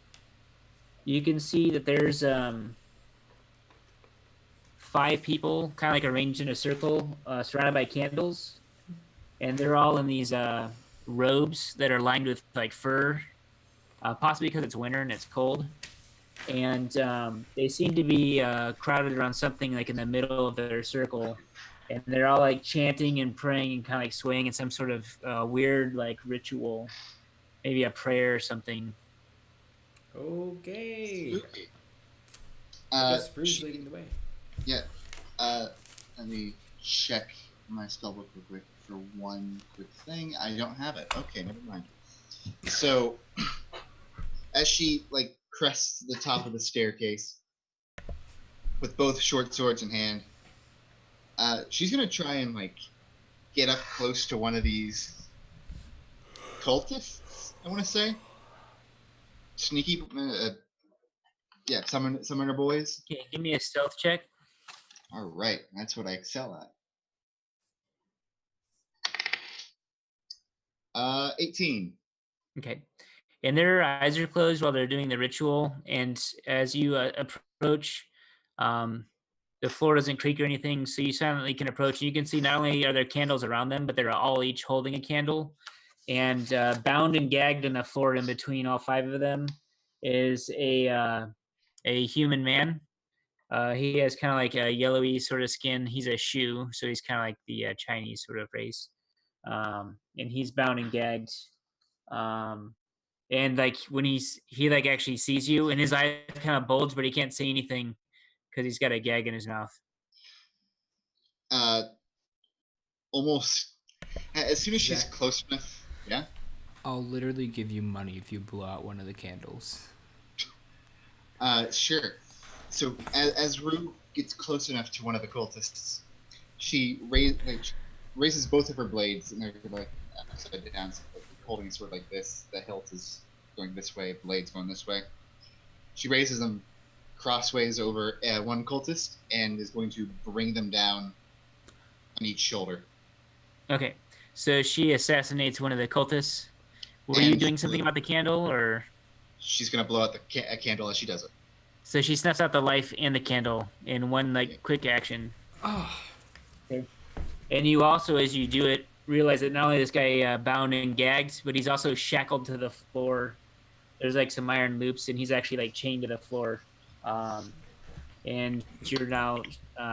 you can see that there's 5 people kind of like arranged in a circle, surrounded by candles, and they're all in these robes that are lined with like fur, possibly because it's winter and it's cold. And they seem to be crowded around something like in the middle of their circle, and they're all like chanting and praying and kind of like swaying in some sort of weird like ritual, maybe a prayer or something. Okay. Spooky. I guess Rue's She- leading the way. Yeah. Let me check my spellbook real quick for one quick thing. I don't have it. Okay, never mind. So, as she like crests the top of the staircase with both short swords in hand, she's gonna try and like get up close to one of these cultists. I want to say sneaky. Yeah, summoner boys. Okay, give me a stealth check. All right, that's what I excel at. 18. Okay. And their eyes are closed while they're doing the ritual. And as you approach, the floor doesn't creak or anything, so you silently can approach. And you can see not only are there candles around them, but they're all each holding a candle. And bound and gagged in the floor in between all 5 of them is a human man. He has kind of like a yellowy sort of skin. He's a Shu, so he's kind of like the Chinese sort of race. And he's bound and gagged. And like when he like actually sees you, and his eyes kind of bulge, but he can't say anything because he's got a gag in his mouth. Almost as soon as she's Zach. close enough. Yeah. I'll literally give you money if you blow out one of the candles. Sure. So as Rue gets close enough to one of the cultists, she raises both of her blades, and they're like upside down, so like holding a sword like this. The hilt is going this way, blade's going this way. She raises them crossways over one cultist and is going to bring them down on each shoulder. Okay, so she assassinates one of the cultists. Were you And doing something about the candle, or? She's gonna blow out a candle as she does it. So she snuffs out the life and the candle in one like quick action. Oh, Okay. And you also, as you do it, realize that not only is this guy bound and gagged, but he's also shackled to the floor. There's like some iron loops, and he's actually like chained to the floor. And you're now,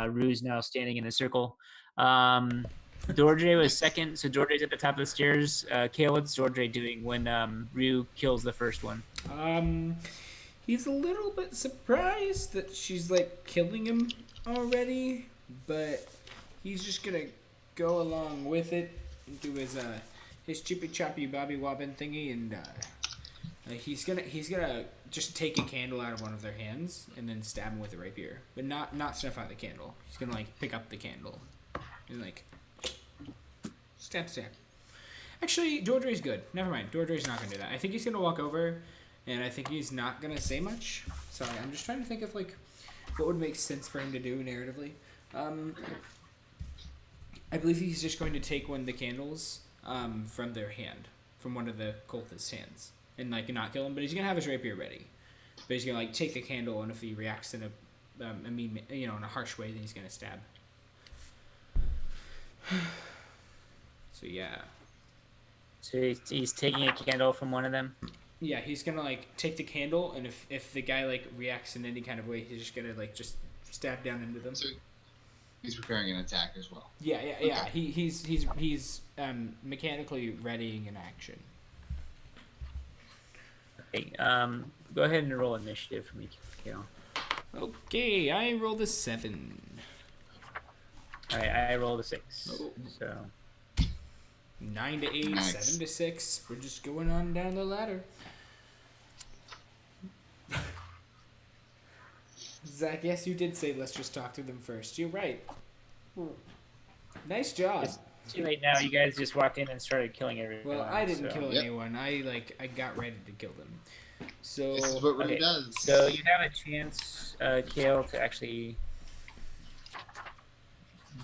Rue's now standing in a circle. Dordre was second, so Dordre's at the top of the stairs. Kale, what's Dordre doing when Rue kills the first one? he's a little bit surprised that she's like killing him already, but he's just gonna go along with it and do his chippy choppy bobby wobbin thingy, and he's gonna just take a candle out of one of their hands and then stab him with a rapier, but not snuff out the candle. He's gonna like pick up the candle and like stab. Actually, Dordre's good. Never mind. Dordre's not gonna do that. I think he's gonna walk over, and I think he's not gonna say much. Sorry, I'm just trying to think of like what would make sense for him to do narratively. I believe he's just going to take one of the candles from their hand, from one of the cultists' hands, and like not kill him. But he's gonna have his rapier ready. But he's gonna like take the candle, and if he reacts in in a harsh way, then he's gonna stab. So yeah. So he's taking a candle from one of them. Yeah, he's gonna like take the candle, and if the guy like reacts in any kind of way, he's just gonna like just stab down into them. So he's preparing an attack as well. Yeah. Okay. He's mechanically readying an action. Okay, go ahead and roll initiative for me, Kale. Okay, I rolled a 7. All right, I rolled a 6. Oh. So 9 to 8, Nice. 7 to 6. We're just going on down the ladder. Zach, yes, you did say let's just talk to them first. You're right. Nice job. it's too late now. You guys just walked in and started killing everyone. Well, I didn't so. kill Yep. anyone. I got ready to kill them. So This is what Rue Okay, does. so you have a chance, Kale, to actually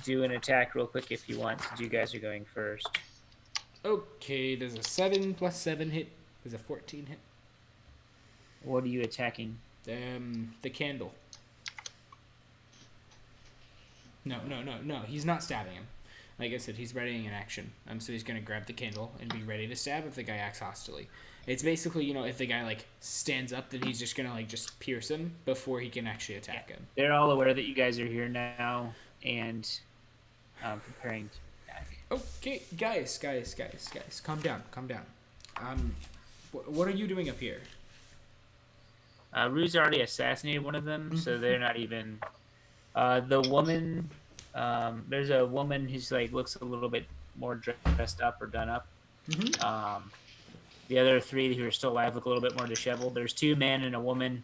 do an attack real quick if you want, since you guys are going first. okay, there's a 7 plus 7 hit. There's a 14 hit. What are you attacking? The candle. No. He's not stabbing him. Like I said, he's readying an action. So he's gonna grab the candle and be ready to stab if the guy acts hostilely. It's basically, if the guy like stands up, then he's just gonna like just pierce him before he can actually attack him. They're all aware that you guys are here now and preparing to attack. Okay, guys, calm down. What are you doing up here? Rue's already assassinated one of them, so they're not even. The woman, there's a woman who's like looks a little bit more dressed up or done up. The other three who are still alive look a little bit more disheveled. There's 2 men and a woman,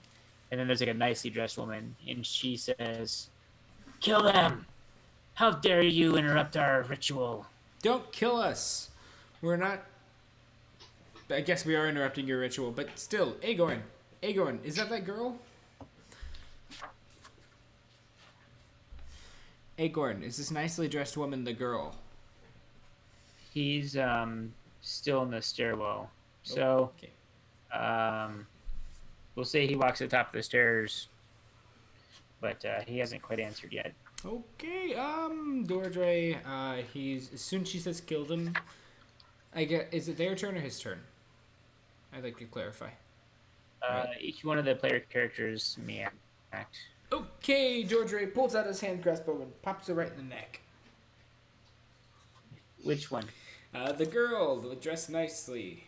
and then there's like a nicely dressed woman, and she says, "Kill them! How dare you interrupt our ritual?" Don't kill us. We're not. I guess we are interrupting your ritual, but still, Agorn, is that girl? Agorn, is this nicely dressed woman the girl? He's still in the stairwell. So, Okay. we'll say he walks to the top of the stairs, but he hasn't quite answered yet. Okay, Dordre, as soon as she says killed him, is it their turn or his turn? I'd like to clarify. Each one of the player characters may act. Okay, Dordre pulls out his hand crossbow and pops her right in the neck. Which one? The girl, dressed nicely.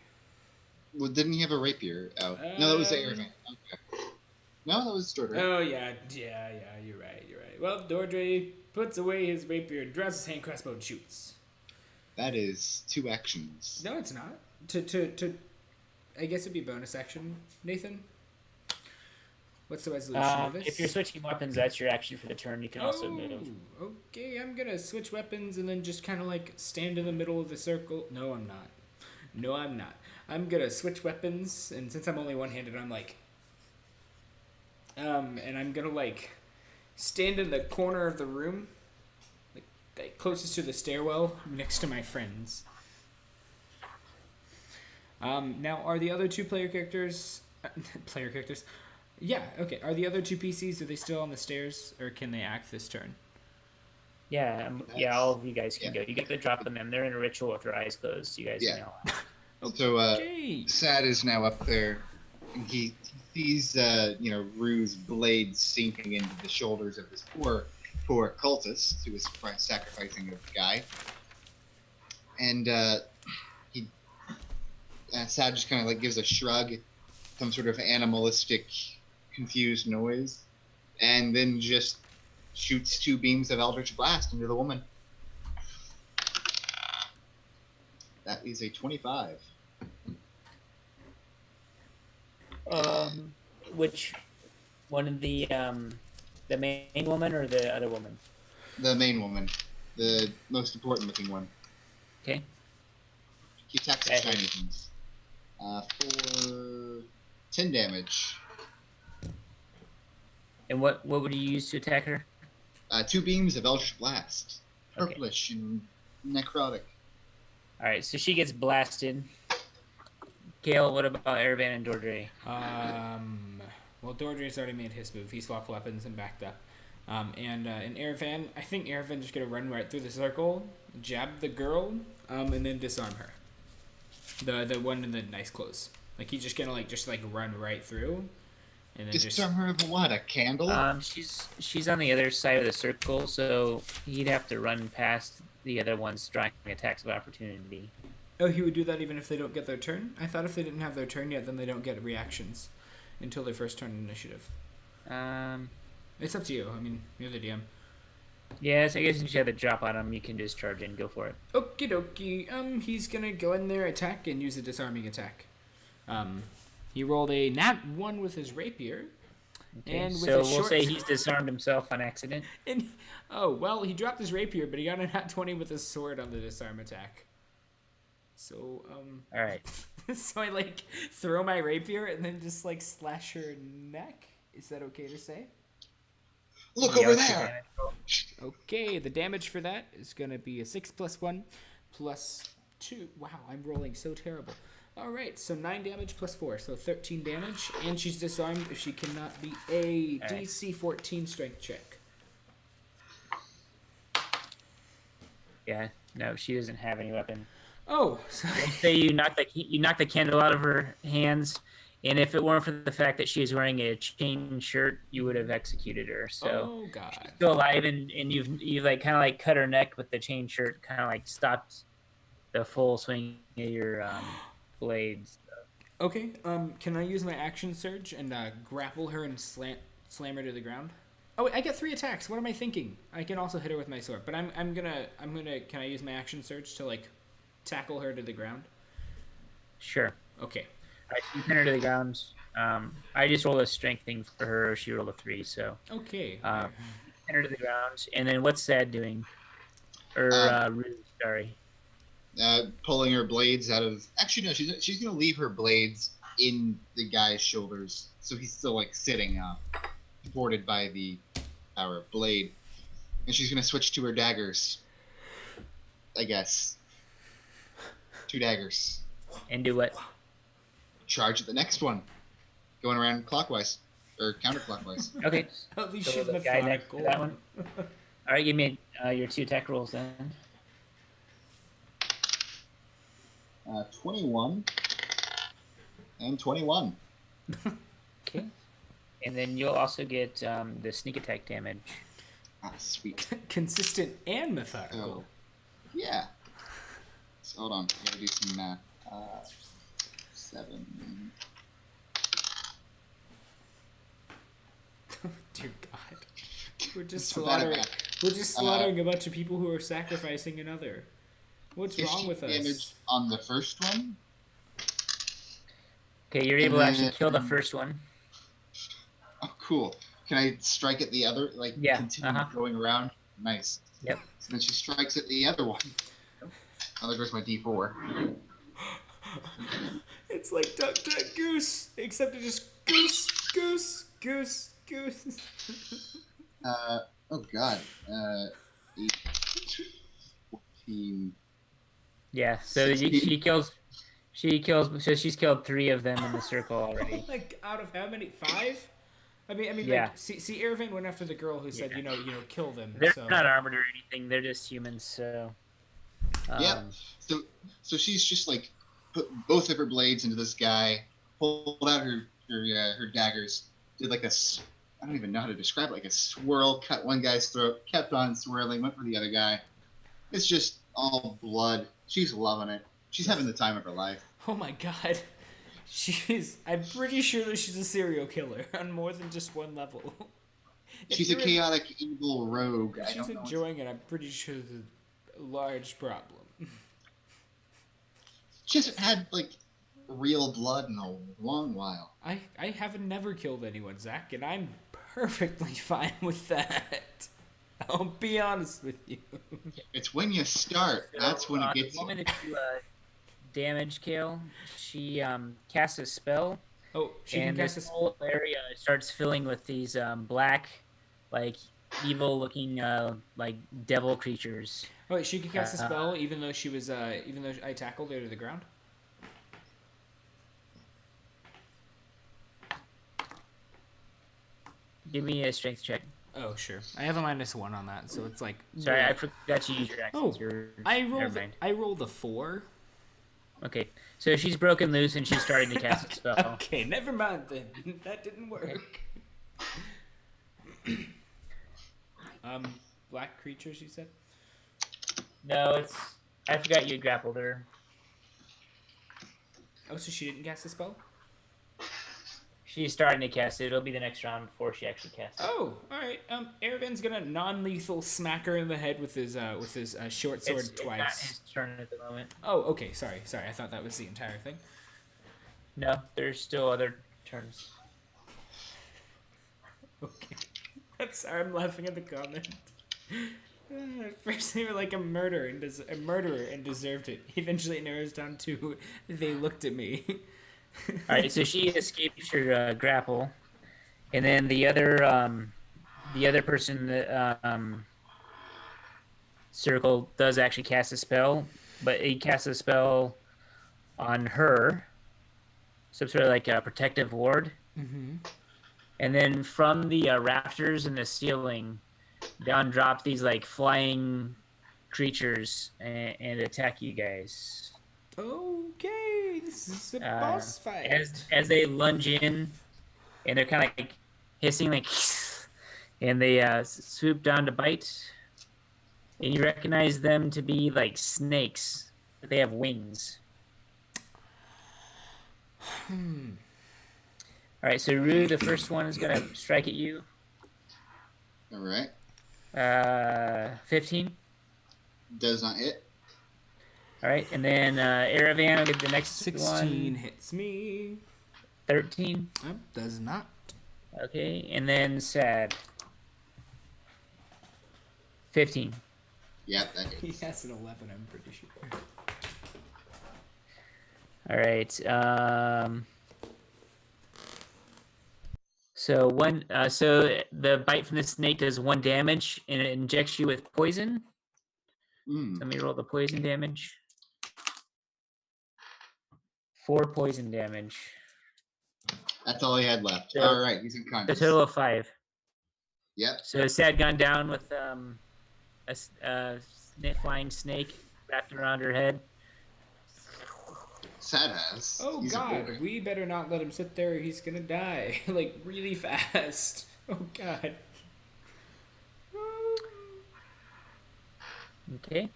Well, didn't he have a rapier out? No, that was the Airvan. Okay. No, that was Dordre. Oh, yeah, you're right. Well, Dordre puts away his rapier, draws his hand crossbow, and shoots. That is 2 actions. No, it's not. I guess it'd be bonus action, Nathan. What's the resolution of this? If you're switching weapons, that's your action for the turn. You can also move. Okay, I'm gonna switch weapons and then just kind of like stand in the middle of the circle. No, I'm not. I'm gonna switch weapons, and since I'm only one-handed, I'm like, and I'm gonna like stand in the corner of the room, like closest to the stairwell, next to my friends. Now, are the other 2 player characters? Yeah, okay. Are the other 2 PCs, are they still on the stairs, or can they act this turn? Yeah, all of you guys can go. You get to drop on them. They're in a ritual with their eyes closed. You guys can all act. So, Okay. Sad is now up there, and he sees, Rue's blade sinking into the shoulders of this poor cultist who was sacrificing a guy. And, Sad just kind of like gives a shrug, some sort of animalistic, confused noise, and then just shoots 2 beams of Eldritch Blast into the woman. That is a 25. Which one of the main woman or the other woman? The main woman, the most important looking one. Okay. He attacks the shiny things. For 10 damage. And what would you use to attack her? 2 beams of Eldritch Blast. Okay. Purplish and necrotic. Alright, so she gets blasted. Gale, what about Erevan and Dordre? Well, Dordre's already made his move. He swapped weapons and backed up. And Erevan, I think Erevan's just gonna run right through the circle, jab the girl, and then disarm her. The one in the nice clothes. Like he's just gonna just run right through, and then Disarm her of what? A candle? She's on the other side of the circle, so he'd have to run past the other ones drawing attacks of opportunity. Oh, he would do that even if they don't get their turn? I thought if they didn't have their turn yet, then they don't get reactions until their first turn initiative. It's up to you. I mean, you're the DM. Yes, I guess if you have the drop on him, you can just charge in. Go for it. Okie dokie. He's gonna go in there, attack, and use a disarming attack. He rolled a nat 1 with his rapier. Okay, and with so a we'll short... say he's disarmed himself on accident. And, well, he dropped his rapier, but he got a nat 20 with his sword on the disarm attack. So, Alright. So I like throw my rapier and then just like slash her neck. Is that okay to say? Look Yeah, over what's the there. damage roll? Okay, the damage for that is gonna be a 6 plus 1 plus 2. Wow, I'm rolling so terrible. Alright, so 9 damage plus 4, so 13 damage, and she's disarmed if she cannot beat a Alright. DC 14 strength check. Yeah, no, she doesn't have any weapon. Oh, sorry. Say you knock the candle out of her hands, and if it weren't for the fact that she is wearing a chain shirt, you would have executed her. So Oh, God. still alive, and you've like kind of like cut her neck with the chain shirt, kind of like stopped the full swing of your blades. Okay, can I use my action surge and grapple her and slam her to the ground? Oh, wait, I get 3 attacks. What am I thinking? I can also hit her with my sword, but I'm gonna. Can I use my action surge to like tackle her to the ground? Sure. Okay. All right, you pin her to the ground. I just rolled a strength thing for her. She rolled a 3, so Okay. pin her to the ground. And then what's Sad doing? Or Rude, sorry. Pulling her blades out of. Actually, no. She's gonna leave her blades in the guy's shoulders, so he's still like sitting up, supported by the power of blade, and she's gonna switch to her daggers. I guess. 2 daggers. And do what? Charge at the next one, going around clockwise or counterclockwise. Okay. At least So she's the guy next to methodical. that one. All right, give me your 2 attack rolls then. 21 and 21. Okay. And then you'll also get the sneak attack damage. Ah, sweet. Consistent and methodical. Yeah. So, hold on, I gotta do some math. 7. Dear God, we're just So bad at slaughtering. math. We're just slaughtering a bunch of people who are sacrificing another. What's 50 wrong with damage us? on the first one. Okay, you're able to actually kill the first one. Oh, cool. Can I strike at the other? Like, Yeah, continue going around? Nice. Yep. So then she strikes at the other one. Oh, there goes my D4. It's like Duck, Duck, Goose, except it just goose, goose, goose, goose. Oh god. 8, 14. Yeah, so she kills. So she's killed 3 of them in the circle already. Like out of how many? 5? I mean, Yeah. like, see, Irvin went after the girl who said, Yeah. kill them. They're so. not armored or anything. They're just humans. So. Yeah. So she's just like put both of her blades into this guy, pulled out her daggers, did like I don't even know how to describe it, like a swirl, cut one guy's throat, kept on swirling, went for the other guy. It's just all blood. She's loving it. She's having the time of her life. Oh my God, I'm pretty sure that she's a serial killer on more than just one level. If She's a you're- chaotic, evil rogue. If I she's don't know. enjoying it, I'm pretty sure there's a large problem. She hasn't had like real blood in a long while. I haven't never killed anyone, Zach, and I'm perfectly fine with that. I'll be honest with you. It's when you start. That's when it gets The you. moment that you damage Kale, she casts a spell, Oh, she and can cast this a whole area starts filling with these black, like evil-looking like devil creatures. Oh, wait, she can cast a spell even though she was even though I tackled her to the ground. Give me a strength check. Oh, sure. I have a -1 on that, so it's like. Sorry, I forgot to use your actions. Oh, Never I rolled a 4. Okay, so she's broken loose and she's starting to cast a spell. Okay, never mind then. That didn't work. Black creatures, you said? No, I forgot you grappled her. Oh, so she didn't cast a spell? She's starting to cast it. It'll be the next round before she actually casts it. Oh, all right. Ervin's gonna non-lethal smack her in the head with his short sword It's twice. not his turn at the moment. Oh, okay. Sorry. I thought that was the entire thing. No, there's still other turns. Okay. I'm sorry. I'm laughing at the comment. First they were like a murderer and deserved it. Eventually it narrows down to they looked at me. All right, so she escapes your grapple, and then the other person that circle does actually cast a spell, but he casts a spell on her, some sort of like a protective ward. Mm-hmm. And then from the rafters in the ceiling, down drop these like flying creatures and attack you guys. Okay, this is a Uh, boss fight. as they lunge in, and they're kind of like hissing like, and they swoop down to bite. And you recognize them to be like snakes, but they have wings. All right, so Rue, the first one is gonna strike at you. All right. 15. Does not hit. All right, and then Aravan will get the next 16 one. hits me. 13. Does not. Okay, and then Sad. 15. Yep, that He hits. has an 11, I'm pretty sure. All right. So the bite from the snake does 1 damage, and it injects you with poison. Mm. Let me roll the poison damage. 4 poison damage. That's all he had left. So- All right, he's The unconscious. total of 5. Yep. So Sad gone down with flying snake wrapped around her head. Sad has. Oh He's a god, boy. we better not let him sit there or he's gonna die. Like, really fast. Oh god. Okay.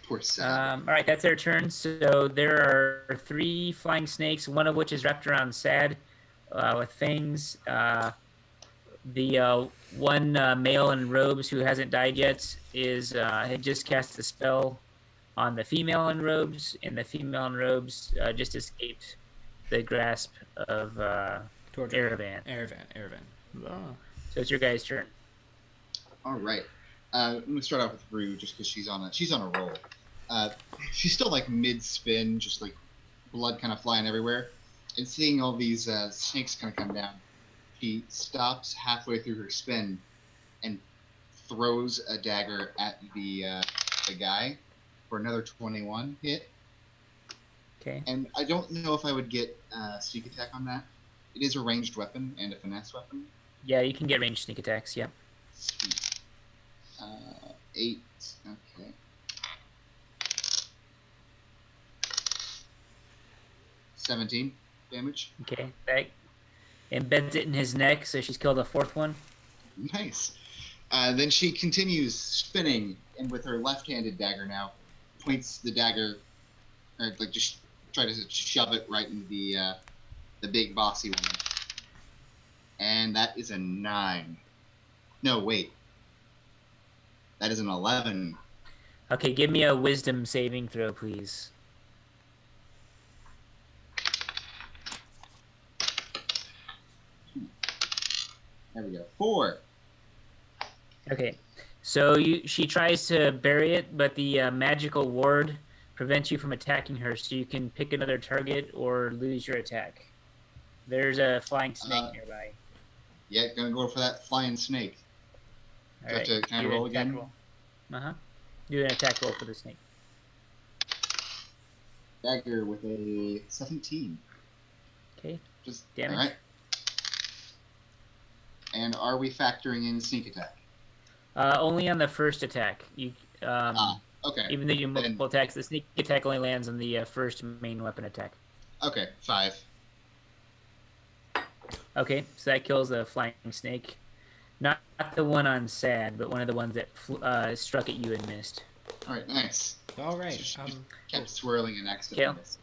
Poor Sad. All right, that's their turn. So there are 3 flying snakes, one of which is wrapped around Sad with fangs. The one male in robes who hasn't died yet had just cast a spell on the female in robes, and the female in robes just escaped the grasp of Aravan. Aravan. Oh. So it's your guys' turn. All right. I'm gonna start off with Rue just because she's on a roll. She's still like mid spin, just like blood kind of flying everywhere, and seeing all these snakes kind of come down. She stops halfway through her spin and throws a dagger at the guy for another 21 hit. Okay. And I don't know if I would get sneak attack on that. It is a ranged weapon and a finesse weapon. Yeah, you can get ranged sneak attacks. Yep. Sweet. 8. Okay. $17 damage. Okay. That embeds it in his neck, so she's killed a 4th one. Nice. Then she continues spinning, and with her left-handed dagger now, points the dagger, or like just try to shove it right in the big bossy woman. And that is a 9. No, wait. That is an 11. Okay, give me a wisdom saving throw, please. There we go. 4. Okay, so she tries to bury it, but the magical ward prevents you from attacking her, so you can pick another target or lose your attack. There's a flying snake nearby. Yeah, gonna go for that flying snake. All Do I have to kind of do an roll attack again? roll. Uh-huh. Do an attack roll for the snake. Dagger with a 17. Okay. Just Damage. all right. And are we factoring in sneak attack? Only on the first attack. You Okay. even though you multiple attacks, the sneak attack only lands on the first main weapon attack. Okay, 5. Okay, so that kills the flying snake. Not the one on Sad, but one of the ones that struck at you and missed. All right, nice. Alright, She just kept swirling and accidentally Kale. missed.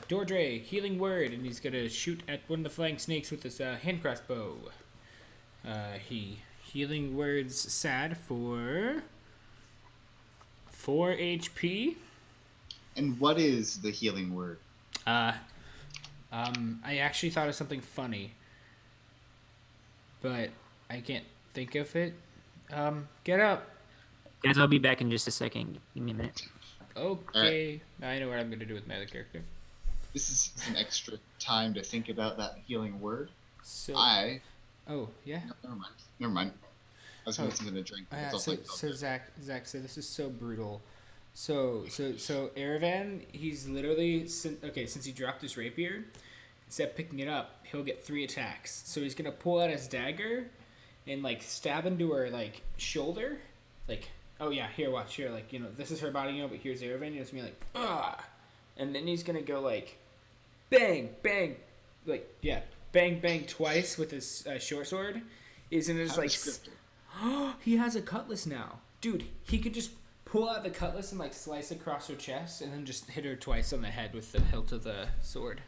Dordre, healing word, and he's gonna shoot at one of the flying snakes with his hand crossbow. Healing words Sad for 4 HP. And what is the healing word? I actually thought of something funny, but I can't think of it. Get up. Guys, I'll be back in just a second. Give me a minute. Okay. Now I know what I'm gonna do with my other character. This is some extra time to think about that healing word. So. Oh yeah. No, never mind. I was going to something to drink. So Zach, so this is so brutal. So Erevan, he's literally since he dropped his rapier, instead of picking it up, he'll get 3 attacks. So he's gonna pull out his dagger, and like stab into her like shoulder, like oh yeah, here watch here, like this is her body, but here's Erevan, it's gonna be like ah, and then he's gonna go like, bang bang, like yeah, bang bang twice with his short sword. Isn't it like? He has a cutlass now. Dude, he could just pull out the cutlass and like slice across her chest and then just hit her twice on the head with the hilt of the sword.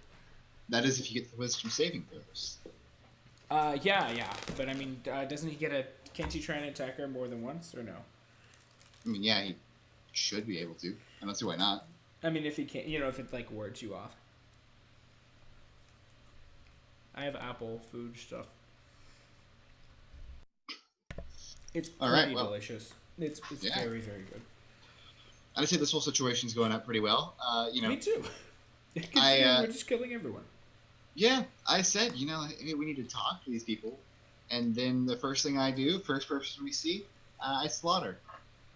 That is if you get the wisdom saving throws. Yeah. But I mean, doesn't he can't he try and attack her more than once or no? I mean, yeah, he should be able to. I don't see why not. I mean, if he can't, if it like wards you off. I have apple food stuff. It's pretty delicious. It's very, very good. I'd say this whole situation's going out pretty well. Me too. We're just killing everyone. Yeah, I said, hey, we need to talk to these people. And then the first thing I do, first person we see, I slaughter.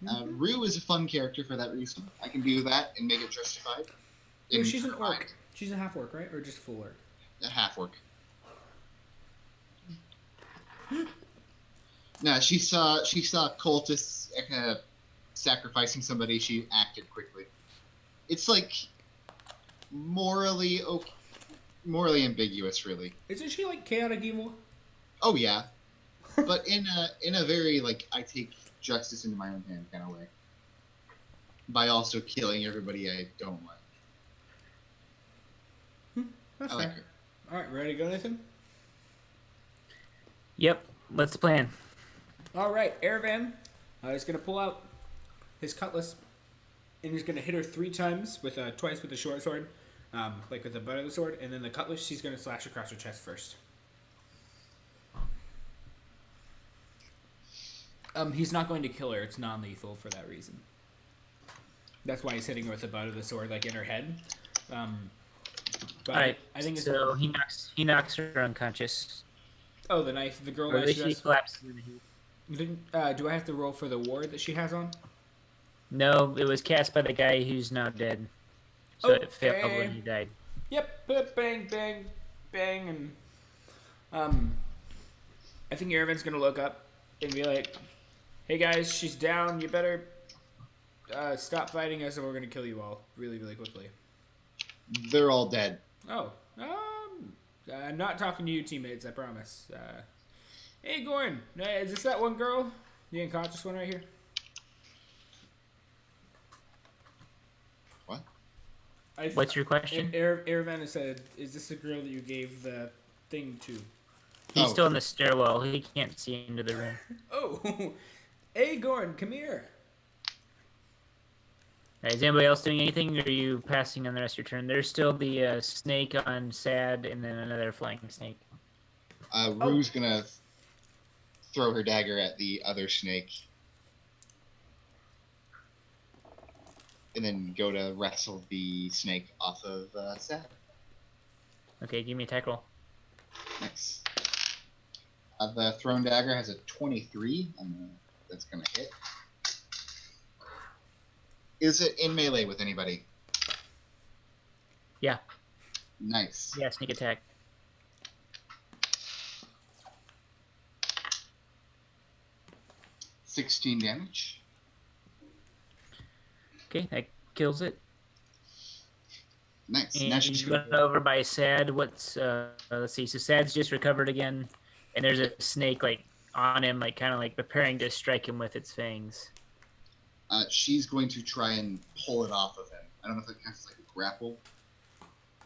Mm-hmm. Rue is a fun character for that reason. I can do that and make it justified. She's an orc. She's a half orc, right? Or just full orc? A half orc. No, she saw cultists sacrificing somebody. She acted quickly. It's like morally ambiguous, really. Isn't she like chaotic evil? Oh yeah, but in a very like I take justice into my own hand kind of way. By also killing everybody I don't like. That's I fair. like her. All right, ready to go, Nathan? Yep. What's the plan? All right, Erevan is going to pull out his cutlass, and he's going to hit her 3 times twice with the short sword, like with the butt of the sword, and then the cutlass she's going to slash across her chest first. He's not going to kill her. It's non-lethal for that reason. That's why he's hitting her with the butt of the sword, like in her head. But All right. I think it's so he knocks her unconscious. Oh, the girl Or at that least she collapses in the heat. do I have to roll for the ward that she has on? No, it was cast by the guy who's now dead. So it failed when he died. Yep, bang, bang, bang, and I think Erevan's gonna look up and be like, "Hey guys, she's down. You better stop fighting us, or we're gonna kill you all really, really quickly." They're all dead. Oh, I'm not talking to you, teammates. I promise. Hey, Goran, is this that one girl? The unconscious one right here? What? What's your question? Erevan said, "Is this the girl that you gave the thing to?" He's still in the stairwell. He can't see into the room. Oh, hey, Goran, come here. Right, is anybody else doing anything, or are you passing on the rest of your turn? There's still the snake on Sad, and then another flying snake. Rue's gonna throw her dagger at the other snake. And then go to wrestle the snake off of Sad. Okay, give me a attack roll. Nice. The thrown dagger has a 23, and that's gonna hit. Is it in melee with anybody? Yeah. Nice. Yeah, sneak attack. $16 damage. Okay, that kills it. Nice. And Now she's you run over by Sad. What's let's see. So Sad's just recovered again, and there's a snake like on him, like kind of like preparing to strike him with its fangs. She's going to try and pull it off of him. I don't know if it counts as like a grapple.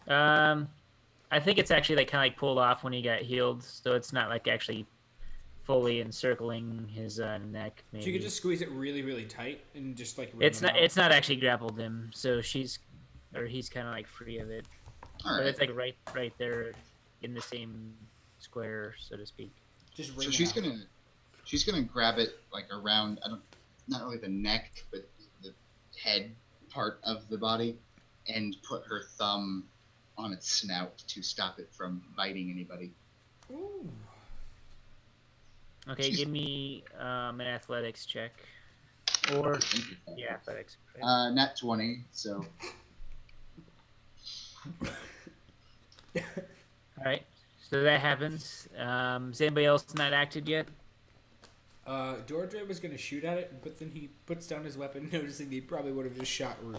I think it's actually like kind of like pulled off when he got healed, so it's not like actually fully encircling his neck. Maybe. So you could just squeeze it really, really tight and just like. It's not actually grappled him, so he's kind of like free of it. All right. But it's like right there in the same square, so to speak. Just so she's gonna grab it like around. not really the neck, but the head part of the body, and put her thumb on its snout to stop it from biting anybody. Ooh. Okay, give me an athletics check. Or, yeah, athletics. Nat 20, so. All right, so that happens. Is anybody else not acted yet? Dordre was gonna shoot at it, but then he puts down his weapon, noticing that he probably would have just shot Rue.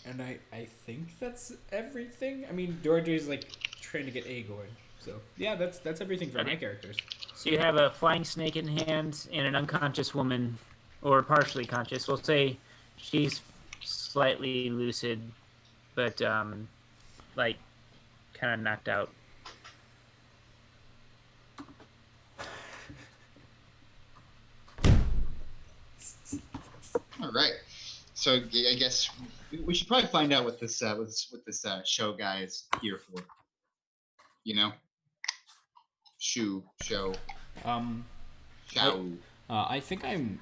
And I think that's everything. I mean, Dordre's like trying to get Agorn. So yeah, that's everything for my characters. So you have a flying snake in hand and an unconscious woman, or partially conscious. We'll say she's slightly lucid, but like kind of knocked out. All right. So I guess we should probably find out what this show guy is here for. You know, show. I think I'm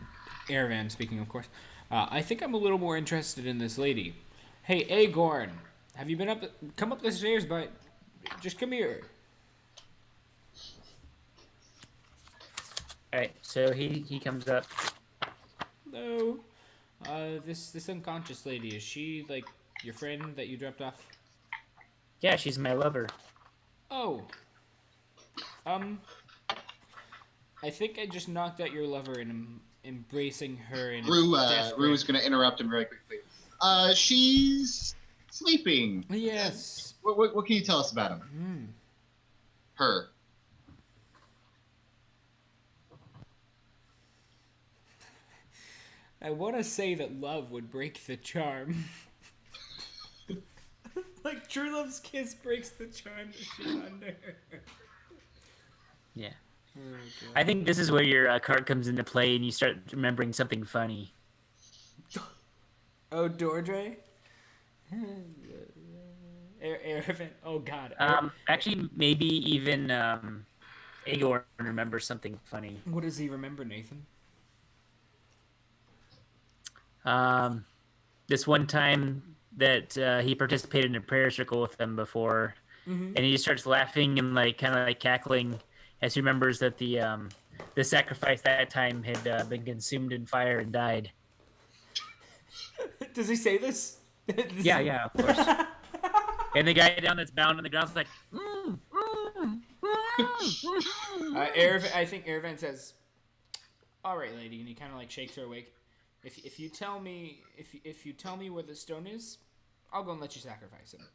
Airvan speaking, of course. I think I'm a little more interested in this lady. Hey, Agorn, have you been come up the stairs? But just come here. All right, so he comes up. Hello. This unconscious lady, is she like your friend that you dropped off? Yeah, she's my lover. Oh. I think I just knocked out your lover and am embracing her in Rue is going to interrupt him very quickly. She's sleeping. Yes. What can you tell us about him? Her. I want to say that love would break the charm. Like true love's kiss breaks the charm that she's under. Yeah. Oh, I think this is where your card comes into play and you start remembering something funny. Oh, Dordre? Airvan. Oh, God. Actually, maybe even Agor remembers something funny. What does he remember, Nathan? This one time that he participated in a prayer circle with them before, and he just starts laughing and like kind of like cackling as he remembers that the sacrifice that time had been consumed in fire and died. Does he say this? Yeah, of course. And the guy down that's bound on the ground is like, I think Airvan says, "All right, lady," and he kind of like shakes her awake. If you tell me where the stone is, I'll go and let you sacrifice him.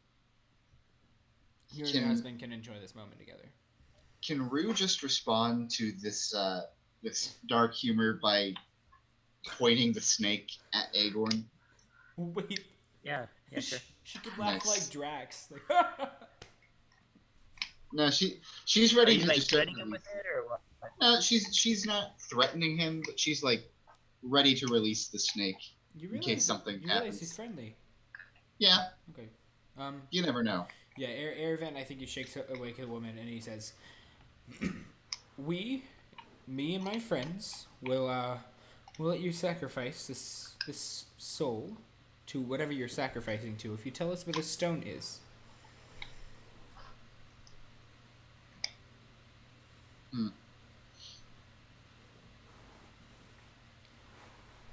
You and your husband can enjoy this moment together. Can Rue just respond to this this dark humor by pointing the snake at Agorn? Wait. yeah, sure. She could laugh Nice. like Drax. Like, No, she's ready Are you to like just threatening him with it or what? No, she's not threatening him, but she's like ready to release the snake in case something you realize happens. he's friendly. Yeah, Okay. you never know. Yeah, Airvan, I think he shakes awake a woman and he says, me and my friends will let you sacrifice this soul to whatever you're sacrificing to if you tell us where the stone is.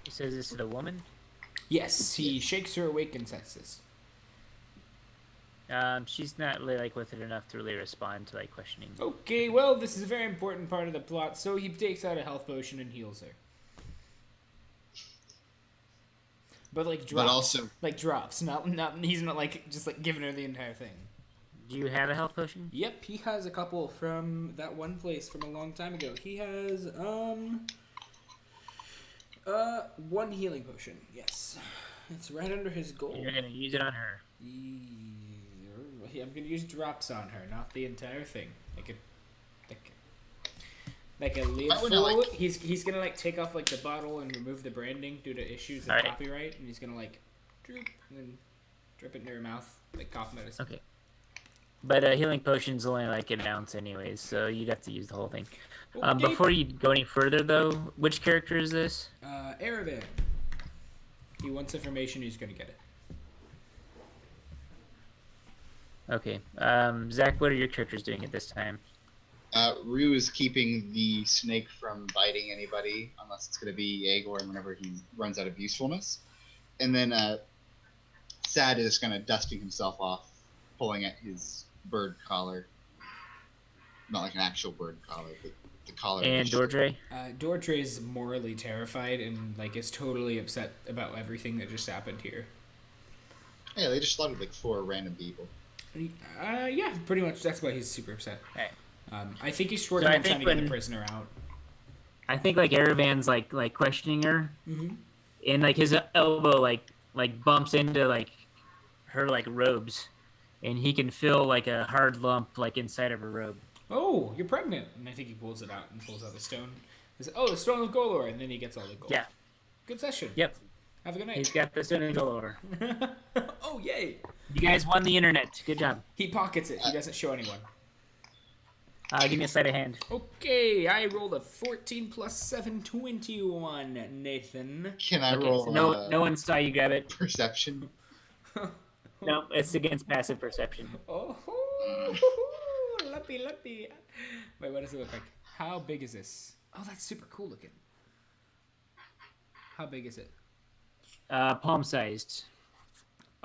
He says this to the woman. Yes, he shakes her awake and says this. She's not really like with it enough to really respond to like questioning. Okay, well, this is a very important part of the plot, so he takes out a health potion and heals her. But like drops. But also, like drops. Not he's not like just like giving her the entire thing. Do you have a health potion? Yep, he has a couple from that one place from a long time ago. He has one healing potion. Yes. It's right under his gold. You're gonna use it on her. I'm gonna use drops on her, not the entire thing. Like a lid full. He's gonna like take off like the bottle and remove the branding due to issues of copyright, and he's gonna like droop and then drip it into her mouth like cough medicine. Okay. But healing potion's only like an ounce anyways, so you'd have to use the whole thing. Okay. Before you go any further, though, which character is this? Aravan. He wants information, he's gonna get it. Okay. Zach, what are your characters doing at this time? Rue is keeping the snake from biting anybody unless it's going to be Aegor whenever he runs out of usefulness. And then Sad is kind of dusting himself off, pulling at his bird collar. Not like an actual bird collar, but the collar. And Dordre? Dordre is morally terrified and like is totally upset about everything that just happened here. Yeah, they just slaughtered like 4 random people. Yeah, pretty much. That's why he's super upset. Hey. I think he's working on trying to get the prisoner out. I think like Aravan's like questioning her, and like his elbow like bumps into like her like robes, and he can feel like a hard lump like inside of her robe. Oh, you're pregnant! And I think he pulls it out and pulls out the stone. He says, "Oh, the stone of Golor," and then he gets all the gold. Yeah. Good session. Yep. Have a good night. He's got the stone and galore. Oh, yay! You guys won the internet. Good job. He pockets it. He doesn't show anyone. Give me a sleight of hand. Okay, I rolled a 14 plus 7, 21, Nathan. Can I Okay, roll so no one saw you grab it. perception? No, it's against passive perception. Oh, luppy. Wait, what does it look like? How big is this? Oh, that's super cool looking. How big is it? Palm sized.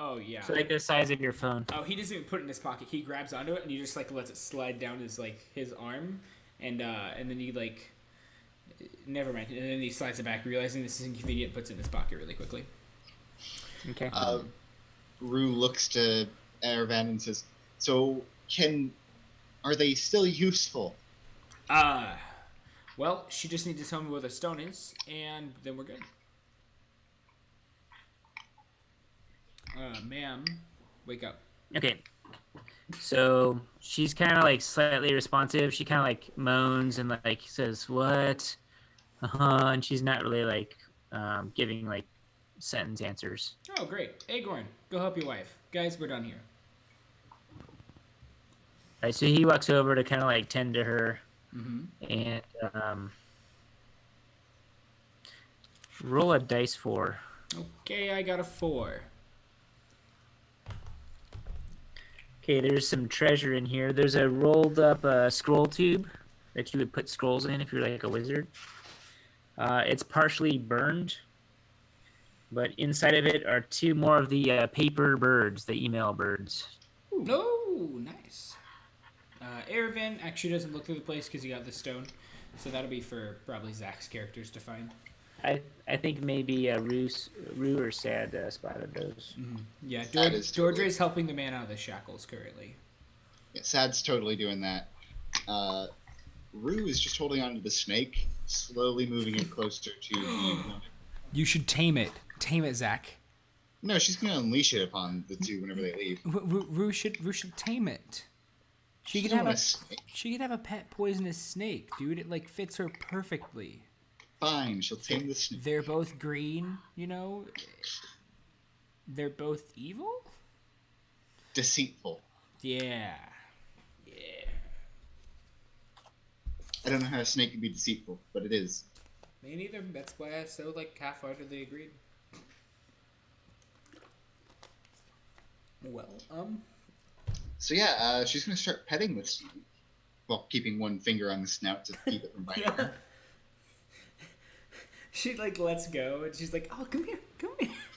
Oh, yeah. So like the size of your phone. Oh, he doesn't even put it in his pocket. He grabs onto it and he just like lets it slide down his arm, and then he like, never mind. And then he slides it back, realizing this is inconvenient, puts it in his pocket really quickly. Okay. Rue looks to Aravan and says, "So are they still useful?" Well, she just needs to tell me where the stone is, and then we're good. Ma'am, wake up. Okay. So she's kind of like slightly responsive. She kind of like moans and like says, "What?" And she's not really like giving like sentence answers. Oh, great. Aegorn, go help your wife. Guys, we're done here. All right, so he walks over to kind of like tend to her, Mm-hmm. and roll a dice 4. Okay, I got a 4. Okay, there's some treasure in here. There's a rolled up scroll tube that you would put scrolls in if you're like a wizard. It's partially burned, but inside of it are 2 more of the paper birds, the email birds. No, nice. Aravan actually doesn't look through the place because he got the stone, so that'll be for probably Zach's characters to find. I think maybe Rue or Sad spotted those. Mm-hmm. Yeah, Sad is totally- Dordre's helping the man out of the shackles currently. Yeah, Sad's totally doing that. Rue is just holding onto the snake, slowly moving it closer to the... You should tame it. Tame it, Zach. No, she's going to unleash it upon the 2 whenever they leave. Rue should tame it. She She's could have not a a snake. She could have a pet poisonous snake, dude. It like fits her perfectly. Fine, she'll tame the snake. They're both green, you know. They're both evil. Deceitful. Yeah. I don't know how a snake can be deceitful, but it is. Me neither. That's why I so like half-heartedly agreed. Well, So yeah, she's going to start petting the snake, while keeping one finger on the snout to keep it from biting her. She like lets go and she's like, "Oh, come here."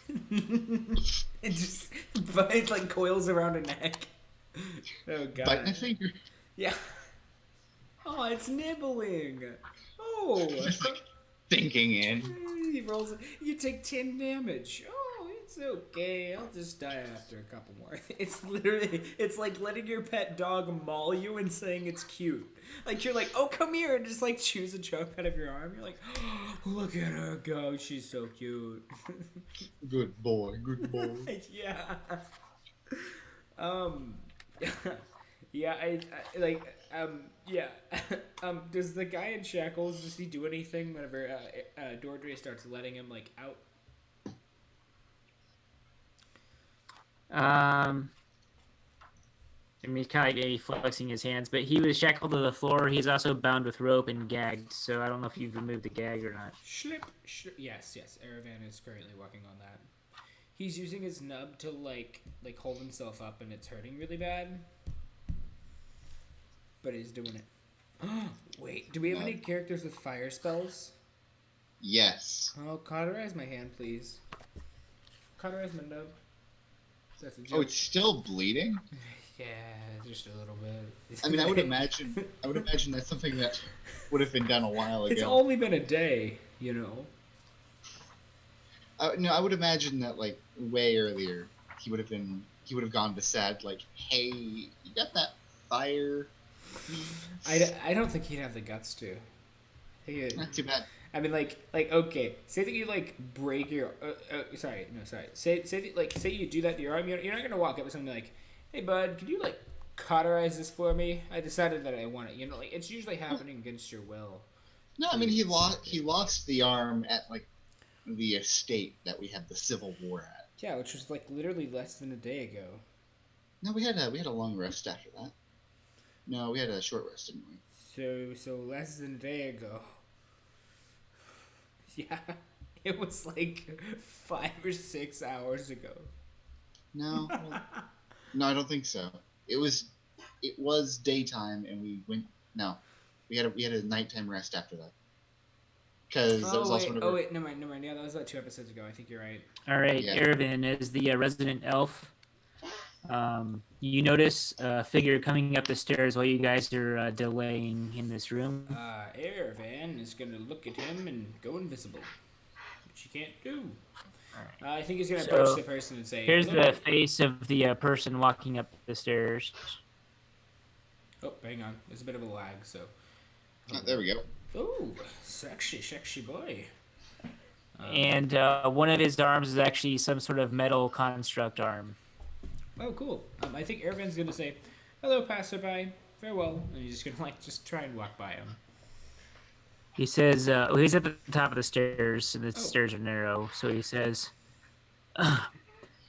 And just it like coils around her neck. Oh god. Bite my finger. Yeah. Oh, it's nibbling. Oh. Thinking in. He rolls. You take 10 damage. Oh, it's okay. I'll just die after a couple more. It's like letting your pet dog maul you and saying it's cute. Like you're like, oh, come here, and just like chews a chunk out of your arm. You're like, oh, look at her go. She's so cute. Good boy. Good boy. Yeah. Yeah, I like, yeah. Does the guy in shackles, does he do anything whenever Dordre starts letting him like out? I mean, he's kind of like maybe flexing his hands, but he was shackled to the floor. He's also bound with rope and gagged, so I don't know if you've removed the gag or not. Schlip. Yes. Erevan is currently working on that. He's using his nub to like hold himself up, and it's hurting really bad. But he's doing it. Wait, do we have any characters with fire spells? Yes. Oh, cauterize my hand, please. Cauterize my nub. That's a joke. Oh, it's still bleeding? Yeah, just a little bit. I mean, I would imagine that's something that would have been done a while ago. It's only been a day, you know. No, I would imagine that like way earlier he would have gone to Sad like, hey, you got that fire? I don't think he'd have the guts to. Not too bad. I mean, like okay, say that you like break your. Sorry. Say you do that to your arm. You're not gonna walk up to someone and be like, hey bud, could you like cauterize this for me? I decided that I want it. You know, like it's usually happening against your will. No, I mean he lost the arm at like the estate that we had the Civil War at. Yeah, which was like literally less than a day ago. No, we had a long rest after that. No, we had a short rest, didn't we? So less than a day ago. Yeah, it was like 5 or 6 hours ago. No, no, I don't think so. It was daytime, and we went. No, we had a nighttime rest after that. Because that was also. Wait, never mind. Yeah, that was about 2 episodes ago. I think you're right. All right, Yeah. Ervin is the resident elf. You notice a figure coming up the stairs while you guys are delaying in this room. Erevan is gonna look at him and go invisible, which you can't do. I think he's gonna approach the person and say, "Here's hello." the face of the person walking up the stairs." Oh, hang on. There's a bit of a lag, so. Oh, there we go. Oh, sexy boy. And one of his arms is actually some sort of metal construct arm. Oh, cool. I think Erevan's gonna say, hello, passerby. Farewell. And he's just gonna just try and walk by him. He says, he's at the top of the stairs, and the stairs are narrow, so he says,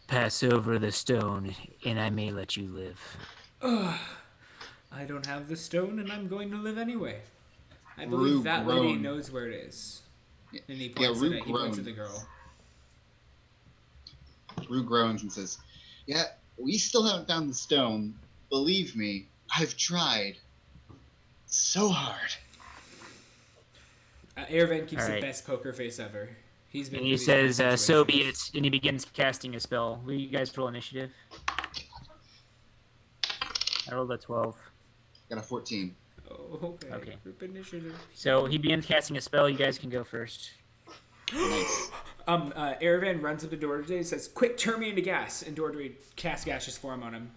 pass over the stone, and I may let you live. I don't have the stone, and I'm going to live anyway. I believe that lady knows where it is. And he points at the girl. Rue groans and says, yeah, we still haven't found the stone. Believe me, I've tried so hard. Erevan keeps the best poker face ever. He's been. And he says, so be it, and he begins casting a spell. Will you guys roll initiative? I rolled a 12. Got a 14. Oh, okay. Group initiative. So he begins casting a spell. You guys can go first. Nice. Erevan runs up to Dordre and says, quick, turn me into gas. And Dordre casts gaseous form on him.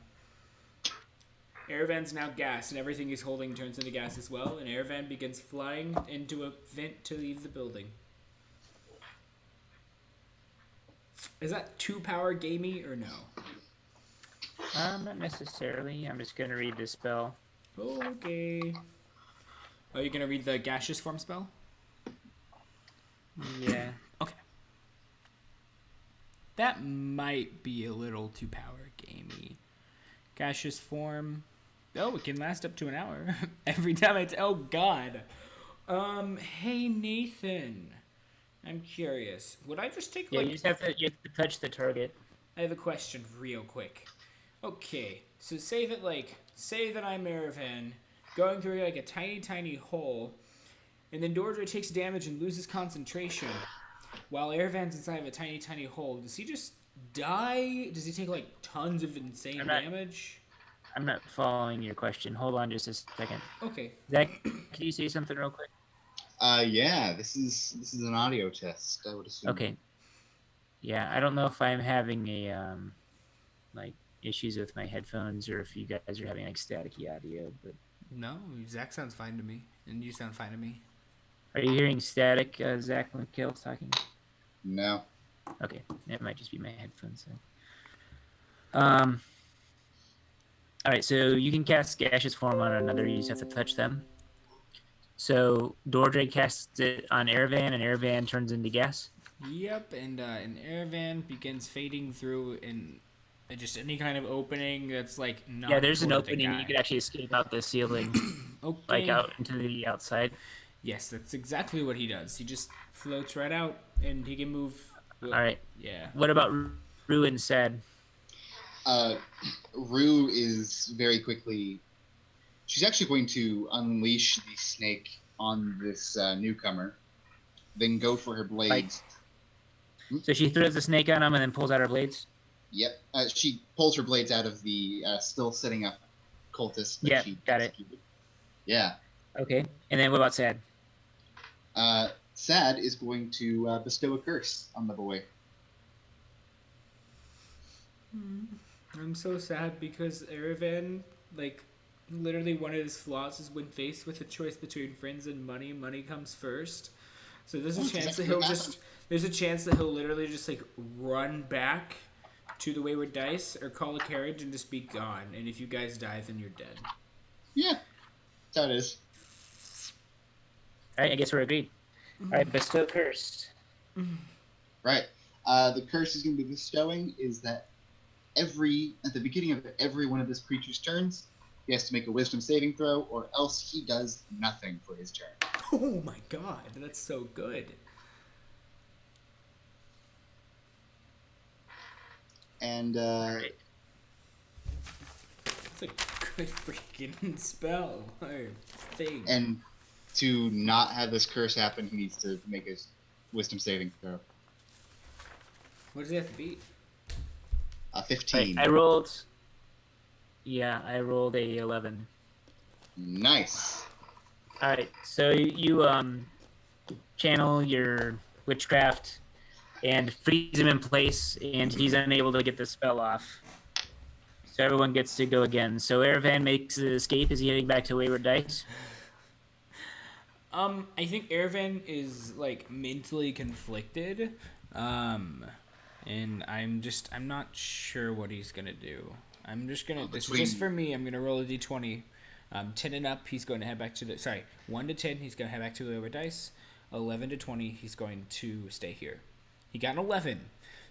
Erevan's now gas, and everything he's holding turns into gas as well. And Erevan begins flying into a vent to leave the building. Is that 2-power gamey or no? Not necessarily. I'm just going to read this spell. Okay. Oh, you're going to read the gaseous form spell? Yeah. Okay. That might be a little 2-power gamey. Gaseous form. Oh, it can last up to an hour. Every time it's... Oh, God. Hey, Nathan. I'm curious. Would I just take, you just have to touch the target. I have a question real quick. Okay, so say that I'm Erevan, going through, like, a tiny, tiny hole, and then Dordre takes damage and loses concentration, while Erevan's inside of a tiny, tiny hole. Does he just die? Does he take, like, tons of insane damage? I'm not following your question. Hold on just a second. Okay. Zach, can you say something real quick? Yeah, this is an audio test, I would assume. Okay. Yeah, I don't know if I'm having a, like, issues with my headphones or if you guys are having, like, staticky audio, but... No, Zach sounds fine to me, and you sound fine to me. Are you hearing static, Zach, when Kale's talking? No. Okay, it might just be my headphones then. Alright, so you can cast gaseous form on another, you just have to touch them. So, Dordre casts it on Erevan, and Erevan turns into gas? Yep, and Erevan begins fading through Just any kind of opening that's like not. Yeah, there's an toward the opening. guy. You could actually escape out the ceiling, like Okay. out into the outside. Yes, that's exactly what he does. He just floats right out, and he can move. All right. Yeah. What about Ruin said? Rue is very quickly. She's actually going to unleash the snake on this newcomer, then go for her blades. So she throws the snake on him and then pulls out her blades? Yep. She pulls her blades out of the still sitting up cultist. That Yeah, she got it. executed. Yeah. Okay. And then what about Sad? Sad is going to bestow a curse on the boy. I'm so sad because Erevan, like, literally one of his flaws is when faced with a choice between friends and money, money comes first. So there's a chance that he'll literally just like run back to the Wayward Dice or call a carriage and just be gone. And if you guys die, then you're dead. Yeah. That's how it is. All right, I guess we're agreed. All right, bestow curse. Right. The curse he's going to be bestowing is that at the beginning of every one of this creature's turns, he has to make a wisdom saving throw, or else he does nothing for his turn. Oh my god, that's so good. And That's a good freaking spell or thing. and to not have this curse happen, he needs to make a wisdom saving throw. What does he have to beat? 15. Right, I rolled a 11. Nice. All right, so you channel your witchcraft and freeze him in place, and he's unable to get the spell off. So everyone gets to go again. So Erevan makes his escape. Is he heading back to Wayward Dice? I think Erevan is like mentally conflicted. And I'm not sure what he's gonna do. This is just for me, I'm gonna roll a d20. 10 and up, he's going to head back to 1 to 10, he's going to head back to the Wayward Dice. 11 to 20, he's going to stay here. He got an 11,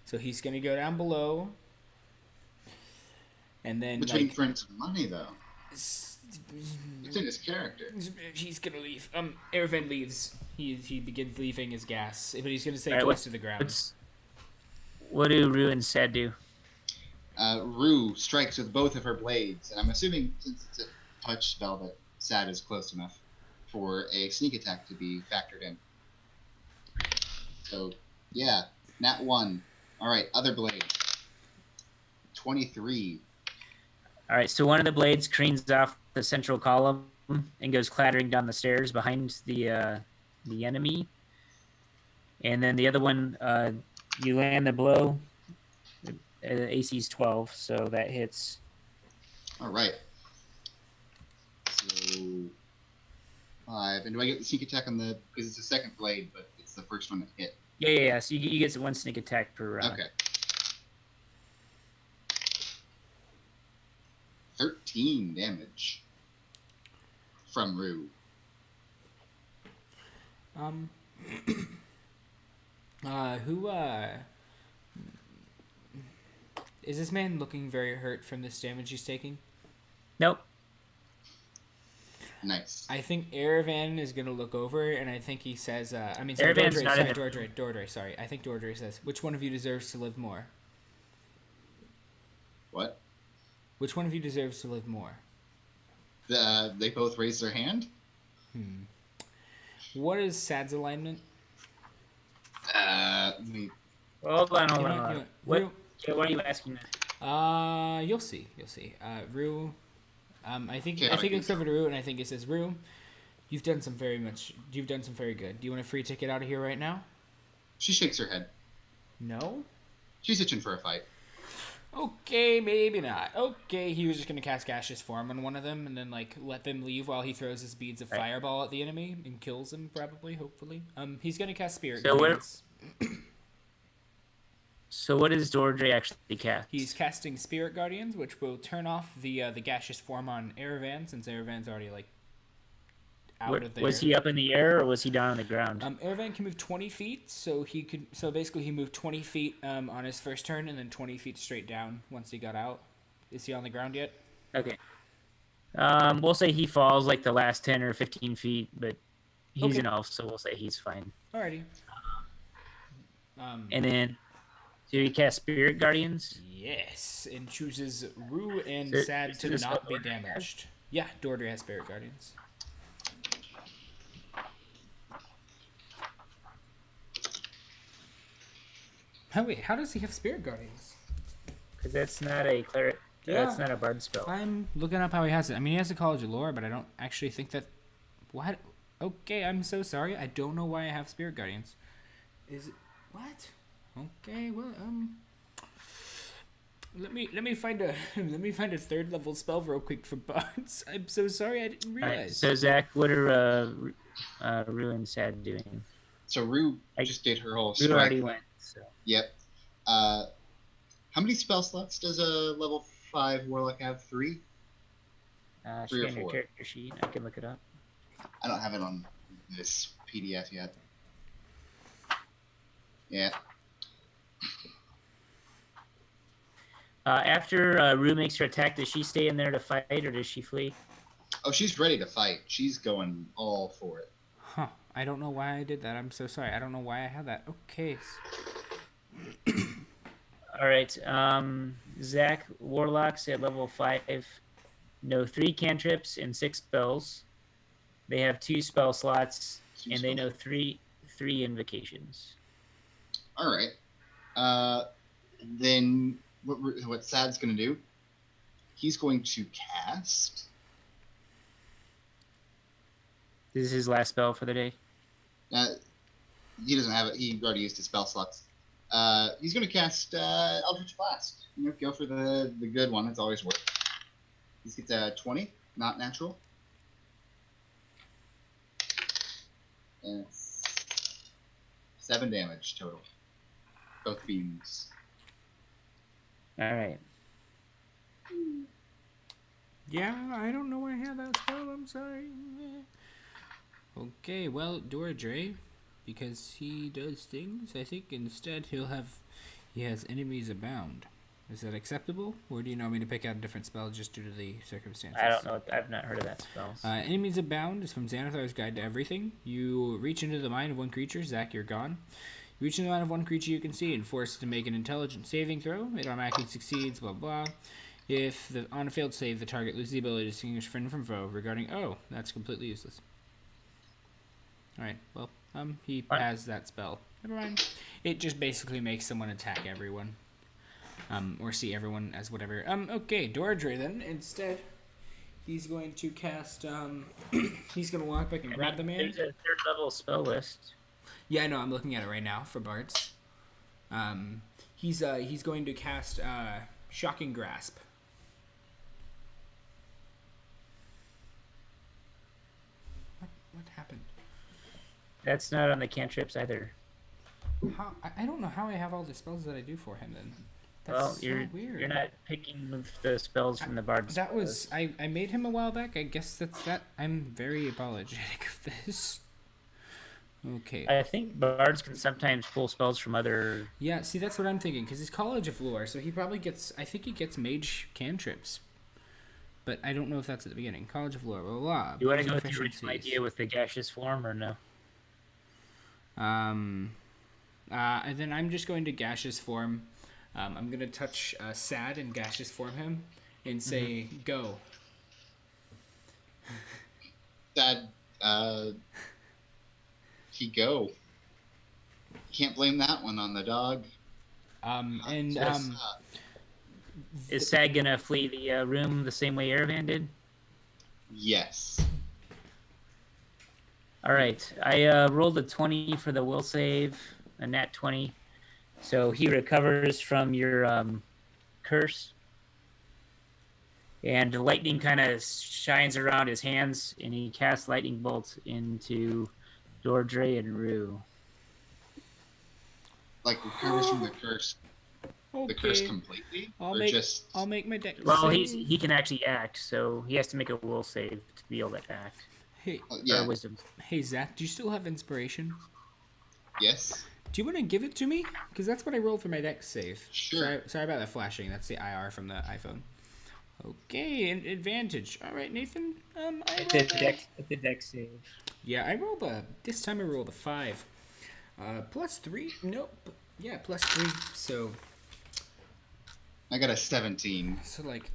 so he's going to go down below. And then Between friends and money, though. It's in his character. He's going to leave. Erevan leaves. He begins leaving his gas, but he's going to stay All right, close to the ground. What do Rue and Sad do? Rue strikes with both of her blades, and I'm assuming since it's a touch spell that Sad is close enough for a sneak attack to be factored in. So, yeah, nat 1. All right, other blade. 23. All right, so one of the blades careens off the central column and goes clattering down the stairs behind the enemy. And then the other one, you land the blow. AC's 12, so that hits. All right. So 5. And do I get the sneak attack on the? Because it's the second blade, but it's the first one that hit. Yeah. So you get one sneak attack per round. Okay. 13 damage from Rue. Who is this man looking very hurt from this damage he's taking? Nope. Nice. I think Erevan is gonna look over, and I think he says, Erevan's not in the- Dordre, sorry. I think Dordre says, which one of you deserves to live more? What? Which one of you deserves to live more? They both raise their hand? What is Sad's alignment? Let me... Hold on. You know, What? Rue, Yeah, what are you asking? you'll see. Rue, I think Okay, it looks over to Rue, and I think it says, Rue, you've done some very good. Do you want a free ticket out of here right now? She shakes her head. No? She's itching for a fight. Okay, maybe not. Okay, he was just gonna cast Gaseous Form on one of them and then like let them leave while he throws his beads of fireball at the enemy and kills him, probably, hopefully. He's gonna cast Spirit Guardians. So what does Dordre actually cast? He's casting Spirit Guardians, which will turn off the gaseous form on Erevan, since Erevan's already like out of there. Was he up in the air or was he down on the ground? Airvan can move 20 feet, so he could. So basically, he moved 20 feet on his first turn, and then 20 feet straight down once he got out. Is he on the ground yet? Okay. We'll say he falls like the last 10 or 15 feet, but he's an elf, so we'll say he's fine. Alrighty. And then, do you cast Spirit Guardians? Yes, and chooses Rue and Is Sad to this not what be Dordre has? damaged. Yeah, Dordre has Spirit Guardians. Wait, how does he have Spirit Guardians? Because that's not a cleric. Yeah. That's not a bard spell. I'm looking up how he has it. I mean, he has the College of Lore, but I don't actually think that... What? Okay, I'm so sorry. I don't know why I have Spirit Guardians. Is it... What? Okay, well, Let me find a third level spell real quick for bards. I'm so sorry, I didn't All right, realize. so Zach, what are Rue and Sad doing? So Rue just did her whole Rue strike. already went. So. Yep. How many spell slots does a level 5 warlock have? 3? She 3 or got your 4. character sheet. I can look it up. I don't have it on this PDF yet. Yeah. After Rue makes her attack, does she stay in there to fight or does she flee? Oh, she's ready to fight. She's going all for it. Huh. I don't know why I did that. I'm so sorry. I don't know why I had that. Okay. All right. Zach, warlocks at level 5 know 3 cantrips and 6 spells. They have 2 spell slots, and they know three invocations. All right. Then what Sad's going to do? He's going to cast. This is his last spell for the day. He doesn't have it. He already used his spell slots. He's going to cast Eldritch Blast. Go for the good one. It's always worth. He's gets a 20, not natural. And it's 7 damage total. Both beams. All right. Yeah, I don't know why I had that spell. I'm sorry. Okay, well, Dordre, because he does things, I think instead he has enemies abound. Is that acceptable? Or do you want me to pick out a different spell just due to the circumstances? I don't know. I've not heard of that spell. Enemies Abound is from Xanathar's Guide to Everything. You reach into the mind of one creature. Zach, you're gone. You reach into the mind of one creature you can see and force it to make an intelligence saving throw. It automatically succeeds, blah, blah. If on a failed save, the target loses the ability to distinguish friend from foe regarding... Oh, that's completely useless. Alright, well, he has that spell. Never mind. It just basically makes someone attack everyone. Or see everyone as whatever. Okay, Dordre then, instead, he's going to cast, he's going to walk back and grab the man. There's a 3rd level spell list. Yeah, I know, I'm looking at it right now for bards. He's going to cast, Shocking Grasp. What happened? That's not on the cantrips either. How? I don't know how I have all the spells that I do for him then. That's Well, so weird. you're not picking the spells from the bard's That was I made him a while back. I guess that's that. I'm very apologetic of this. Okay. I think bards can sometimes pull spells from other... Yeah, see, that's what I'm thinking, because he's College of Lore, so he probably gets... I think he gets mage cantrips. But I don't know if that's at the beginning. College of Lore, blah, blah, blah. You want to go with your original idea with the gaseous form, or no? And then I'm just going to gaseous form. I'm going to touch Sad and gaseous form him and say, go. Sad, he go. Can't blame that one on the dog. Is Sad gonna flee the room the same way Erevan did? Yes. All right. I rolled a 20 for the will save, a nat 20. So he recovers from your curse. And the lightning kind of shines around his hands, and he casts lightning bolt into Dordre and Rue. Like recovers from the curse. Okay. The curse completely? I'll make my deck. Well, he can actually act, so he has to make a will save to be able to act. Hey, Or Yeah. wisdom. hey, Zach, do you still have inspiration? Yes. Do you want to give it to me? Because that's what I rolled for my dex save. Sure. Sorry about that flashing. That's the IR from the iPhone. Okay, an advantage. All right, Nathan. I rolled It's a dex save. Yeah, I rolled this time I rolled a 5. +3? Nope. Yeah, +3. So I got a 17. like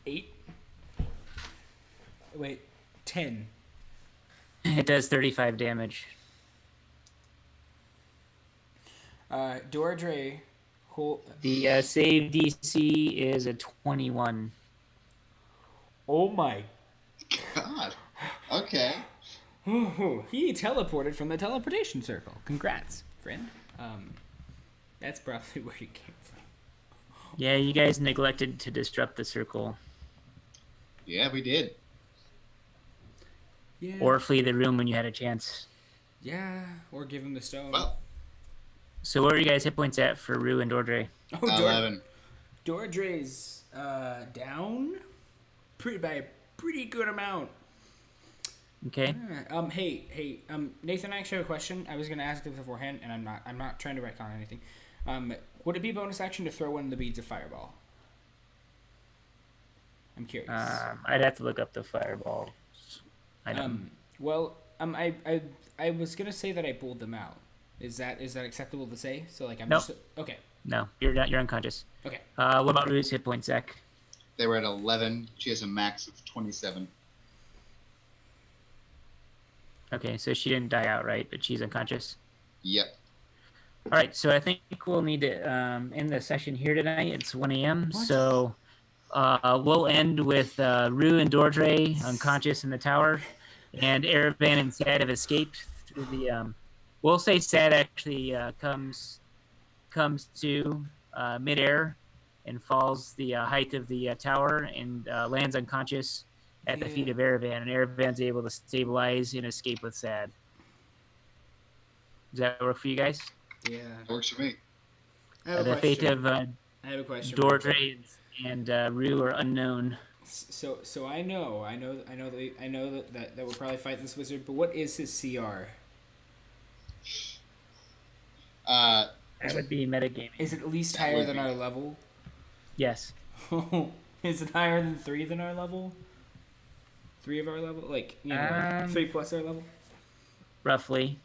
8. Wait, 10. It does 35 damage. Dordre, The save DC is a 21. oh my. God. Okay. He teleported from the teleportation circle. Congrats, friend. That's probably where he came from. Yeah, you guys neglected to disrupt the circle Yeah, we did. Yeah. or flee the room when you had a chance. Yeah, or give him the stone. Well, So what are you guys hit points at for Rue and Dordre? Oh, 11. Dordre's down by a pretty good amount. Okay. Hey, Nathan, I actually have a question. I was gonna ask this beforehand, and I'm not trying to retcon anything. Would it be bonus action to throw one of the beads of fireball? I'm curious. I'd have to look up the fireball. I don't. I was gonna say that I pulled them out. Is that acceptable to say? So like I'm Nope. just okay. No, you're not. You're unconscious. Okay. What about Rue's hit points, Zach? They were at 11. She has a max of 27. Okay, so she didn't die outright, but she's unconscious. Yep. All right, so I think we'll need to end the session here tonight. It's 1 a.m. What? So we'll end with Rue and Dordre unconscious in the tower, and Erevan and Sad have escaped through the. We'll say Sad actually comes to midair and falls the height of the tower and lands unconscious at the feet of Erevan, and Erevan's able to stabilize and escape with Sad. Does that work for you guys? Yeah. Works for me. I have a The fate question. of I have a question. Dordre and Rue are unknown. So I know that we'll probably fight this wizard, but what is his CR? That would be metagaming. Is it at least That higher would than be. our level? Yes. Is it higher than 3 than our level? 3 of our level? Like, you know, 3 plus our level? Roughly.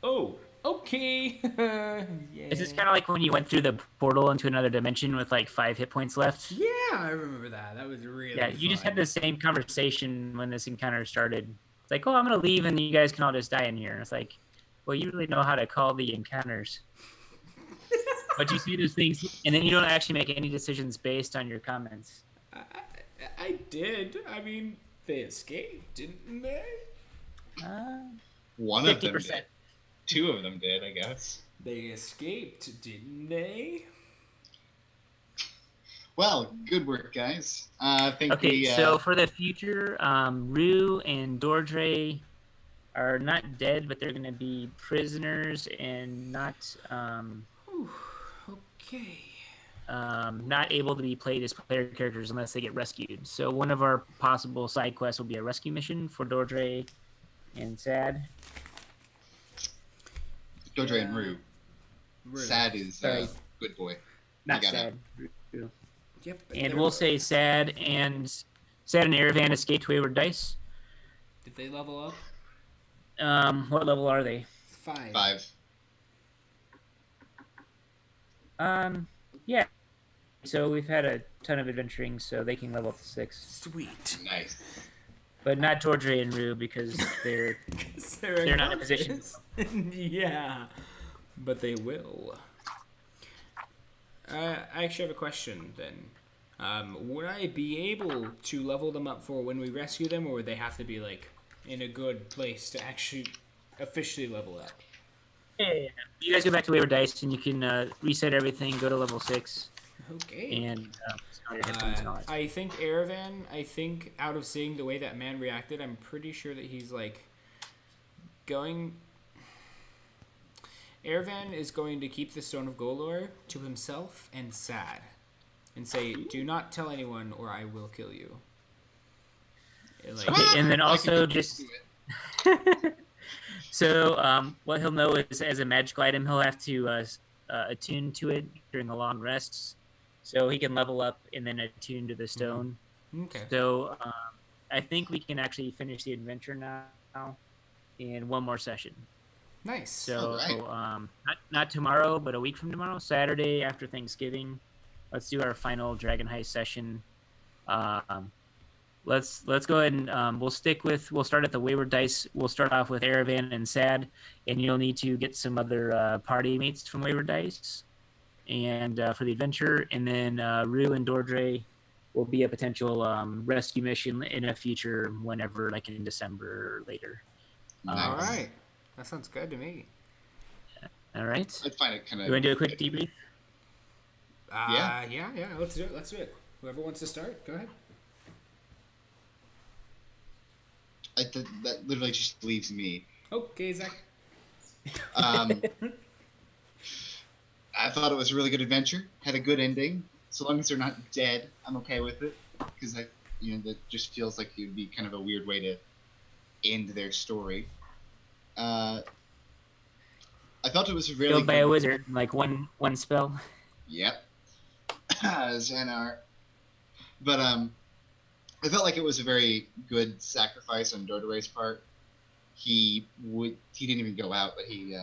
Oh, okay. Yeah. Is this kind of like when you went through the portal into another dimension with like 5 hit points left? Yeah, I remember that. That was really Yeah, you just fun. had the same conversation when this encounter started. It's like, oh, I'm going to leave and you guys can all just die in here. And it's like, well, you really know how to call the encounters. But you see those things, and then you don't actually make any decisions based on your comments. I did. I mean, they escaped, didn't they? One of them 50%. did. 2 of them did, I guess. They escaped, didn't they? Well, good work, guys. I think Okay, we. so for the future, Rue and Dordre are not dead, but they're going to be prisoners and not Okay. not able to be played as player characters unless they get rescued. So one of our possible side quests will be a rescue mission for Dordre and Sad. Dodre and Rue. Really. Sad is Sorry. good boy. Not got Sad. Yep. but And they we'll were- say Sad and Erevan escaped wayward dice. Did they level up? What level are they? 5. 5. Yeah. So we've had a ton of adventuring, so they can level up to 6. Sweet. Nice. But not Dordre and Rue because they're They're not in a position. Yeah, but they will. I actually have a question then. Would I be able to level them up for when we rescue them, or would they have to be like in a good place to actually officially level up? Yeah. You guys go back to wayward dice, and you can reset everything, go to level 6, Okay. and all your hit points and all that. I think Erevan, out of seeing the way that man reacted, I'm pretty sure that he's like going. Erevan is going to keep the Stone of Golor to himself and Sad, and say, "Do not tell anyone, or I will kill you." Like, Okay, and then I could also get just into it. so what he'll know is as a magical item, he'll have to attune to it during the long rests, so he can level up and then attune to the stone. okay, So I think we can actually finish the adventure now in one more session. nice. All So right. not tomorrow, but a week from tomorrow, Saturday after Thanksgiving. Let's do our final Dragon Heist session. Um, let's go ahead and we'll start at the Wayward Dice. We'll start off with Aravan and Sad, and you'll need to get some other party mates from Wayward Dice, and for the adventure, and then Rue and Dordre will be a potential rescue mission in a future whenever, like in December or later. All Nice. right, that sounds good to me. All right. I'd find it kind of. You want to do a quick debrief? Yeah. Yeah. Let's do it. Let's do it. Whoever wants to start, go ahead. That literally just leaves me. Okay, Zach. Um, I thought it was a really good adventure. Had a good ending. So long as they're not dead, I'm okay with it. Because that just feels like it would be kind of a weird way to end their story. I felt it was a really Killed by good. a wizard, like one spell. Yep. Xanar. But I felt like it was a very good sacrifice on Dordre's part. He didn't even go out, but he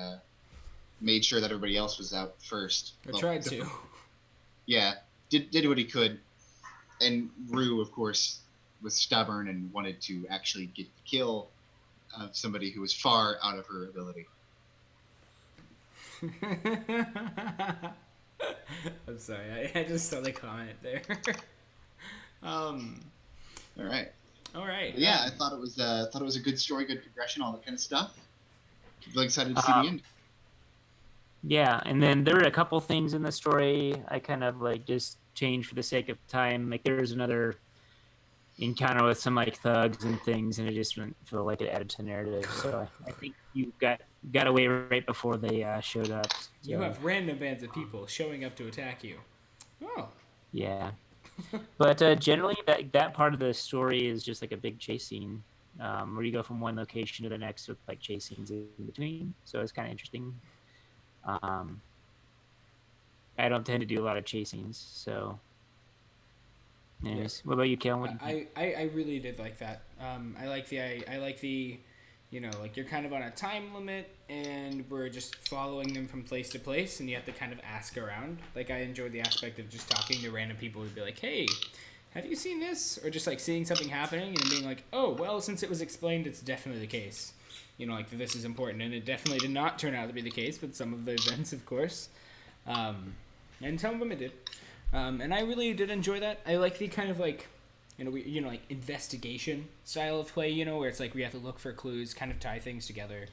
made sure that everybody else was out first. I tried to. Yeah, did what he could. And Rue, of course, was stubborn and wanted to actually get the kill of somebody who was far out of her ability. I'm sorry. I just saw the comment there. All right. All right. But yeah, I thought it was a good story, good progression, all that kind of stuff. Really excited to see the end. Yeah, and then there were a couple things in the story I kind of like just changed for the sake of time. Like there was another encounter with some like thugs and things, and it just didn't feel like it added to the narrative. So I think you got away right before they showed up. So, You have random bands of people showing up to attack you. Oh. yeah, but generally that part of the story is just like a big chase scene, where you go from one location to the next with like chase scenes in between. So it's kind of interesting. I don't tend to do a lot of chase scenes, so. Anyways, what about you, Kalen? What do you think? I really did like that. I like the, like you're kind of on a time limit and we're just following them from place to place and you have to kind of ask around. Like I enjoyed the aspect of just talking to random people who'd be like, hey, have you seen this? Or just like seeing something happening and being like, oh, well, since it was explained, it's definitely the case. Like this is important. And it definitely did not turn out to be the case, but some of the events, of course. And some of them it did. And I really did enjoy that. I like the kind of like, like investigation style of play, where it's like we have to look for clues, kind of tie things together.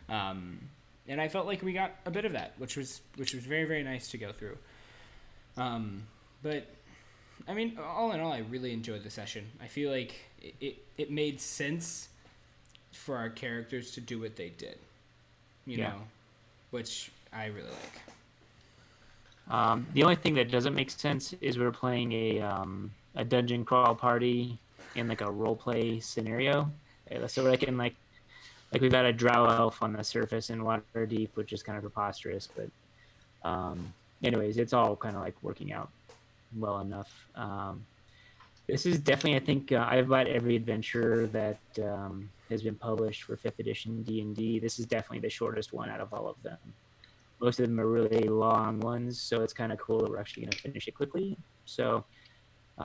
And I felt like we got a bit of that, which was very, very nice to go through. But I mean, all in all, I really enjoyed the session. I feel like it made sense for our characters to do what they did, know, which I really like. The only thing that doesn't make sense is we're playing a dungeon crawl party in like a role play scenario. So like in like we've got a drow elf on the surface in Waterdeep, which is kind of preposterous. But anyways, it's all kind of like working out well enough. This is definitely, I think, I've bought every adventure that has been published for 5th edition D&D. This is definitely the shortest one out of all of them. Most of them are really long ones, so it's kind of cool that we're actually going to finish it quickly. So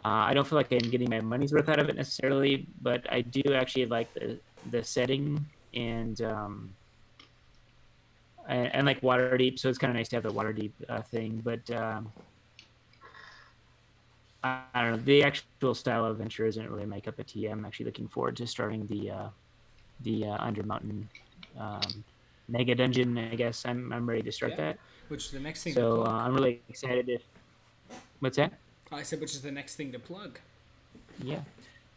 I don't feel like I'm getting my money's worth out of it necessarily, but I do actually like the setting and like Waterdeep, so it's kind of nice to have the Waterdeep thing. But I don't know, the actual style of adventure isn't really my cup of tea. I'm actually looking forward to starting the Undermountain mega dungeon. I guess I'm ready to start that. Which is the next thing. So I'm really excited. What's that? I said, which is the next thing to plug. Yeah.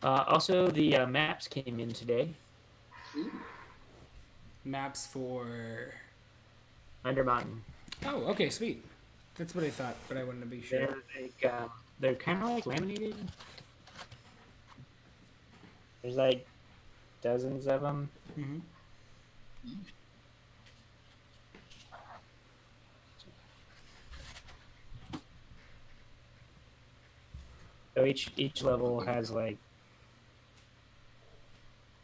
Also, the maps came in today. Maps for Undermountain. Oh, okay, sweet. That's what I thought, but I wanted to be sure. They're kind of like laminated. There's like dozens of them. Mm-hmm. So each level has like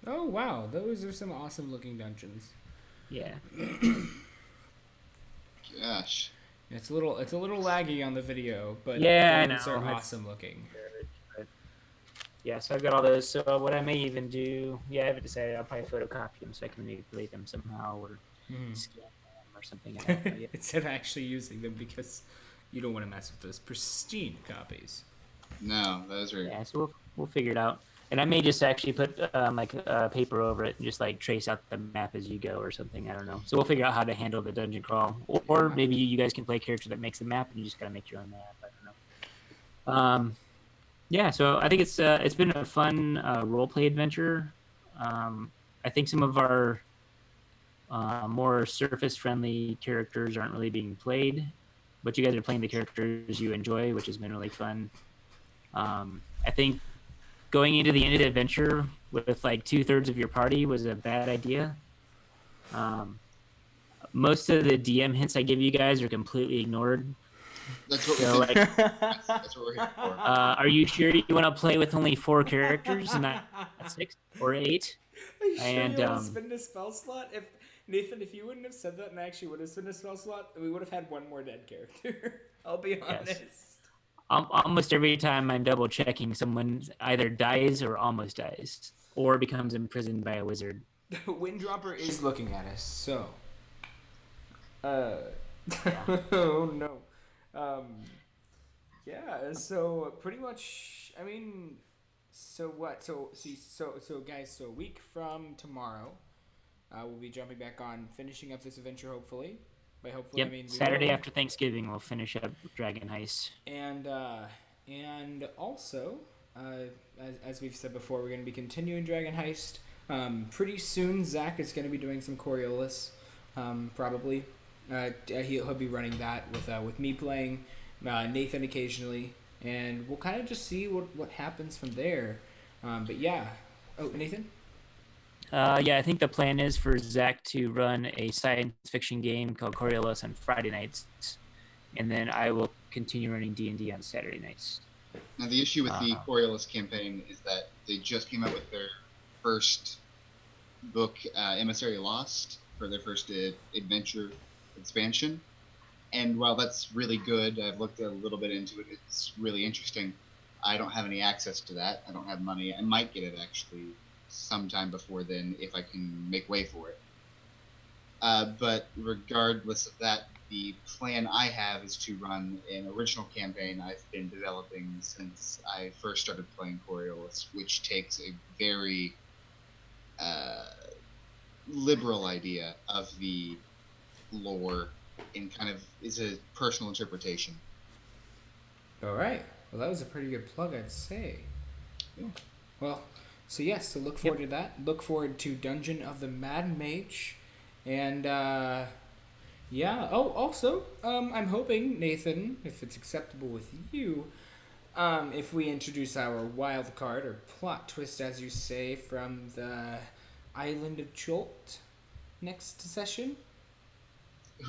Oh wow, those are some awesome looking dungeons. yeah. Gosh. It's a little laggy on the video, but Yeah, I those are know. awesome looking. But yeah, so I've got all those. So what I may even do, I haven't decided. I'll probably photocopy them so I can manipulate them somehow or scan them or something. I don't know yet. Instead of actually using them because you don't want to mess with those pristine copies. No, those are. Yeah, so we'll figure it out. And I may just actually put like paper over it and just like trace out the map as you go or something. I don't know. So we'll figure out how to handle the dungeon crawl, or Yeah. maybe you guys can play a character that makes the map and you just gotta make your own map. I don't know. Yeah, so I think it's been a fun role play adventure. I think some of our more surface friendly characters aren't really being played, but you guys are playing the characters you enjoy, which has been really fun. I think going into the end of the adventure with like 2/3 of your party was a bad idea. Most of the DM hints I give you guys are completely ignored. That's what So, we like, That's what we're here for. are you sure you want to play with only 4 characters and not 6 or 8? Are you sure And, you want to spend a spell slot? If Nathan, if you wouldn't have said that and I actually would have spent a spell slot, we would have had one more dead character. I'll be honest. Almost every time I'm double checking, someone either dies or almost dies, or becomes imprisoned by a wizard. Windropper is looking at us, so. Yeah. Oh no. Yeah. So pretty much. I mean, so what? So guys. So a week from tomorrow, we'll be jumping back on, finishing up this adventure. Hopefully, by hopefully Yep. I mean we Saturday will. after Thanksgiving, we'll finish up Dragon Heist. And also, as we've said before, we're going to be continuing Dragon Heist. Pretty soon, Zach is going to be doing some Coriolis, probably. He'll be running that with me playing, Nathan occasionally, and we'll kind of just see what happens from there. But yeah. Oh, Nathan? Yeah, I think the plan is for Zach to run a science fiction game called Coriolis on Friday nights, and then I will continue running D&D on Saturday nights. Now, the issue with the Coriolis campaign is that they just came out with their first book, Emissary Lost, for their first adventure expansion. And while that's really good, I've looked a little bit into it, it's really interesting. I don't have any access to that. I don't have money. I might get it actually sometime before then if I can make way for it. But regardless of that, the plan I have is to run an original campaign I've been developing since I first started playing Coriolis, which takes a very liberal idea of the lore and kind of is a personal interpretation. All right. Well, that was a pretty good plug, I'd say. Yeah. Well, so yes, so look forward to that. Look forward to Dungeon of the Mad Mage. And, yeah. Oh, also, I'm hoping, Nathan, if it's acceptable with you, if we introduce our wild card, or plot twist, as you say, from the Island of Jolt next session.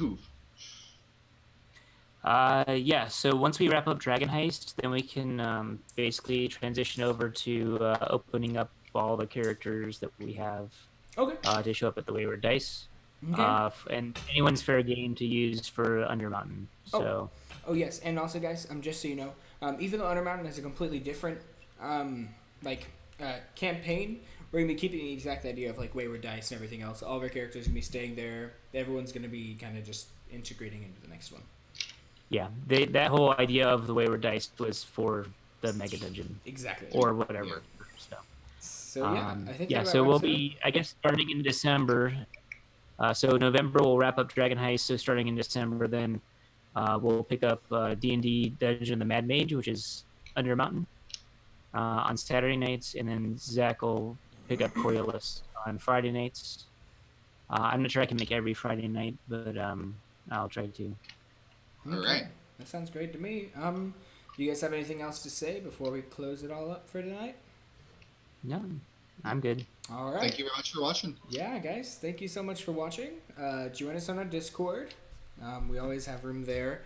Ooh. Yeah, so once we wrap up Dragon Heist, then we can basically transition over to opening up all the characters that we have to show up at the Wayward Dice. Okay. And anyone's fair game to use for Undermountain. So. Oh yes, and also guys, just so you know, even though Undermountain has a completely different campaign, we're gonna be keeping the exact idea of like Wayward Dice and everything else. All of our characters are gonna be staying there. Everyone's gonna be kind of just integrating into the next one. Yeah, that whole idea of the Wayward Dice was for the Mega Dungeon. Exactly. Or whatever. Yeah. So yeah, I think so we'll be, I guess, starting in December. So November we'll wrap up Dragon Heist. So starting in December, then we'll pick up D&D Dungeon of the Mad Mage, which is Under a Mountain, on Saturday nights, and then Zach will pick up Coriolis on Friday nights. I'm not sure I can make every Friday night, but I'll try to. All right. That sounds great to me. Do you guys have anything else to say before we close it all up for tonight? No. I'm good. All right. Thank you very much for watching. Yeah, guys, thank you so much for watching. Join us on our Discord. We always have room there.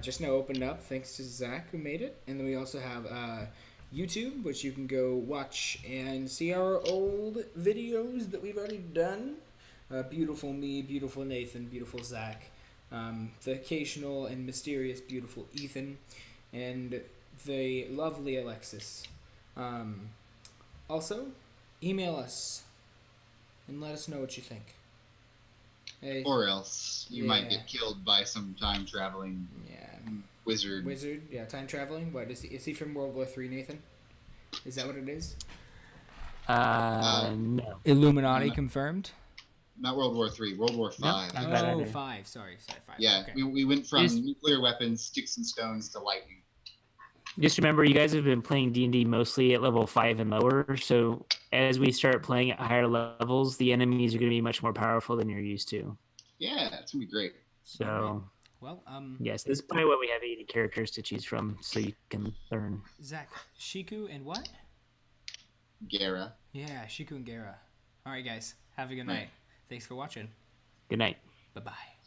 Just now opened up thanks to Zach who made it. And then we also have YouTube, which you can go watch and see our old videos that we've already done. Beautiful me, beautiful Nathan, beautiful Zach. The occasional and mysterious beautiful Ethan. And the lovely Alexis. Also, email us and let us know what you think. Hey, Or else you might get killed by some time traveling wizard. Wizard, yeah, time traveling. What is he from World War III, Nathan? Is that what it is? No. Illuminati no. confirmed. Not World War III, World War V. Nope, not that Oh, either. 5. Sorry, 5. Yeah, Okay. we went from Just- nuclear weapons, sticks and stones, to lightning. Just remember, you guys have been playing D&D mostly at level 5 and lower. So as we start playing at higher levels, the enemies are going to be much more powerful than you're used to. Yeah, it's gonna be great. So Well, yes, this is probably why we have 80 characters to choose from, so you can learn. Zach, Shiku, and what? Gara. Yeah, Shiku and Gara. All right, guys. Have a good Right. night. Thanks for watching. Good night. Bye-bye.